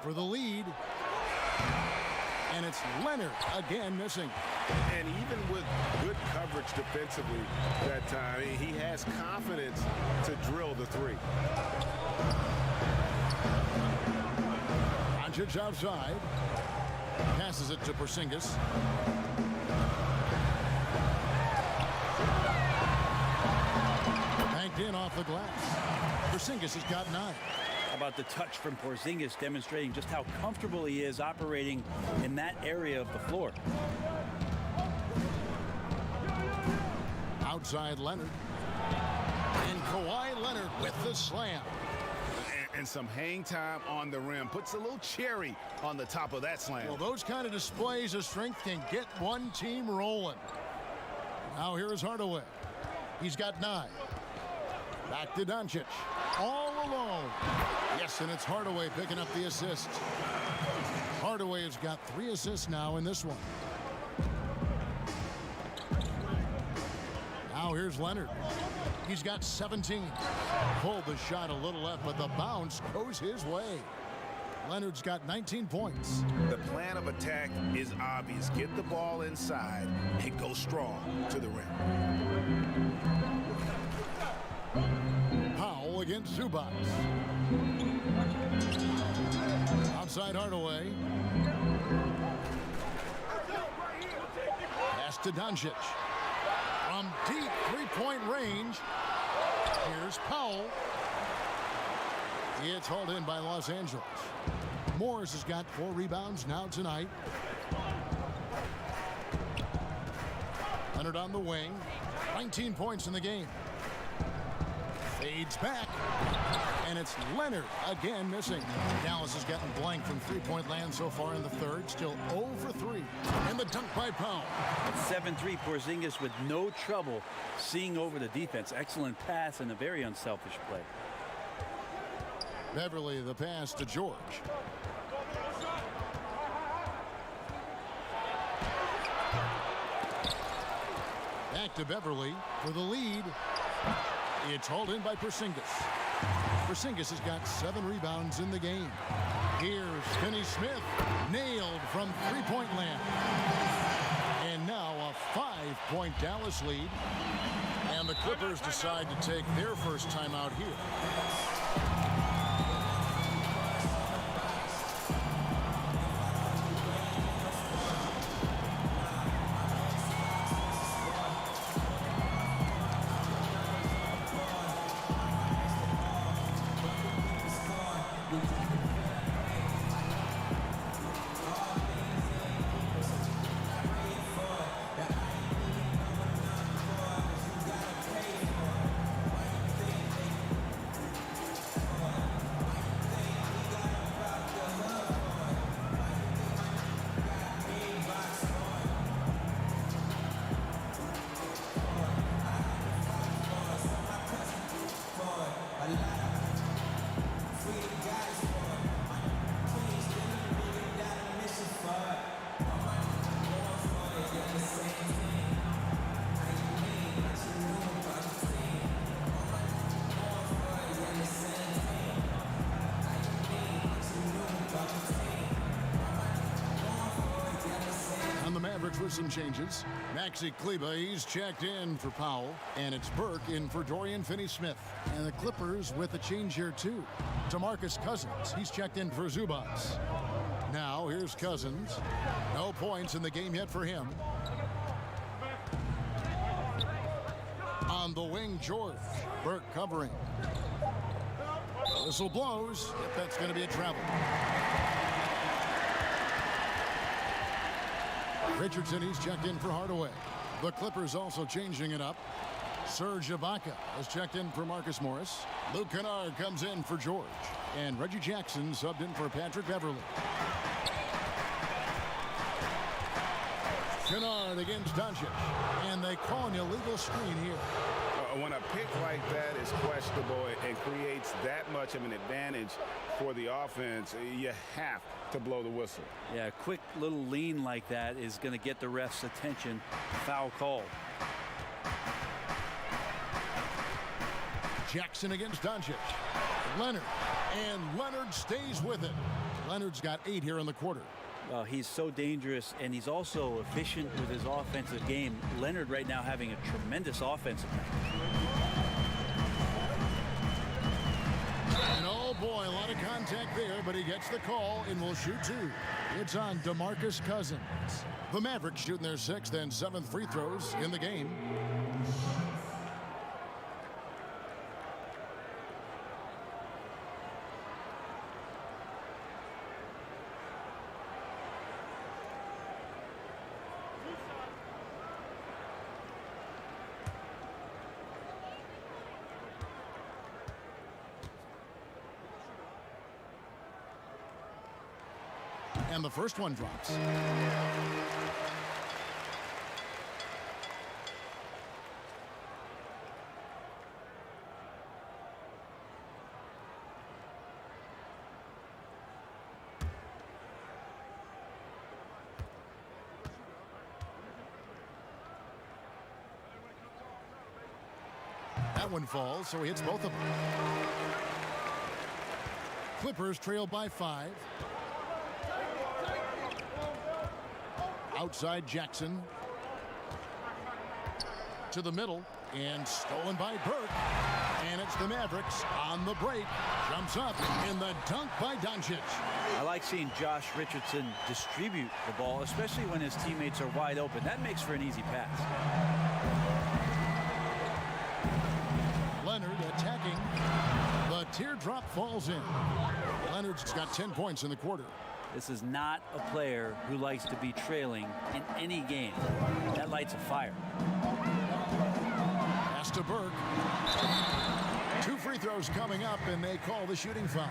For the lead. And it's Leonard again missing. And even with good coverage defensively that time, he has confidence to drill the three. Doncic outside. Passes it to Porzingis. Banked in off the glass. Porzingis has got 9. How about the touch from Porzingis, demonstrating just how comfortable he is operating in that area of the floor. Outside Leonard. And Kawhi Leonard with the slam. And some hang time on the rim. Puts a little cherry on the top of that slam. Well, those kind of displays of strength can get one team rolling. Now here is Hardaway. He's got 9. Back to Doncic. All alone. Yes, and it's Hardaway picking up the assist. Hardaway has got 3 assists now in this one. Now here's Leonard. He's got 17. Pulled the shot a little left, but the bounce goes his way. Leonard's got 19 points. The plan of attack is obvious. Get the ball inside and go strong to the rim. Powell against Zubac. Outside Hardaway. Pass to Doncic. From deep three-point range. Here's Powell. It's hauled in by Los Angeles. Morris has got 4 rebounds now tonight. Leonard on the wing. 19 points in the game. Fades back. And it's Leonard again missing. Dallas has gotten blank from three-point land so far in the third. Still 0 for 3. And the dunk by Powell. At 7-3, Porzingis with no trouble seeing over the defense. Excellent pass and a very unselfish play. Beverly the pass to George. Back to Beverly for the lead. It's hauled in by Porzingis. Porzingis has got 7 rebounds in the game. Here's Finney Smith, nailed from three-point land. And now a 5-point Dallas lead. And the Clippers decide to take their first timeout here. Mavericks with some changes. Maxi Kleba, he's checked in for Powell. And it's Burke in for Dorian Finney-Smith. And the Clippers with a change here, too. DeMarcus Cousins, he's checked in for Zubac. Now, here's Cousins. No points in the game yet for him. On the wing, George. Burke covering. Whistle blows. If that's going to be a travel. Richardson, he's checked in for Hardaway. The Clippers also changing it up. Serge Ibaka has checked in for Marcus Morris. Luke Kennard comes in for George. And Reggie Jackson subbed in for Patrick Beverly. Kennard against Doncic. And they call an illegal screen here. When a pick like that is questionable and creates that much of an advantage for the offense, you have to blow the whistle. Yeah, a quick little lean like that is going to get the ref's attention. Foul call. Jackson against Doncic. Leonard. And Leonard stays with it. Leonard's got 8 here in the quarter. He's so dangerous, and he's also efficient with his offensive game. Leonard right now having a tremendous offensive night. And oh boy, a lot of contact there, but he gets the call and will shoot 2. It's on DeMarcus Cousins. The Mavericks shooting their 6th and 7th free throws in the game. And the first one drops. That one falls, so he hits both of them. Clippers trail by 5. Outside Jackson. To the middle. And stolen by Burke. And it's the Mavericks on the break. Jumps up in the dunk by Doncic. I like seeing Josh Richardson distribute the ball, especially when his teammates are wide open. That makes for an easy pass. Leonard attacking. The teardrop falls in. Leonard's got 10 points in the quarter. This is not a player who likes to be trailing in any game. That lights a fire. Pass to Burke. 2 free throws coming up, and they call the shooting foul.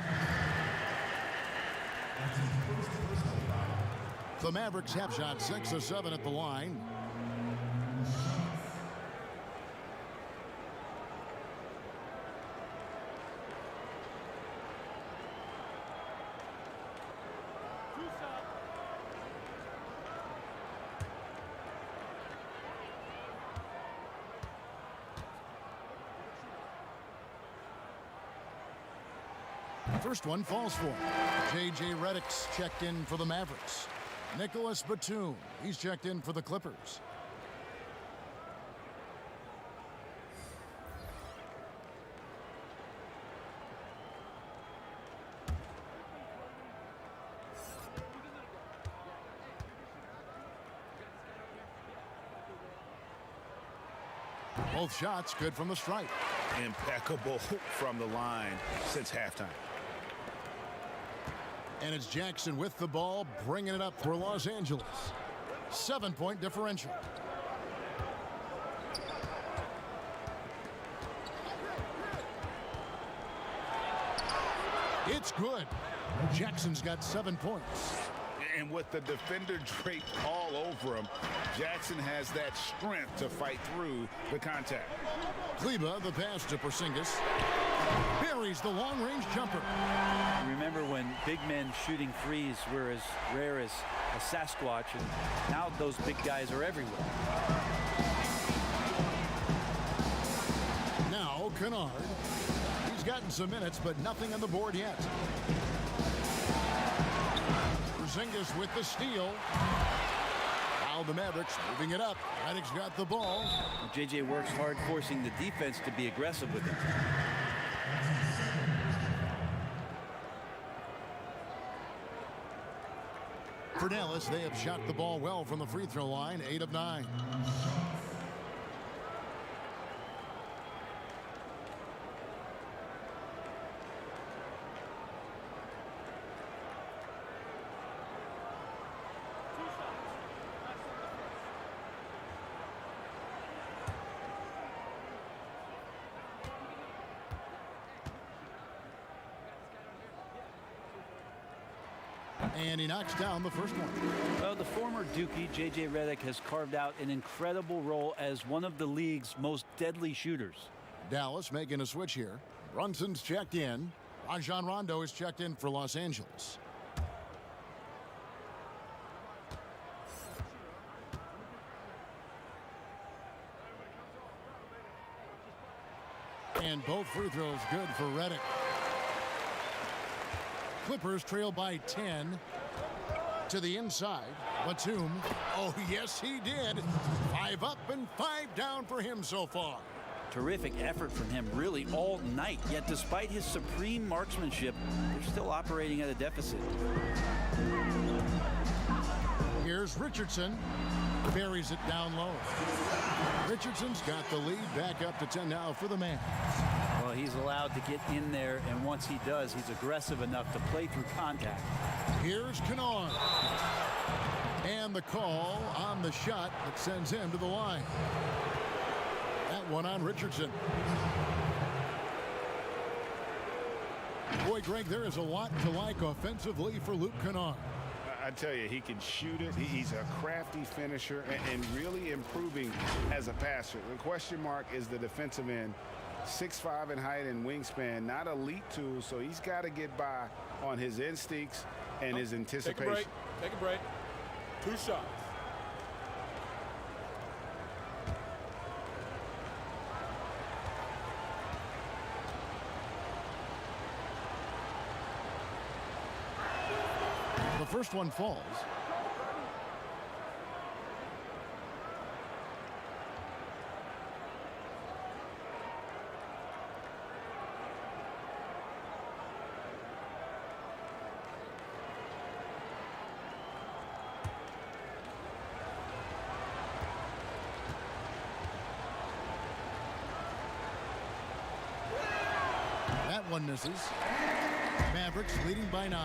The Mavericks have shot 6 of 7 at the line. First one falls for him. J.J. Redick's checked in for the Mavericks. Nicholas Batum, he's checked in for the Clippers. Both shots good from the stripe. Impeccable from the line since halftime. And it's Jackson with the ball, bringing it up for Los Angeles. 7-point differential. It's good. Jackson's got 7 points. And with the defender draped all over him, Jackson has that strength to fight through the contact. Kleba, the pass to Porzingis. Buries the long-range jumper. Remember when big men shooting threes were as rare as a Sasquatch, and now those big guys are everywhere. Now Kennard. He's gotten some minutes, but nothing on the board yet. Porzingis with the steal. Now the Mavericks moving it up. Redick's got the ball. JJ works hard forcing the defense to be aggressive with him. For Dallas, they have shot the ball well from the free throw line, 8 of 9. And he knocks down the first one. Well, the former Dookie, J.J. Redick, has carved out an incredible role as one of the league's most deadly shooters. Dallas making a switch here. Brunson's checked in. Rajon Rondo is checked in for Los Angeles. And both free throws good for Reddick. Clippers trail by 10. To the inside. Batum. Oh, yes, he did. 5 up and 5 down for him so far. Terrific effort from him really all night. Yet despite his supreme marksmanship, they're still operating at a deficit. Here's Richardson. Buries it down low. Richardson's got the lead back up to 10 now for the man. Well, he's allowed to get in there, and once he does, he's aggressive enough to play through contact. Here's Kennard. And the call on the shot that sends him to the line. That one on Richardson. Boy, Greg, there is a lot to like offensively for Luke Kennard. I tell you, he can shoot it. He's a crafty finisher and really improving as a passer. The question mark is the defensive end. 6'5" in height and wingspan, not elite tools, so he's got to get by on his instincts and his anticipation. Take a break. 2 shots. The first one falls. That one misses. Mavericks leading by 9.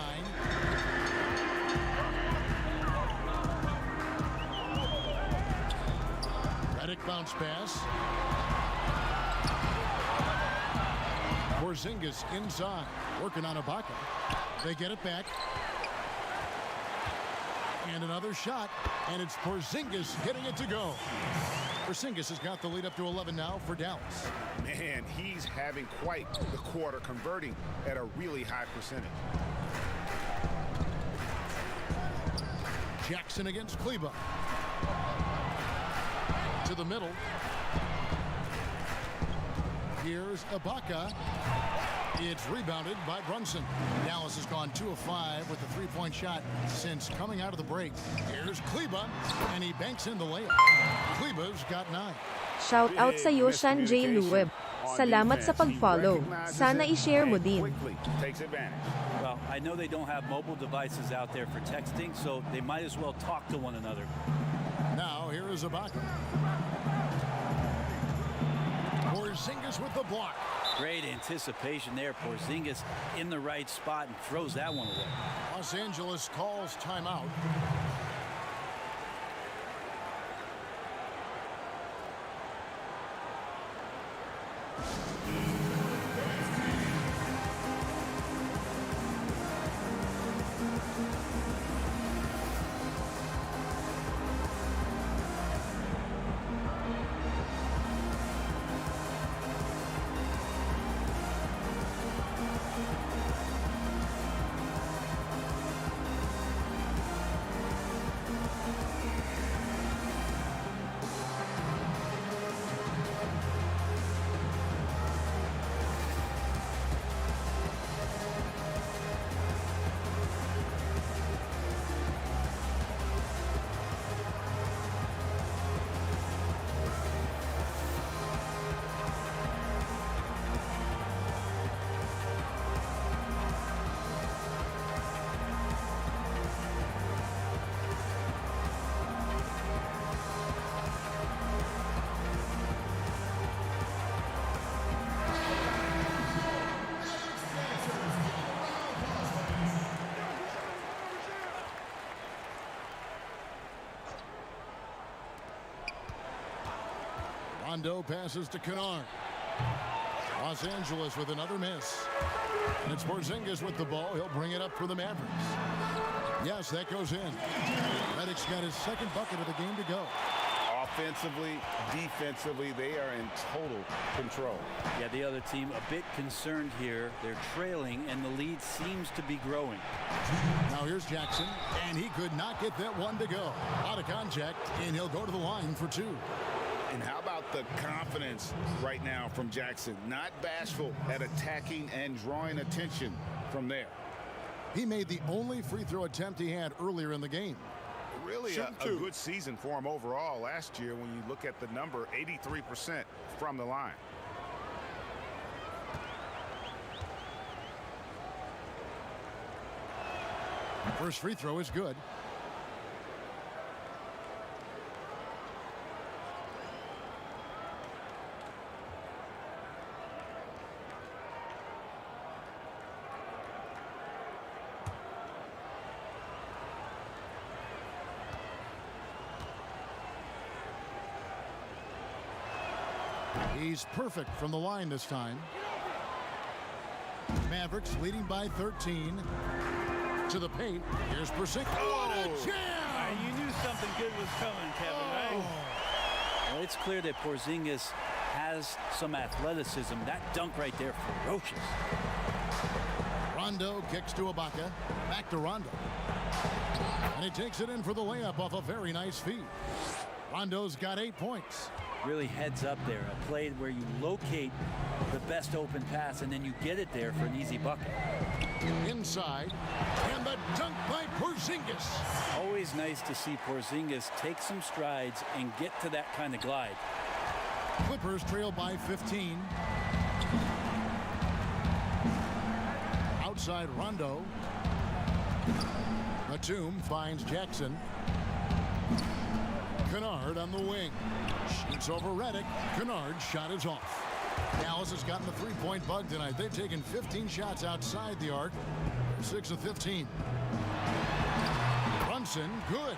Reddick bounce pass. Porzingis inside, working on Ibaka. They get it back. And another shot, and it's Porzingis getting it to go. Porzingis has got the lead up to 11 now for Dallas. Man, he's having quite the quarter, converting at a really high percentage. Jackson against Kleba. To the middle. Here's Ibaka. It's rebounded by Brunson. Dallas has gone 2 of 5 with the 3-point shot since coming out of the break. Here's Kleba, and he banks in the layup. Kleba's got 9. Shout out sa iyo, Sean J. Luweb. Salamat sa pag-follow. Sana i-share mo din. Well, I know they don't have mobile devices out there for texting, so they might as well talk to one another. Now here is Ibaka. Porzingis with the block. Great anticipation there. Porzingis in the right spot and throws that one away. Los Angeles calls timeout. Rondo passes to Kennard. Los Angeles with another miss. And it's Porzingis with the ball. He'll bring it up for the Mavericks. Yes, that goes in. Reddick's got his second bucket of the game to go. Offensively, defensively, they are in total control. Yeah, the other team a bit concerned here. They're trailing, and the lead seems to be growing. Now here's Jackson, and he could not get that one to go. Out of contact, and he'll go to the line for 2. And how about the confidence right now from Jackson? Not bashful at attacking and drawing attention from there. He made the only free throw attempt he had earlier in the game. Really a good season for him overall last year when you look at the number, 83% from the line. First free throw is good. He's perfect from the line this time. Mavericks leading by 13. To the paint. Here's Porzingis. What a jam! You knew something good was coming, Kevin, right? Well, it's clear that Porzingis has some athleticism. That dunk right there, ferocious. Rondo kicks to Ibaka. Back to Rondo. And he takes it in for the layup off a very nice feed. Rondo's got 8 points. Really heads up there. A play where you locate the best open pass and then you get it there for an easy bucket. Inside, and the dunk by Porzingis. Always nice to see Porzingis take some strides and get to that kind of glide. Clippers trail by 15. Outside Rondo. Batum finds Jackson. Kennard on the wing. Shoots over Redick. Kennard's shot is off. Dallas has gotten the three-point bug tonight. They've taken 15 shots outside the arc. 6 of 15. Brunson, good.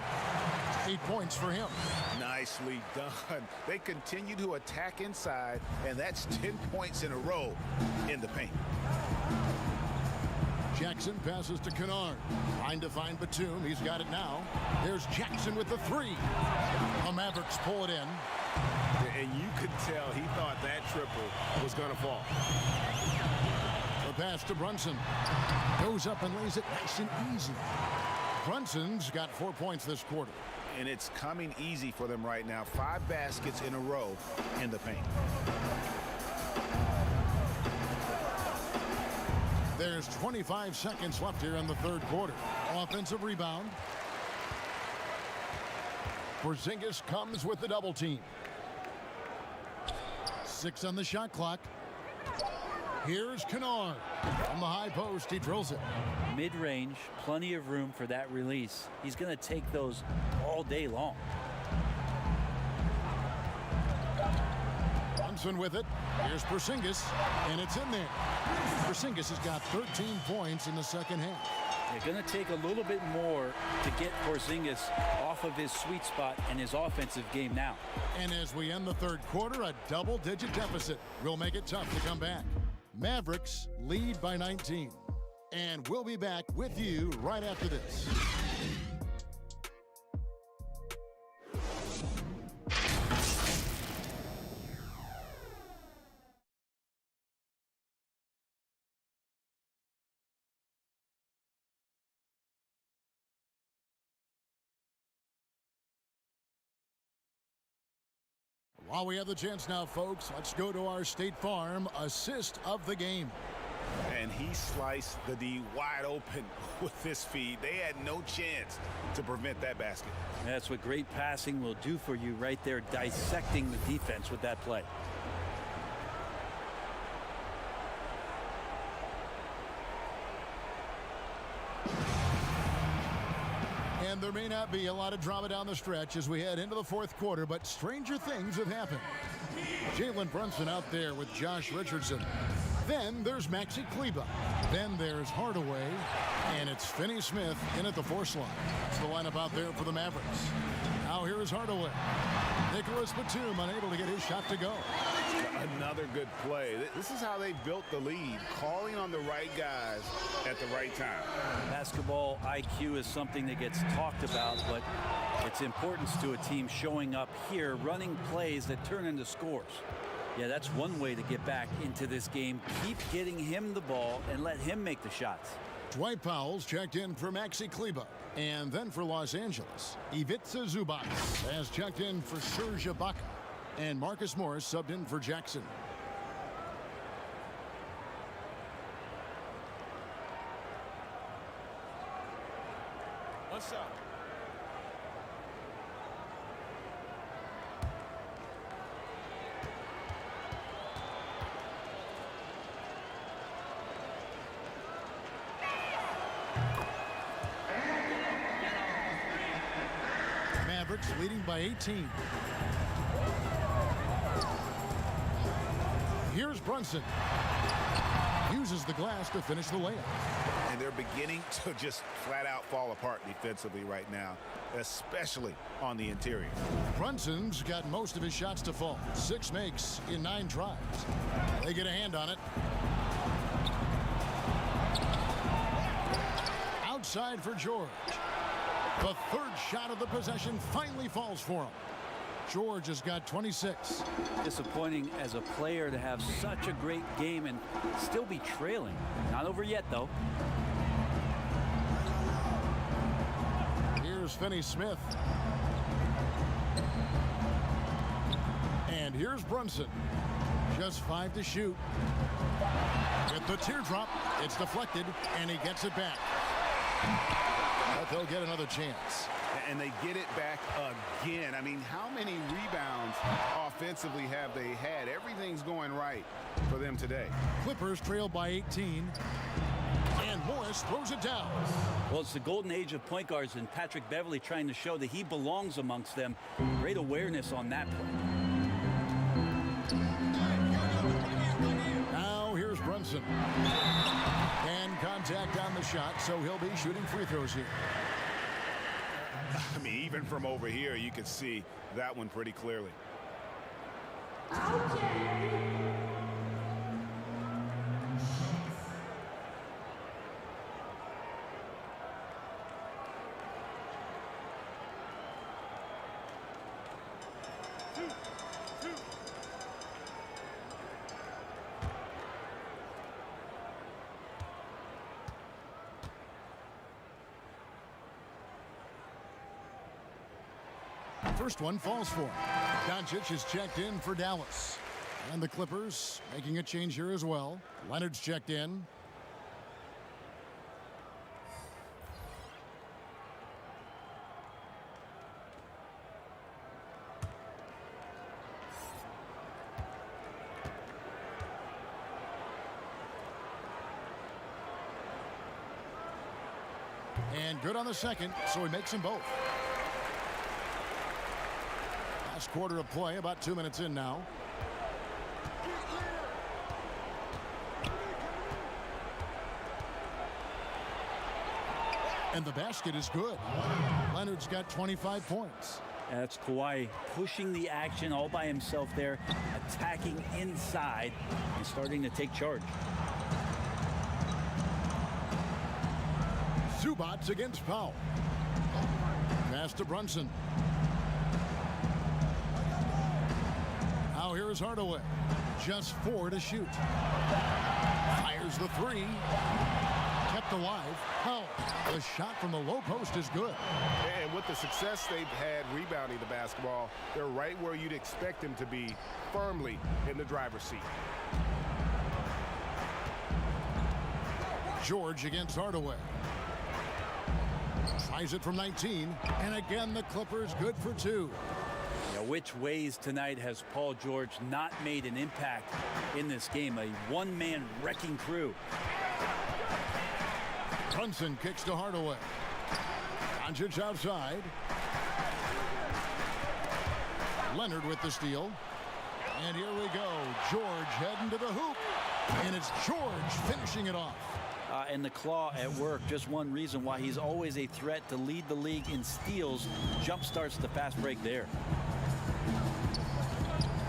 8 points for him. Nicely done. They continue to attack inside, and that's 10 points in a row in the paint. Jackson passes to Kennard. Trying to find Batum. He's got it now. There's Jackson with the three. The Mavericks pull it in. And you could tell he thought that triple was going to fall. The pass to Brunson. Goes up and lays it nice and easy. Brunson's got 4 points this quarter. And it's coming easy for them right now. 5 baskets in a row in the paint. There's 25 seconds left here in the third quarter. Offensive rebound. Porzingis comes with the double team. 6 on the shot clock. Here's Kennard. On the high post, he drills it. Mid-range, plenty of room for that release. He's going to take those all day long. Brunson with it. Here's Porzingis, and it's in there. Porzingis has got 13 points in the second half. They're going to take a little bit more to get Porzingis off of his sweet spot and his offensive game now. And as we end the third quarter, a double-digit deficit will make it tough to come back. Mavericks lead by 19. And we'll be back with you right after this. While we have the chance now, folks, let's go to our State Farm assist of the game. And he sliced the D wide open with this feed. They had no chance to prevent that basket. That's what great passing will do for you right there, dissecting the defense with that play. And there may not be a lot of drama down the stretch as we head into the fourth quarter, but stranger things have happened. Jalen Brunson out there with Josh Richardson. Then there's Maxi Kleber. Then there's Hardaway. And it's Finney Smith in at the 4 slot. That's the lineup out there for the Mavericks. Now here is Hardaway. Nicholas Batum unable to get his shot to go. Another good play. This is how they built the lead, calling on the right guys at the right time. Basketball IQ is something that gets talked about, but its importance to a team showing up here, running plays that turn into scores. Yeah, that's one way to get back into this game. Keep getting him the ball and let him make the shots. Dwight Powell's checked in for Maxi Kleber. And then for Los Angeles, Ivica Zubac has checked in for Serge Ibaka. And Marcus Morris subbed in for Jackson. One shot. Mavericks leading by 18. Here's Brunson. Uses the glass to finish the layup. And they're beginning to just flat out fall apart defensively right now, especially on the interior. Brunson's got most of his shots to fall. 6 makes in 9 tries. They get a hand on it. Outside for George. The third shot of the possession finally falls for him. George has got 26. Disappointing as a player to have such a great game and still be trailing. Not over yet, though. Here's Finney-Smith. And here's Brunson. Just 5 to shoot. With the teardrop, it's deflected, and he gets it back. But they'll get another chance. And they get it back again. I mean, how many rebounds offensively have they had? Everything's going right for them today. Clippers trail by 18. And Morris throws it down. Well, it's the golden age of point guards, and Patrick Beverley trying to show that he belongs amongst them. Great awareness on that play. Now here's Brunson. And contact on the shot, so he'll be shooting free throws here. I mean, even from over here, you can see that one pretty clearly. First one falls for him. Doncic is checked in for Dallas. And the Clippers making a change here as well. Leonard's checked in. And good on the second, so he makes them both. Last quarter of play, about 2 minutes in now. And the basket is good. Leonard's got 25 points. That's Kawhi pushing the action all by himself there, attacking inside and starting to take charge. Zubats against Powell. Pass to Brunson. Now here's Hardaway. Just 4 to shoot. Fires the 3. Kept alive. Powell. The shot from the low post is good. And with the success they've had rebounding the basketball, they're right where you'd expect them to be, firmly in the driver's seat. George against Hardaway. Tries it from 19. And again, the Clippers good for 2. Now, which ways tonight has Paul George not made an impact in this game? A one-man wrecking crew. Brunson kicks to Hardaway. Doncic outside. Leonard with the steal. And here we go. George heading to the hoop. And it's George finishing it off. And the claw at work. Just one reason why he's always a threat to lead the league in steals. Jump starts the fast break there.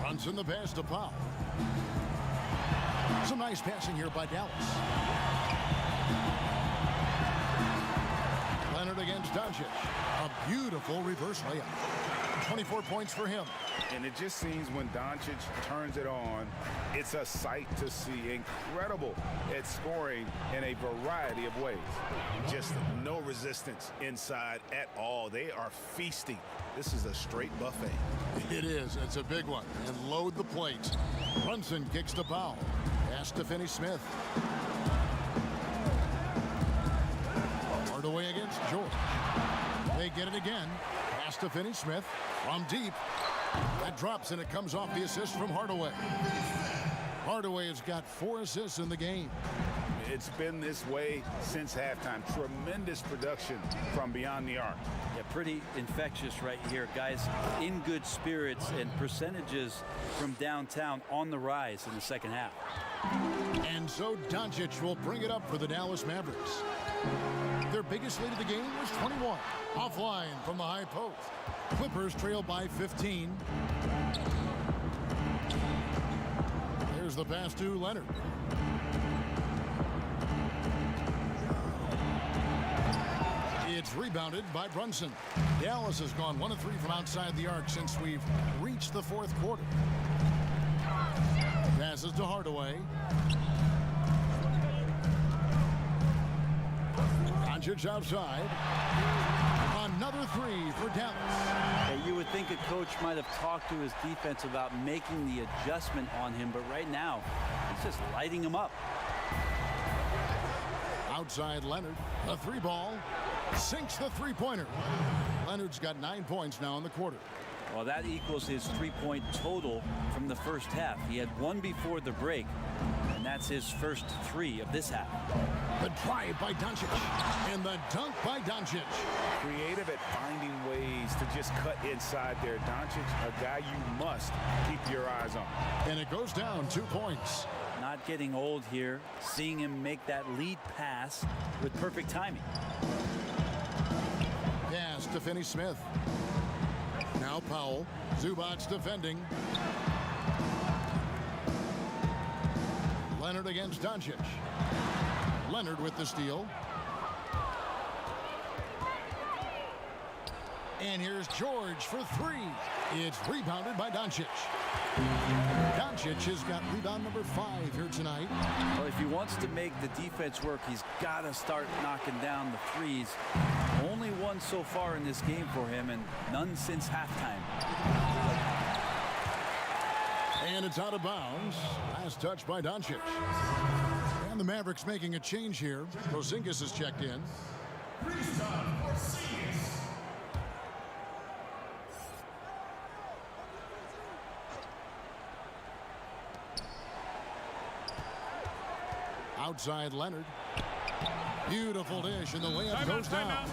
Brunson the pass to Powell. Some nice passing here by Dallas. Leonard against Doncic. A beautiful reverse layup. 24 points for him. And it just seems when Doncic turns it on, it's a sight to see. Incredible at scoring in a variety of ways. Just no resistance inside at all. They are feasting. This is a straight buffet. It is. It's a big one. And load the plates. Brunson kicks to Powell. Pass to Finney-Smith. Hardaway against George. They get it again. Pass to Finney-Smith from deep. That drops, and it comes off the assist from Hardaway. Hardaway has got 4 assists in the game. It's been this way since halftime. Tremendous production from beyond the arc. Yeah, pretty infectious right here. Guys in good spirits, and percentages from downtown on the rise in the second half. And so Doncic will bring it up for the Dallas Mavericks. Their biggest lead of the game was 21. Offline from the high post. Clippers trail by 15. There's the pass to Leonard. It's rebounded by Brunson. Dallas has gone 1 of 3 from outside the arc since we've reached the 4th quarter. Passes to Hardaway. Doncic outside. Another 3 for Dallas. Hey, you would think a coach might have talked to his defense about making the adjustment on him, but right now, he's just lighting him up. Outside Leonard, a 3-ball, sinks the 3-pointer. Leonard's got 9 points now in the quarter. Well, that equals his 3-point total from the first half. He had 1 before the break, and that's his first 3 of this half. The drive by Doncic, and the dunk by Doncic. Creative at finding ways to just cut inside there. Doncic, a guy you must keep your eyes on. And it goes down 2 points. Not getting old here, seeing him make that lead pass with perfect timing. Pass to Finney-Smith. Now Powell. Zubac's defending. Leonard against Doncic. Leonard with the steal. And here's George for 3. It's rebounded by Doncic. Doncic has got rebound number 5 here tonight. Well, if he wants to make the defense work, he's got to start knocking down the threes. Only 1 so far in this game for him, and none since halftime. And it's out of bounds. Last touch by Doncic. And the Mavericks making a change here. Porzingis has checked in. Outside Leonard. Beautiful dish, and the layup goes down.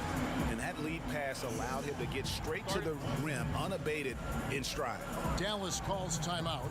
And that lead pass allowed him to get straight to the rim, unabated in stride. Dallas calls timeout.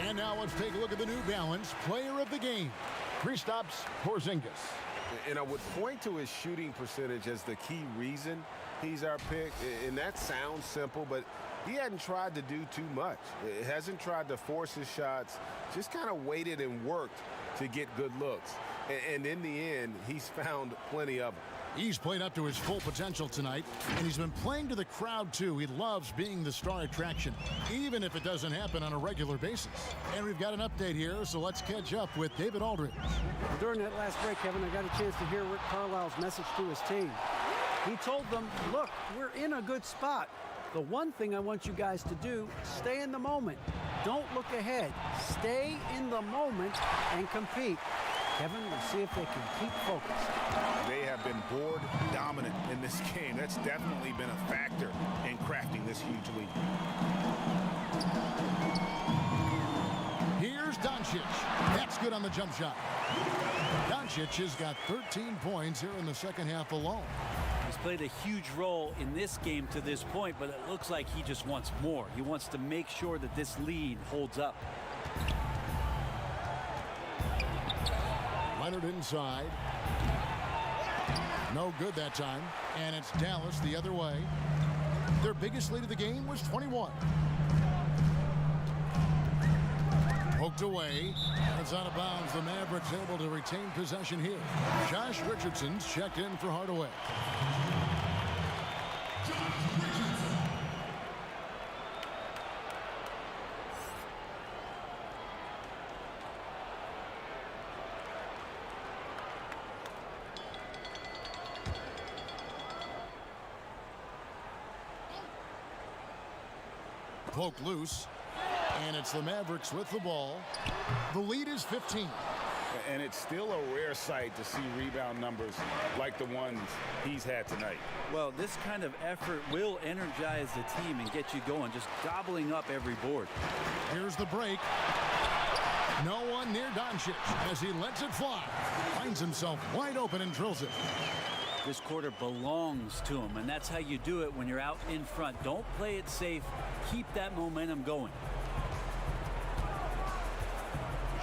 And now let's take a look at the New Balance player of the game, Kristaps Porzingis. And I would point to his shooting percentage as the key reason he's our pick. And that sounds simple, but he hadn't tried to do too much. He hasn't tried to force his shots, just kind of waited and worked to get good looks. And in the end, he's found plenty of them. He's played up to his full potential tonight, and he's been playing to the crowd, too. He loves being the star attraction, even if it doesn't happen on a regular basis. And we've got an update here, so let's catch up with David Aldridge. During that last break, Kevin, I got a chance to hear Rick Carlisle's message to his team. He told them, look, we're in a good spot. The one thing I want you guys to do, stay in the moment. Don't look ahead. Stay in the moment and compete. Kevin, we'll see if they can keep focused. They have been board dominant in this game. That's definitely been a factor in crafting this huge lead. Here's Doncic. That's good on the jump shot. Doncic has got 13 points here in the second half alone. He's played a huge role in this game to this point, but it looks like he just wants more. He wants to make sure that this lead holds up. Leonard inside. No good that time. And it's Dallas the other way. Their biggest lead of the game was 21. Poked away. It's out of bounds. The Mavericks able to retain possession here. Josh Richardson's checked in for Hardaway. Poked loose. And it's the Mavericks with the ball. The lead is 15. And it's still a rare sight to see rebound numbers like the ones he's had tonight. Well, this kind of effort will energize the team and get you going, just gobbling up every board. Here's the break. No one near Doncic as he lets it fly. Finds himself wide open and drills it. This quarter belongs to him, and that's how you do it when you're out in front. Don't play it safe. Keep that momentum going.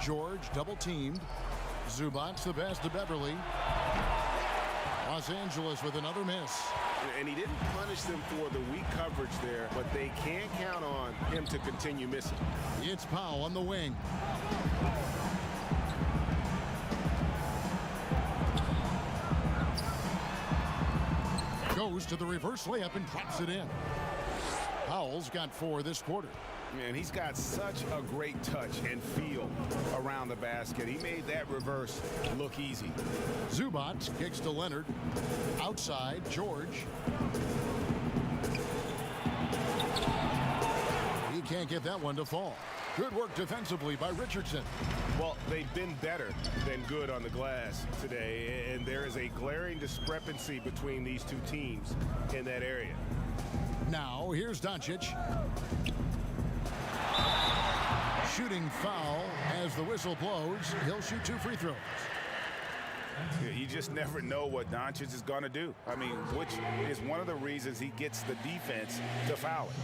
George double teamed. Zubac's the pass to Beverly. Los Angeles with another miss. And he didn't punish them for the weak coverage there, but they can't count on him to continue missing. It's Powell on the wing. Goes to the reverse layup and drops it in. Powell's got 4 this quarter. And he's got such a great touch and feel around the basket. He made that reverse look easy. Zubac kicks to Leonard. Outside, George. He can't get that one to fall. Good work defensively by Richardson. Well, they've been better than good on the glass today, and there is a glaring discrepancy between these two teams in that area. Now, here's Doncic. Shooting foul as the whistle blows. He'll shoot 2 free throws. Yeah, you just never know what Doncic is going to do. I mean, which is one of the reasons he gets the defense to foul it.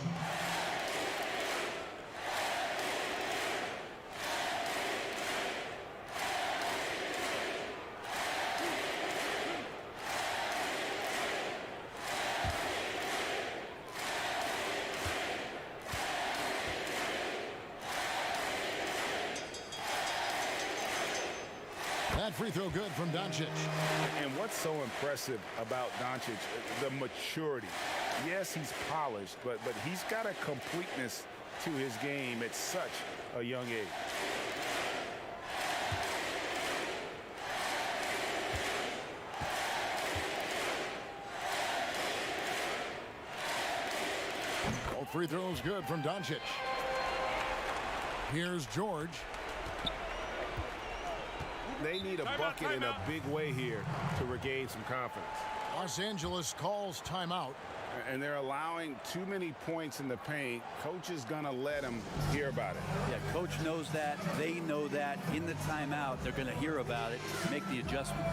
That free throw good from Doncic. And what's so impressive about Doncic, the maturity. Yes, he's polished, but he's got a completeness to his game at such a young age. Both free throws good from Doncic. Here's George. They need a bucket in a big way here to regain some confidence. Los Angeles calls timeout. And they're allowing too many points in the paint. Coach is going to let them hear about it. Yeah, coach knows that. They know that. In the timeout, they're going to hear about it, make the adjustment.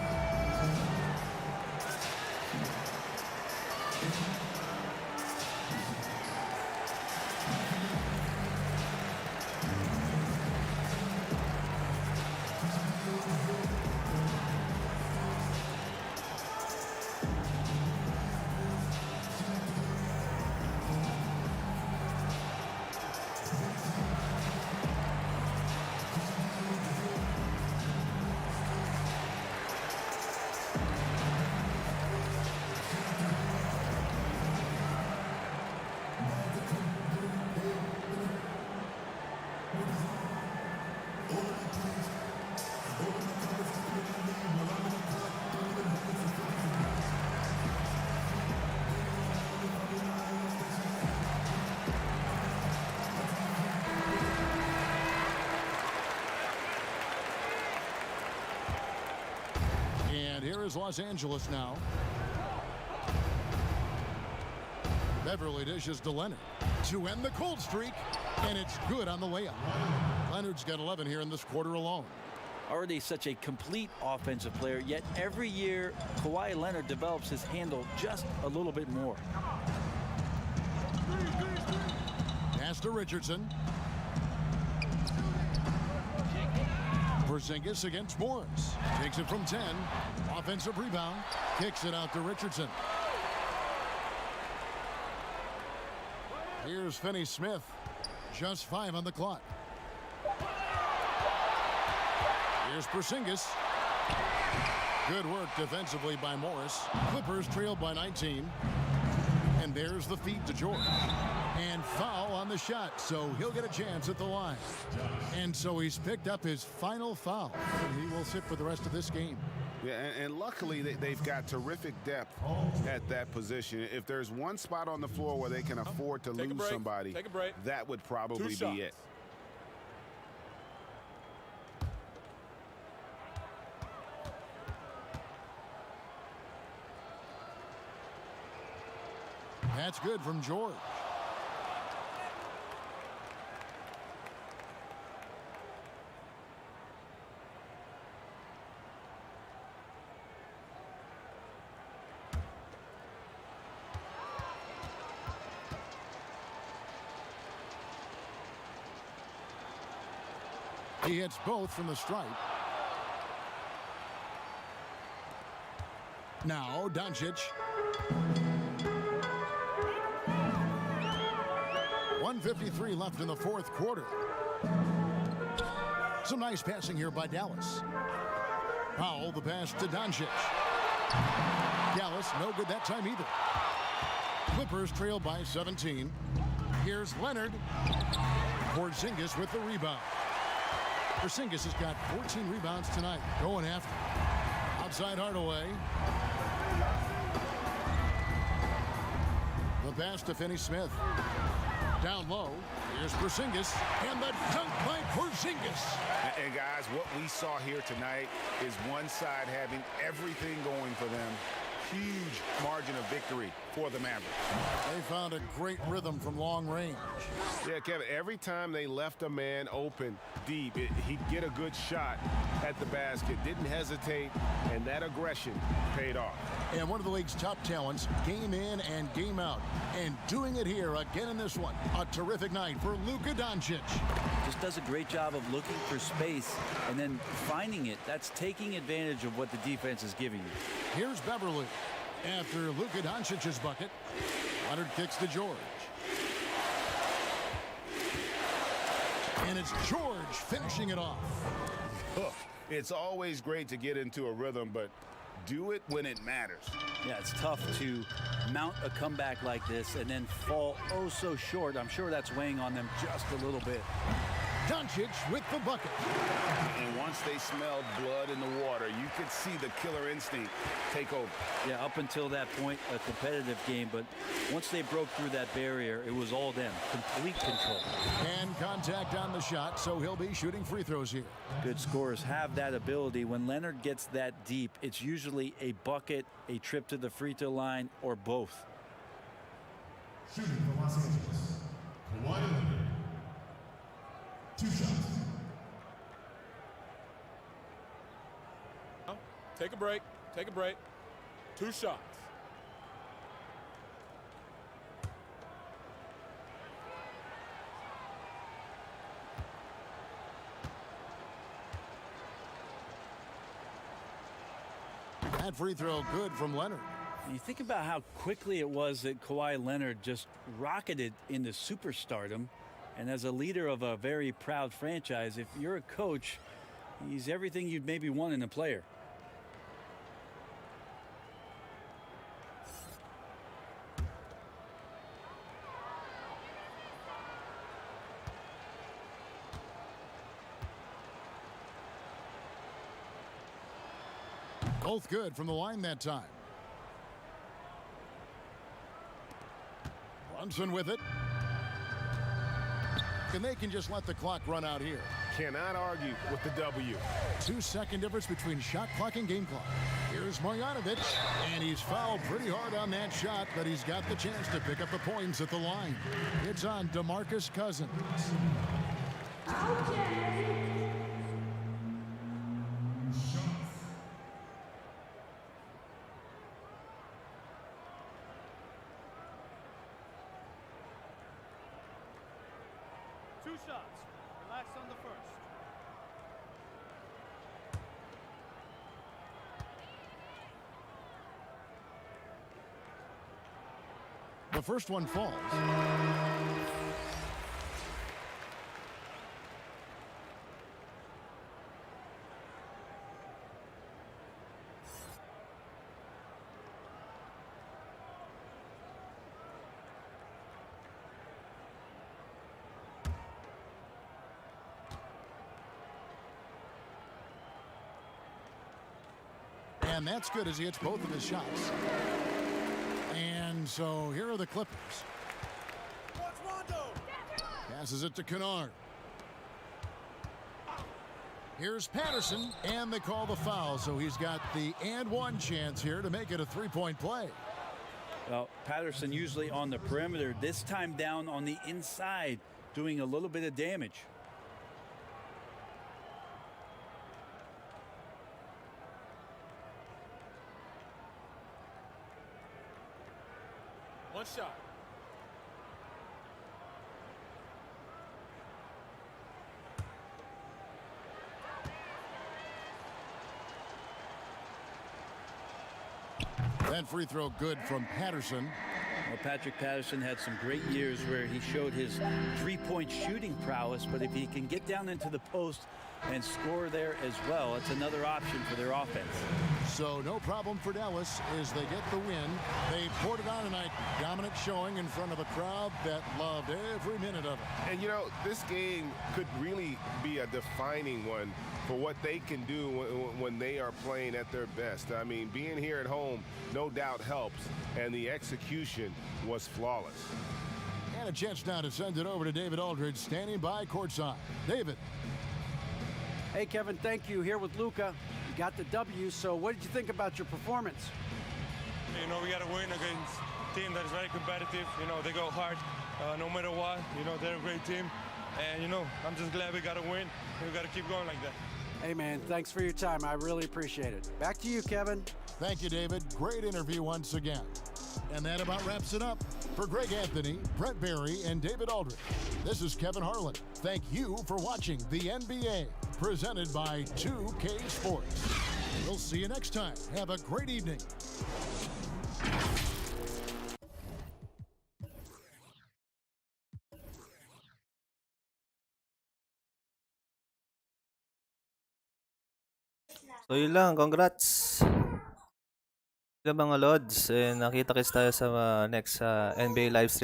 is Los Angeles now. Beverly dishes to Leonard to end the cold streak, and it's good on the layup. Leonard's got 11 here in this quarter alone. Already such a complete offensive player, yet every year Kawhi Leonard develops his handle just a little bit more. Pass to Richardson. Porzingis against Morris. Takes it from 10. Offensive rebound. Kicks it out to Richardson. Here's Finney-Smith. Just 5 on the clock. Here's Porzingis. Good work defensively by Morris. Clippers trailed by 19. And there's the feed to George. And foul on the shot, so he'll get a chance at the line. And so he's picked up his final foul. And he will sit for the rest of this game. Yeah, and luckily they've got terrific depth at that position. If there's one spot on the floor where they can afford to lose somebody, that would probably be it. That's good from George. He hits both from the stripe. Now Doncic. 1:53 left in the fourth quarter. Some nice passing here by Dallas. Powell, the pass to Doncic. Dallas, no good that time either. Clippers trail by 17. Here's Leonard. Porzingis with the rebound. Porzingis has got 14 rebounds tonight. Going after. Outside Hardaway. The pass to Finney-Smith. Down low. Here's Porzingis. And the dunk by Porzingis. And guys, what we saw here tonight is one side having everything going for them. Huge margin of victory for the Mavericks. They found a great rhythm from long range. Yeah, Kevin, every time they left a man open deep, he'd get a good shot at the basket. Didn't hesitate, and that aggression paid off. And one of the league's top talents, game in and game out. And doing it here again in this one. A terrific night for Luka Doncic. Just does a great job of looking for space and then finding it. That's taking advantage of what the defense is giving you. Here's Beverly. After Luka Doncic's bucket, Leonard kicks to George. And it's George finishing it off. It's always great to get into a rhythm, but do it when it matters. Yeah, it's tough to mount a comeback like this and then fall oh so short. I'm sure that's weighing on them just a little bit. Doncic with the bucket. And once they smelled blood in the water, you could see the killer instinct take over. Yeah, up until that point, a competitive game, but once they broke through that barrier, it was all them. Complete control. And contact on the shot, so he'll be shooting free throws here. Good scorers have that ability. When Leonard gets that deep, it's usually a bucket, a trip to the free throw line, or both. Shooting for Los Angeles, Kawhi Leonard. 2 shots. Take a break. Take a break. 2 shots. That free throw good from Leonard. You think about how quickly it was that Kawhi Leonard just rocketed into superstardom. And as a leader of a very proud franchise, if you're a coach, he's everything you'd maybe want in a player. Both good from the line that time. Brunson with it. And they can just let the clock run out here. Cannot argue with the W. 2-second difference between shot clock and game clock. Here's Marjanovic, and he's fouled pretty hard on that shot, but he's got the chance to pick up the points at the line. It's on DeMarcus Cousins. Two shots. Relax on the first. The first one falls. And that's good as he hits both of his shots. And so here are the Clippers. Passes it to Kennard. Here's Patterson, and they call the foul. So he's got the and one chance here to make it a three-point play. Well, Patterson usually on the perimeter, this time down on the inside, doing a little bit of damage. One shot. That free throw good from Patterson. Well, Patrick Patterson had some great years where he showed his three-point shooting prowess, but if he can get down into the post and score there as well, it's another option for their offense. So no problem for Dallas as they get the win. They poured it on tonight. Dominant showing in front of a crowd that loved every minute of it. And, you know, this game could really be a defining one for what they can do when they are playing at their best. I mean, being here at home no doubt helps, and the execution was flawless. And a chance now to send it over to David Aldridge, standing by courtside. David. Hey, Kevin, thank you. Here with Luka. You got the W, so what did you think about your performance? You know, we got to win against a team that is very competitive. You know, they go hard no matter what. You know, they're a great team. And, you know, I'm just glad we got to win. We got to keep going like that. Hey, man, thanks for your time. I really appreciate it. Back to you, Kevin. Thank you, David. Great interview once again. And that about wraps it up. For Greg Anthony, Brett Barry, and David Aldridge, this is Kevin Harlan. Thank you for watching the NBA, presented by 2K Sports. We'll see you next time. Have a great evening. So yun lang, congrats. Mga Lods, nakita-kits tayo sa next NBA live stream.